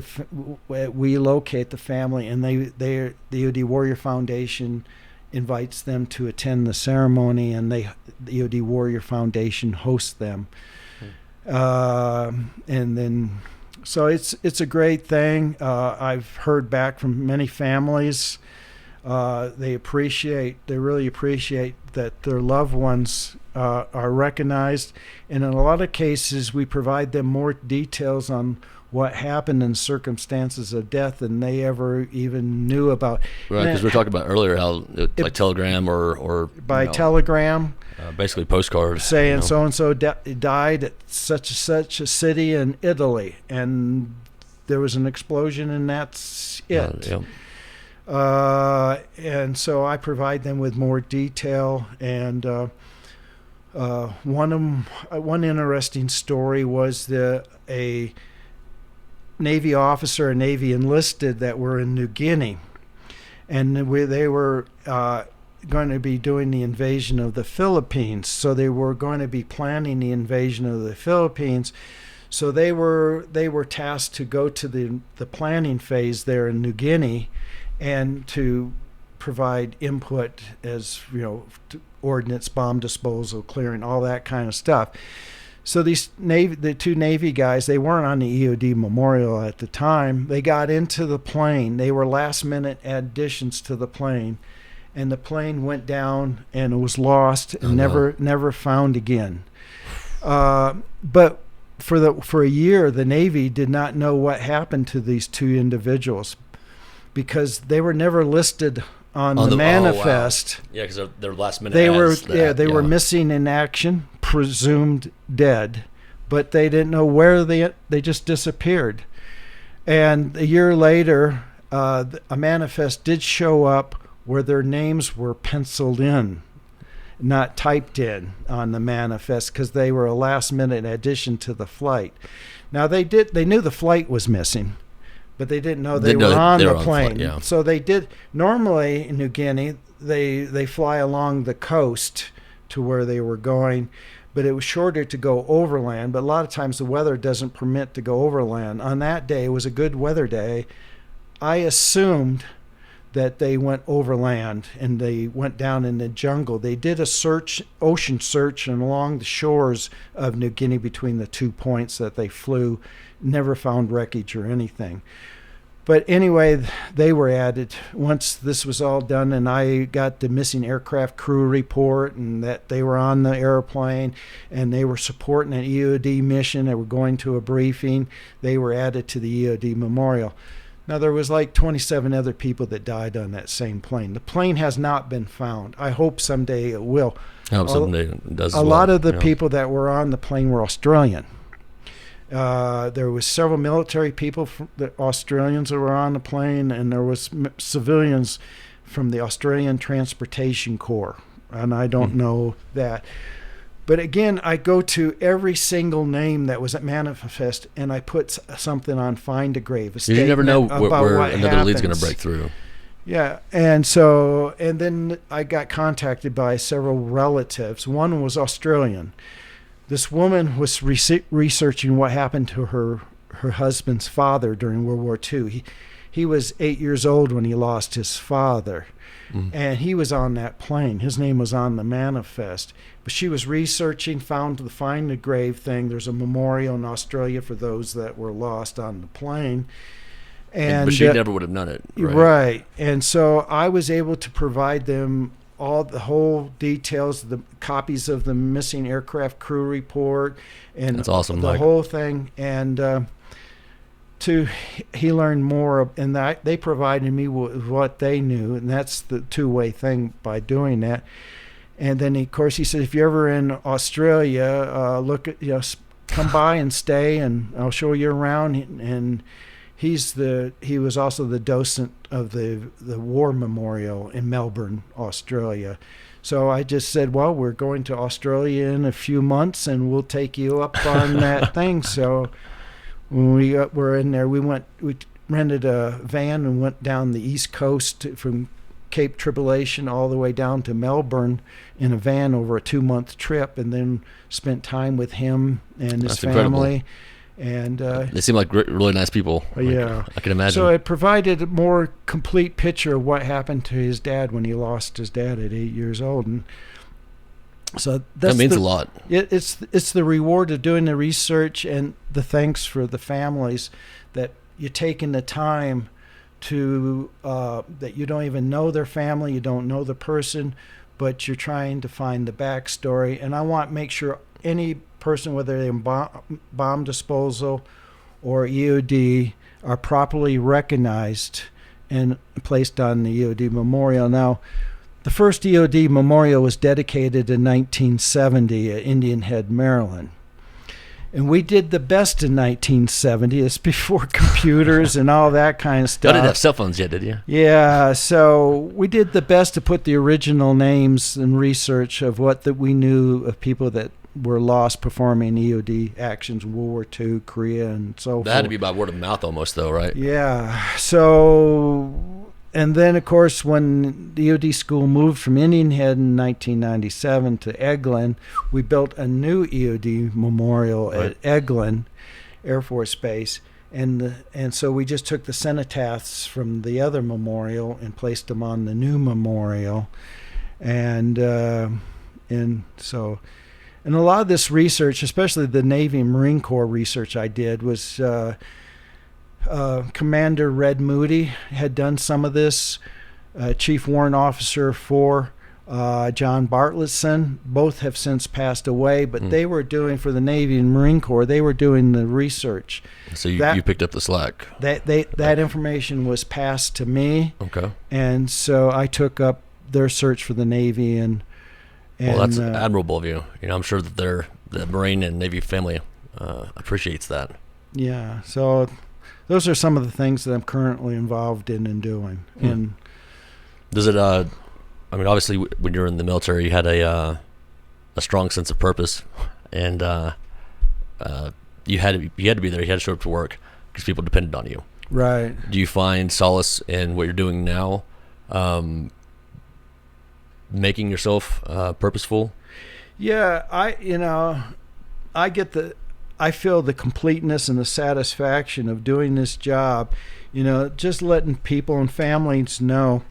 S2: we locate the family, and the EOD Warrior Foundation invites them to attend the ceremony, and the EOD Warrior Foundation hosts them. And then, so it's a great thing. I've heard back from many families. They really appreciate that their loved ones are recognized, and in a lot of cases we provide them more details on what happened in circumstances of death than they ever even knew about.
S1: Right, because we were talking about earlier how like telegram or
S2: by telegram,
S1: basically postcards
S2: saying so and so died at such a city in Italy, and there was an explosion, and that's it. And so I provide them with more detail. And one interesting story was a Navy officer, a Navy enlisted that were in New Guinea, and they were going to be doing the invasion of the Philippines. So they were going to be planning the invasion of the Philippines. So they were tasked to go to the planning phase there in New Guinea, and to provide input as ordnance, bomb disposal, clearing, all that kind of stuff. So the 2 Navy guys, they weren't on the EOD memorial at the time. They got into the plane. They were last-minute additions to the plane, and the plane went down and it was lost and never found again. But for a year, the Navy did not know what happened to these 2 individuals, because they were never listed on the manifest.
S1: Oh, wow. Yeah, because they're last minute.
S2: They were missing in action, presumed dead, but they didn't know where they just disappeared. And a year later, a manifest did show up where their names were penciled in, not typed in on the manifest, because they were a last minute addition to the flight. Now they knew the flight was missing, but they didn't know they were on the plane. So they did. Normally in New Guinea, they fly along the coast to where they were going, but it was shorter to go overland. But a lot of times the weather doesn't permit to go overland. On that day, it was a good weather day. I assumed that they went overland and they went down in the jungle. They did a ocean search, and along the shores of New Guinea between the 2 points that they flew, never found wreckage or anything. But anyway, they were added once this was all done, and I got the missing aircraft crew report, and that they were on the airplane and they were supporting an EOD mission. They were going to a briefing. They were added to the EOD memorial. Now, there was like 27 other people that died on that same plane. The plane has not been found. I hope someday it will.
S1: I hope someday it does.
S2: A lot of the people that were on the plane were Australian. There was several military people, the Australians that were on the plane, and there was civilians from the Australian Transportation Corps, and I don't know that. But again, I go to every single name that was at Manifest, and I put something on Find a Grave.
S1: You never know where another lead's going to break through.
S2: Yeah, and then I got contacted by several relatives. One was Australian. This woman was researching what happened to her husband's father during World War II. He was 8 years old when he lost his father, and he was on that plane. His name was on the manifest. But she was researching, found the Find the Grave thing. There's a memorial in Australia for those that were lost on the plane.
S1: But she never would have known it.
S2: Right. And so I was able to provide them all the whole details, the copies of the missing aircraft crew report, and
S1: that's awesome,
S2: the
S1: Mike.
S2: whole thing. And he learned more, and they provided me with what they knew, and that's the two-way thing by doing that. And then, of course, he said, if you're ever in Australia, come by and stay, and I'll show you around. And he was also the docent of the War Memorial in Melbourne, Australia. So I just said, well, we're going to Australia in a few months, and we'll take you up on that thing. So when we were in there, we rented a van and went down the East Coast from Cape Tribulation all the way down to Melbourne in a van over a 2-month trip, and then spent time with him and his family. And
S1: they seem like really nice people.
S2: Yeah,
S1: I can imagine.
S2: So it provided a more complete picture of what happened to his dad when he lost his dad at 8 years old, and so that
S1: means a lot.
S2: It's the reward of doing the research, and the thanks for the families that you're taking the time to that you don't even know their family, you don't know the person, but you're trying to find the backstory. And I want to make sure any person, whether they're in bomb disposal or EOD, are properly recognized and placed on the EOD memorial. Now, the first EOD memorial was dedicated in 1970 at Indian Head, Maryland. And we did the best in 1970. It's before computers and all that kind of stuff.
S1: I didn't have cell phones yet, did you?
S2: Yeah, so we did the best to put the original names and research of what that we knew of people that were lost performing EOD actions in World War II, Korea, and so forth.
S1: That had to be by word of mouth almost, though, right?
S2: Yeah. So, and then, of course, when the EOD school moved from Indian Head in 1997 to Eglin, we built a new EOD memorial at Eglin Air Force Base. And so we just took the cenotaphs from the other memorial and placed them on the new memorial. And a lot of this research, especially the Navy and Marine Corps research I did, was Commander Red Moody had done some of this. Chief Warrant Officer 4 John Bartlettson, both have since passed away, but they were doing, for the Navy and Marine Corps, they were doing the research.
S1: So you picked up the slack.
S2: That information was passed to me.
S1: Okay.
S2: And so I took up their search for the Navy and
S1: well, that's admirable of you. I'm sure that the Marine and Navy family appreciates that.
S2: Yeah. So those are some of the things that I'm currently involved in and doing. And
S1: does it? Obviously, when you're in the military, you had a strong sense of purpose, and you had to be there. You had to show up to work because people depended on you.
S2: Right.
S1: Do you find solace in what you're doing now? Making yourself purposeful?
S2: Yeah, I feel the completeness and the satisfaction of doing this job, just letting people and families know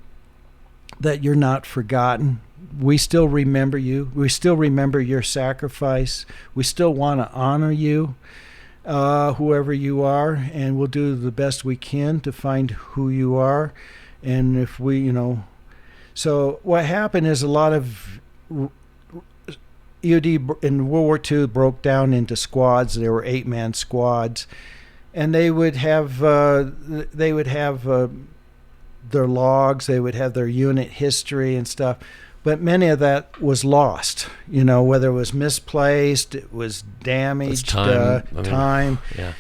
S2: that you're not forgotten. We still remember you. We still remember your sacrifice. We still want to honor you, whoever you are, and we'll do the best we can to find who you are. And if we, so what happened is a lot of EOD in World War II broke down into squads. There were 8-man squads, and they would have their logs. They would have their unit history and stuff. but many of that was lost. Whether it was misplaced, it was damaged, time.
S1: Yeah.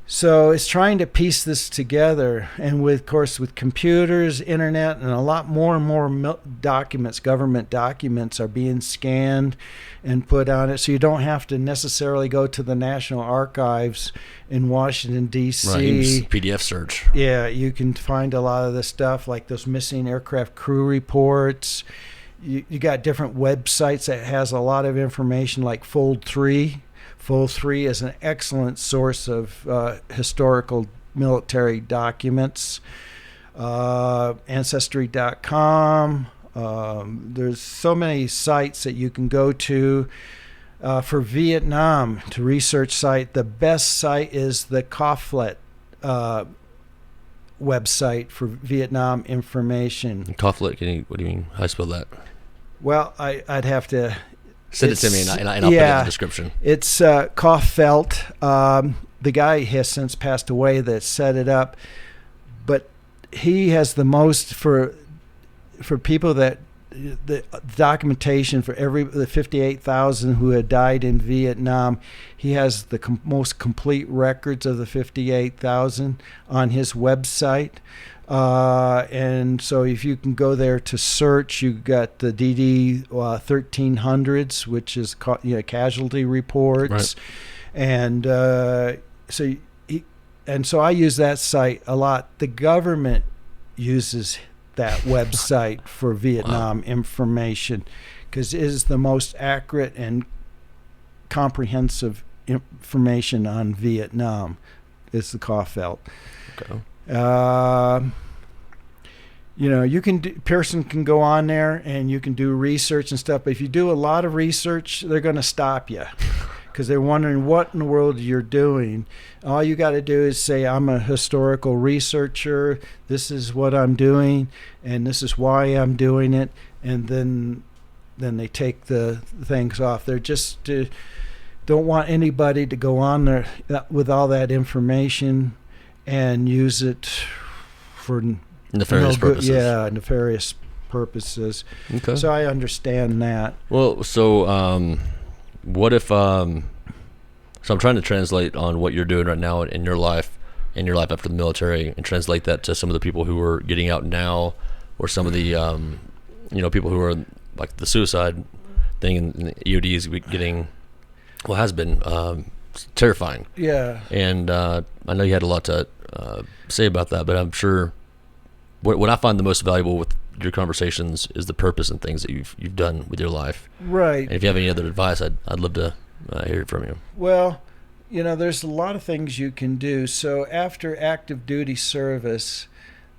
S2: So it's trying to piece this together, and of course with computers, internet, and a lot more and more documents, government documents are being scanned and put on it. So you don't have to necessarily go to the National Archives in Washington, D.C.
S1: Right, you can just PDF search.
S2: Yeah, you can find a lot of the stuff like those missing aircraft crew reports. You got different websites that has a lot of information like Fold 3. Fold 3 is an excellent source of historical military documents. Ancestry.com. There's so many sites that you can go to. For Vietnam, to research site, the best site is the COFLET website for Vietnam information.
S1: COFLET, what do you mean? How do you spell that?
S2: Well, I'd have to...
S1: Send it to me, and I'll put it in the description.
S2: It's Kaufelt. The guy has since passed away that set it up, but he has the most for people that the documentation for the 58,000 who had died in Vietnam. He has the most complete records of the 58,000 on his website. And so if you can go there to search, you got the DD 1300s, which is casualty reports,
S1: right.
S2: And so I use that site a lot. The government uses that website for Vietnam information because it is the most accurate and comprehensive information on Vietnam. It's the Kaufelt.
S1: Okay.
S2: Pearson can go on there and you can do research and stuff, but if you do a lot of research, they're going to stop you because they're wondering what in the world you're doing. All you got to do is say, I'm a historical researcher, this is what I'm doing, and this is why I'm doing it, and then they take the things off. They're just don't want anybody to go on there with all that information and use it for
S1: nefarious purposes.
S2: Yeah, nefarious purposes.
S1: Okay.
S2: So I understand that.
S1: Well, so what if so I'm trying to translate on what you're doing right now in your life after the military, and translate that to some of the people who are getting out now, or some of the people who are like the suicide thing in the EOD is getting has been terrifying.
S2: Yeah.
S1: And I know you had a lot to say about that, but I'm sure what I find the most valuable with your conversations is the purpose and things that you've done with your life.
S2: Right.
S1: And if you have any other advice, I'd love to hear it from you.
S2: Well, there's a lot of things you can do. So after active duty service,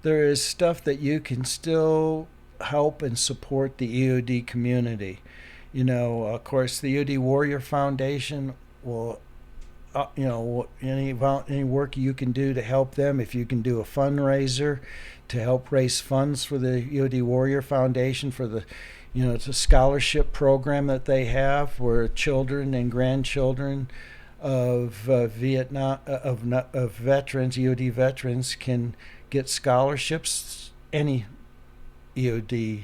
S2: there is stuff that you can still help and support the EOD community. Of course, the EOD Warrior Foundation will, any work you can do to help them. If you can do a fundraiser to help raise funds for the EOD Warrior Foundation for the, it's a scholarship program that they have where children and grandchildren of Vietnam of veterans, EOD veterans, can get scholarships. Any EOD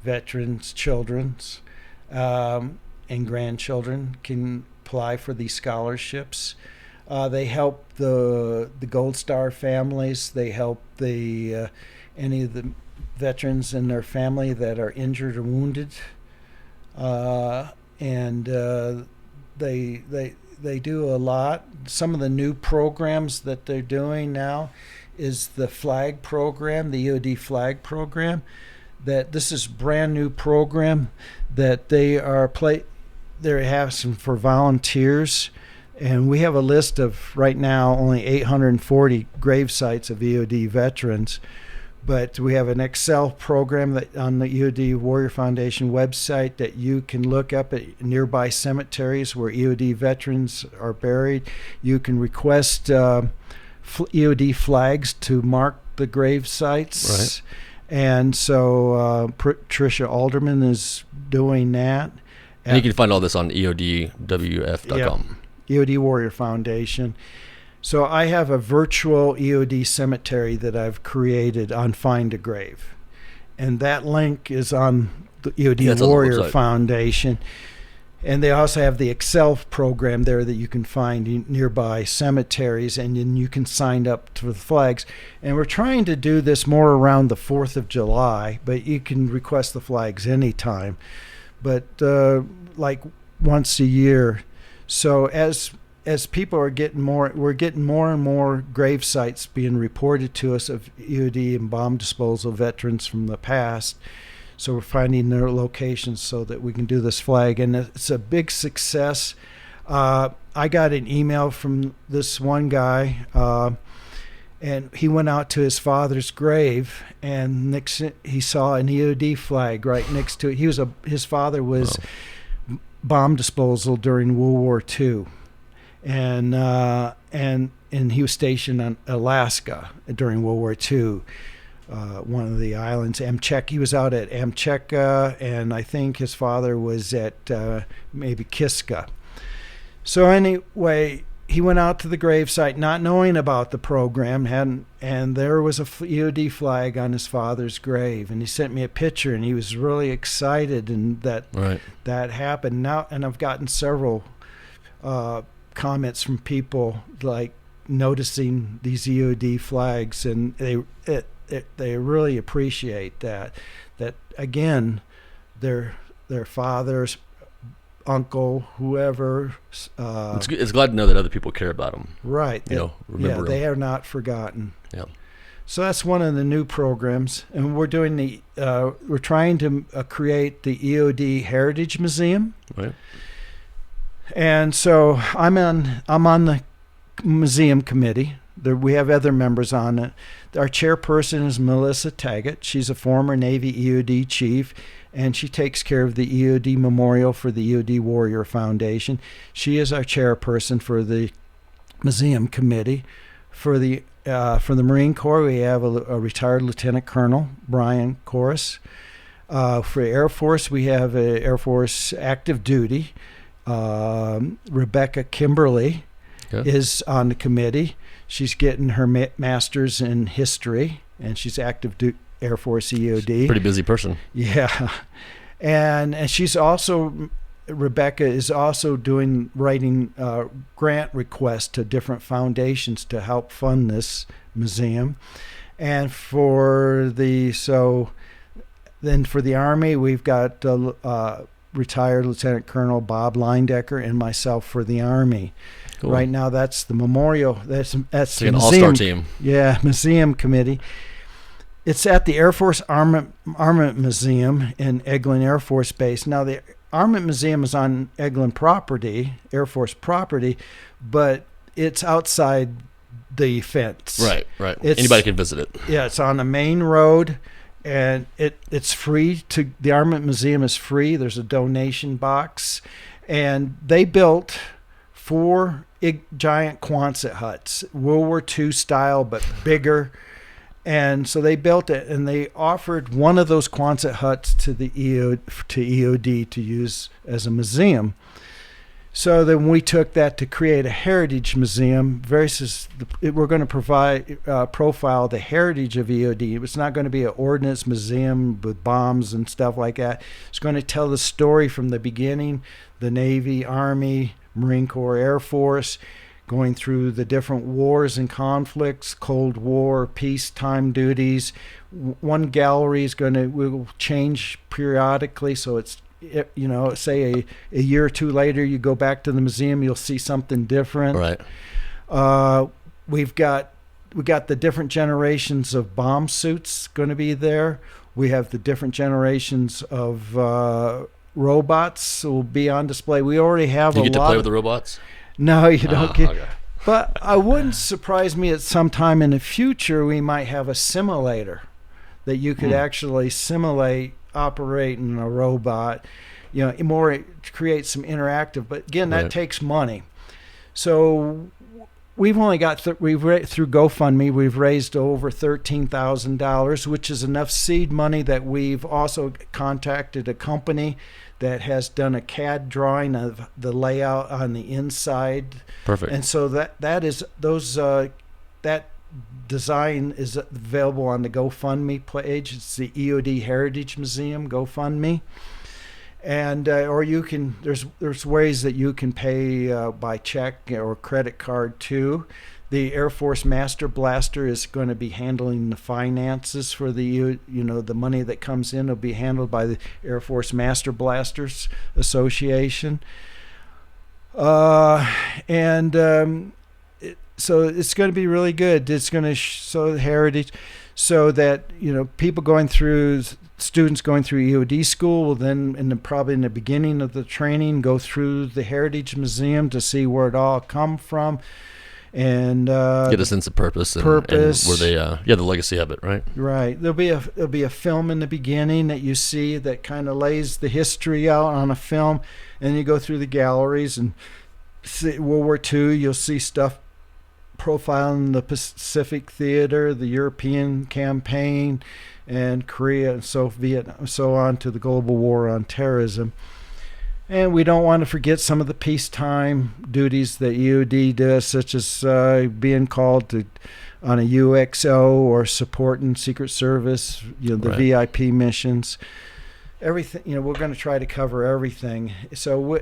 S2: veterans, children's and grandchildren can apply for these scholarships. They help the Gold Star families. They help the any of the veterans and their family that are injured or wounded, and they do a lot. Some of the new programs that they're doing now is the flag program, the EOD flag program. That this is brand new program that they have some for volunteers, and we have a list of right now only 840 grave sites of EOD veterans, but we have an Excel program that on the EOD Warrior Foundation website that you can look up at nearby cemeteries where EOD veterans are buried. You can request EOD flags to mark the grave sites.
S1: Right.
S2: And so Tricia Alderman is doing that.
S1: And you can find all this on EODWF.com.
S2: Yeah, EOD Warrior Foundation. So I have a virtual EOD cemetery that I've created on Find a Grave. And that link is on the EOD
S1: Yeah, it's on the
S2: Warrior
S1: website.
S2: Foundation. And they also have the Excel program there that you can find in nearby cemeteries, and then you can sign up to the flags. And we're trying to do this more around the 4th of July, but you can request the flags anytime. But like once a year. So as people are getting more, we're getting more and more grave sites being reported to us of EOD and bomb disposal veterans from the past. So we're finding their locations so that we can do this flag, and it's a big success. I got an email from this one guy, and he went out to his father's grave, and he saw an EOD flag right next to it. His father was bomb disposal during World War II, and he was stationed on Alaska during World War II. One of the islands, Amchek. He was out at Amcheka, and I think his father was at maybe Kiska. So anyway, he went out to the gravesite not knowing about the program, and there was a EOD flag on his father's grave, and he sent me a picture, and he was really excited, and that happened now. And I've gotten several comments from people like noticing these EOD flags, and they really appreciate that again, their father's uncle, whoever.
S1: It's glad to know that other people care about them.
S2: Right.
S1: Remember
S2: they are not forgotten.
S1: Yeah.
S2: So that's one of the new programs, and we're doing we're trying to create the EOD Heritage Museum.
S1: Right.
S2: And so I'm on the museum committee. We have other members on it. Our chairperson is Melissa Taggett. She's a former Navy EOD chief, and she takes care of the EOD Memorial for the EOD Warrior Foundation. She is our chairperson for the museum committee. For the Marine Corps, we have a retired Lieutenant Colonel, Brian Corris. For Air Force, we have Air Force active duty. Rebecca Kimberly is on the committee. She's getting her master's in history, and she's active Air Force EOD.
S1: Pretty busy person.
S2: Yeah. And she's also, Rebecca is also writing grant requests to different foundations to help fund this museum. And for the Army, we've got retired Lieutenant Colonel Bob Leindecker and myself for the Army. Cool. Right now, that's the memorial. That's
S1: the
S2: an
S1: all-star team.
S2: Yeah, museum committee. It's at the Air Force Armament Museum in Eglin Air Force Base. Now, the Armament Museum is on Eglin property, Air Force property, but it's outside the fence.
S1: Right. Anybody can visit it.
S2: Yeah, it's on the main road, and it's free. The Armament Museum is free. There's a donation box, and they built 4 giant Quonset huts, World War II style, but bigger. And so they built it, and they offered one of those Quonset huts to the EOD to use as a museum. So then we took that to create a heritage museum versus we're going to profile the heritage of EOD. It's not going to be an ordnance museum with bombs and stuff like that. It's going to tell the story from the beginning, the Navy, Army, Marine Corps, Air Force, going through the different wars and conflicts, Cold War, peacetime duties. One gallery will change periodically, so it's, say a year or two later, you go back to the museum, you'll see something different.
S1: Right.
S2: We got the different generations of bomb suits going to be there. We have the different generations of robots will be on display. We already have
S1: Do you get to play with the robots?
S2: No, you don't get.
S1: Okay.
S2: But I wouldn't surprise me at some time in the future we might have a simulator that you could actually simulate operating a robot, more create some interactive. But again, that takes money. So we've only got through GoFundMe, we've raised over $13,000, which is enough seed money that we've also contacted a company that has done a CAD drawing of the layout on the inside.
S1: Perfect.
S2: And so that design is available on the GoFundMe page. It's the EOD Heritage Museum GoFundMe, and or you can. There's ways that you can pay by check or credit card too. The Air Force Master Blaster is going to be handling the finances for the the money that comes in will be handled by the Air Force Master Blasters Association, so it's going to be really good. It's going to show the heritage, so that students going through EOD school will then, probably in the beginning of the training, go through the Heritage Museum to see where it all come from, and
S1: get a sense of purpose and where they the legacy of it, right?
S2: Right. There'll be a film in the beginning that you see that kind of lays the history out on a film, and you go through the galleries and see World War II. You'll see stuff profiling the Pacific Theater, the European campaign, and Korea and Vietnam, so on to the global war on terrorism. And we don't want to forget some of the peacetime duties that EOD does, such as being called on a UXO or supporting Secret Service, the
S1: right.
S2: VIP missions. Everything, we're going to try to cover everything. So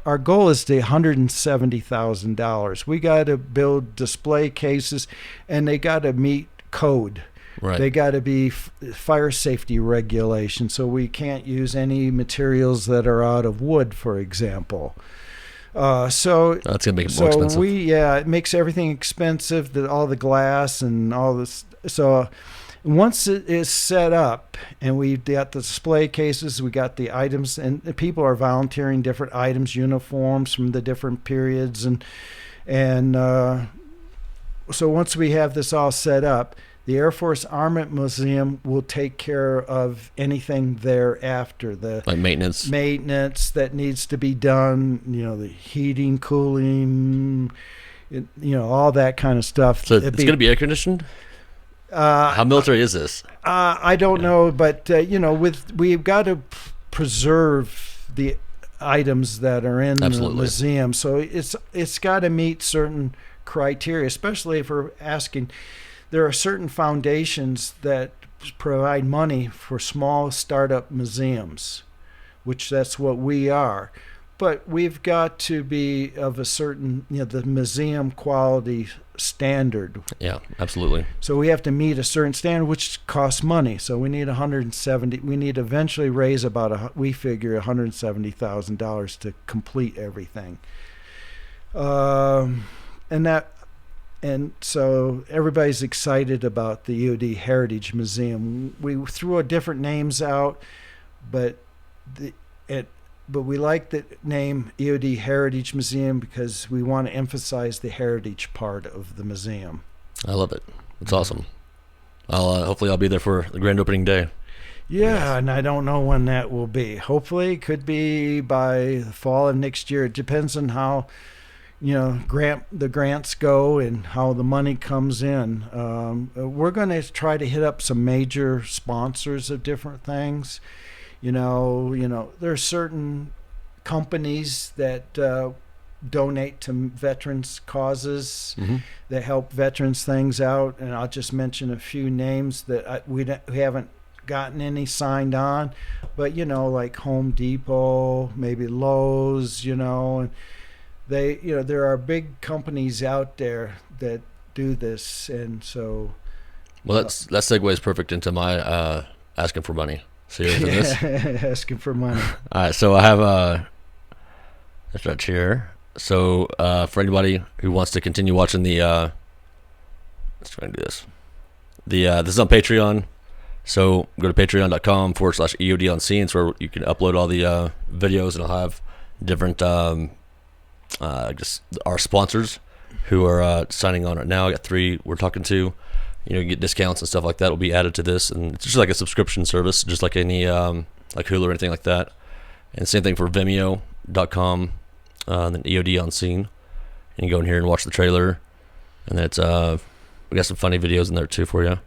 S2: our goal is to $170,000. We got to build display cases, and they got to meet code.
S1: Right.
S2: They got to be fire safety regulations, so we can't use any materials that are out of wood, for example. So that's
S1: gonna make it more expensive.
S2: It makes everything expensive. All the glass and all this. So once it is set up and we've got the display cases, we got the items, and people are volunteering different items, uniforms from the different periods, and so once we have this all set up, the Air Force Armament Museum will take care of anything thereafter.
S1: Like maintenance
S2: that needs to be done, the heating, cooling, all that kind of stuff.
S1: So it's going to be air conditioned? How military is this?
S2: I don't know, but we've got to preserve the items that are in
S1: Absolutely.
S2: the museum. So it's got to meet certain criteria, especially if we're asking. There are certain foundations that provide money for small startup museums, which that's what we are. But we've got to be of a certain, the museum quality standard.
S1: Yeah, absolutely.
S2: So we have to meet a certain standard, which costs money. So we need 170. We need to eventually raise we figure $170,000 to complete everything. And so everybody's excited about the EOD Heritage Museum. We threw different names out, but we like the name EOD Heritage Museum because we want to emphasize the heritage part of the museum.
S1: I love it. It's awesome. Hopefully I'll be there for the grand opening day.
S2: Yeah,
S1: yes.
S2: And I don't know when that will be. Hopefully it could be by the fall of next year. It depends on how the grants go and how the money comes in. We're going to try to hit up some major sponsors of different things. There's certain companies that donate to veterans causes,
S1: mm-hmm.
S2: that help veterans things out, and I'll just mention a few names that we haven't gotten any signed on, but like Home Depot, maybe Lowe's, and they, there are big companies out there that do this, and so.
S1: Well, that segues perfect into my asking for money. So you're into this?
S2: Asking for money.
S1: All right, so I have this right here. So for anybody who wants to continue watching let's try and do this. This is on Patreon. So go to patreon.com/EOD on Scene, where you can upload all the videos, and I'll have different. I guess our sponsors who are signing on right now. I got 3 we're talking to. You get discounts and stuff like that will be added to this, and it's just like a subscription service, just like any like Hulu or anything like that. And same thing for Vimeo.com, and then EOD on Scene. And you can go in here and watch the trailer, and then it's we got some funny videos in there too for you.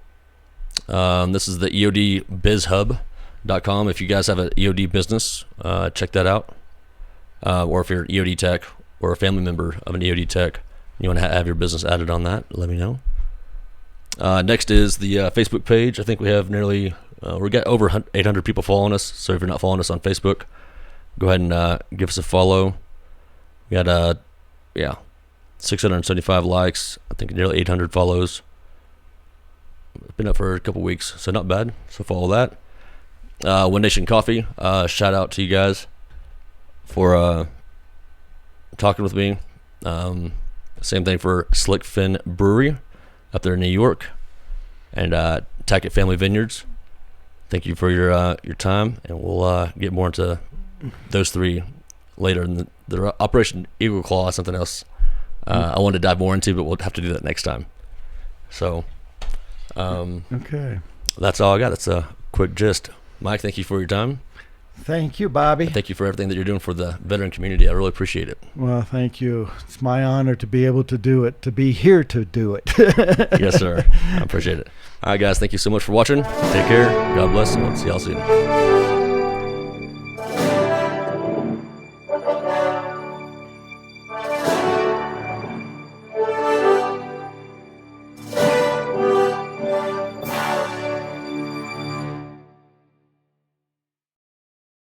S1: This is the EODBizHub.com. If you guys have an EOD business, check that out. Or if you're an EOD tech or a family member of an EOD tech, you want to have your business added on that, let me know. Next is the Facebook page. I think we have nearly we got over 800 people following us. So if you're not following us on Facebook, go ahead and give us a follow. We got 675 likes. I think nearly 800 follows. It's been up for a couple weeks, so not bad. So follow that. One Nation Coffee. Shout out to you guys for talking with me. Same thing for Slick Fin Brewery up there in New York, and Tackett Family Vineyards. Thank you for your time, and we'll get more into those three later. In the Operation Eagle Claw is something else I wanted to dive more into, but we'll have to do that next time. So,
S2: okay,
S1: that's all I got. That's a quick gist. Mike, thank you for your time.
S2: Thank you, Bobby.
S1: And thank you for everything that you're doing for the veteran community. I really appreciate it.
S2: Well, thank you. It's my honor to be able to do it, to be here to do it.
S1: Yes, sir. I appreciate it. All right, guys. Thank you so much for watching. Take care. God bless, and we'll see y'all soon.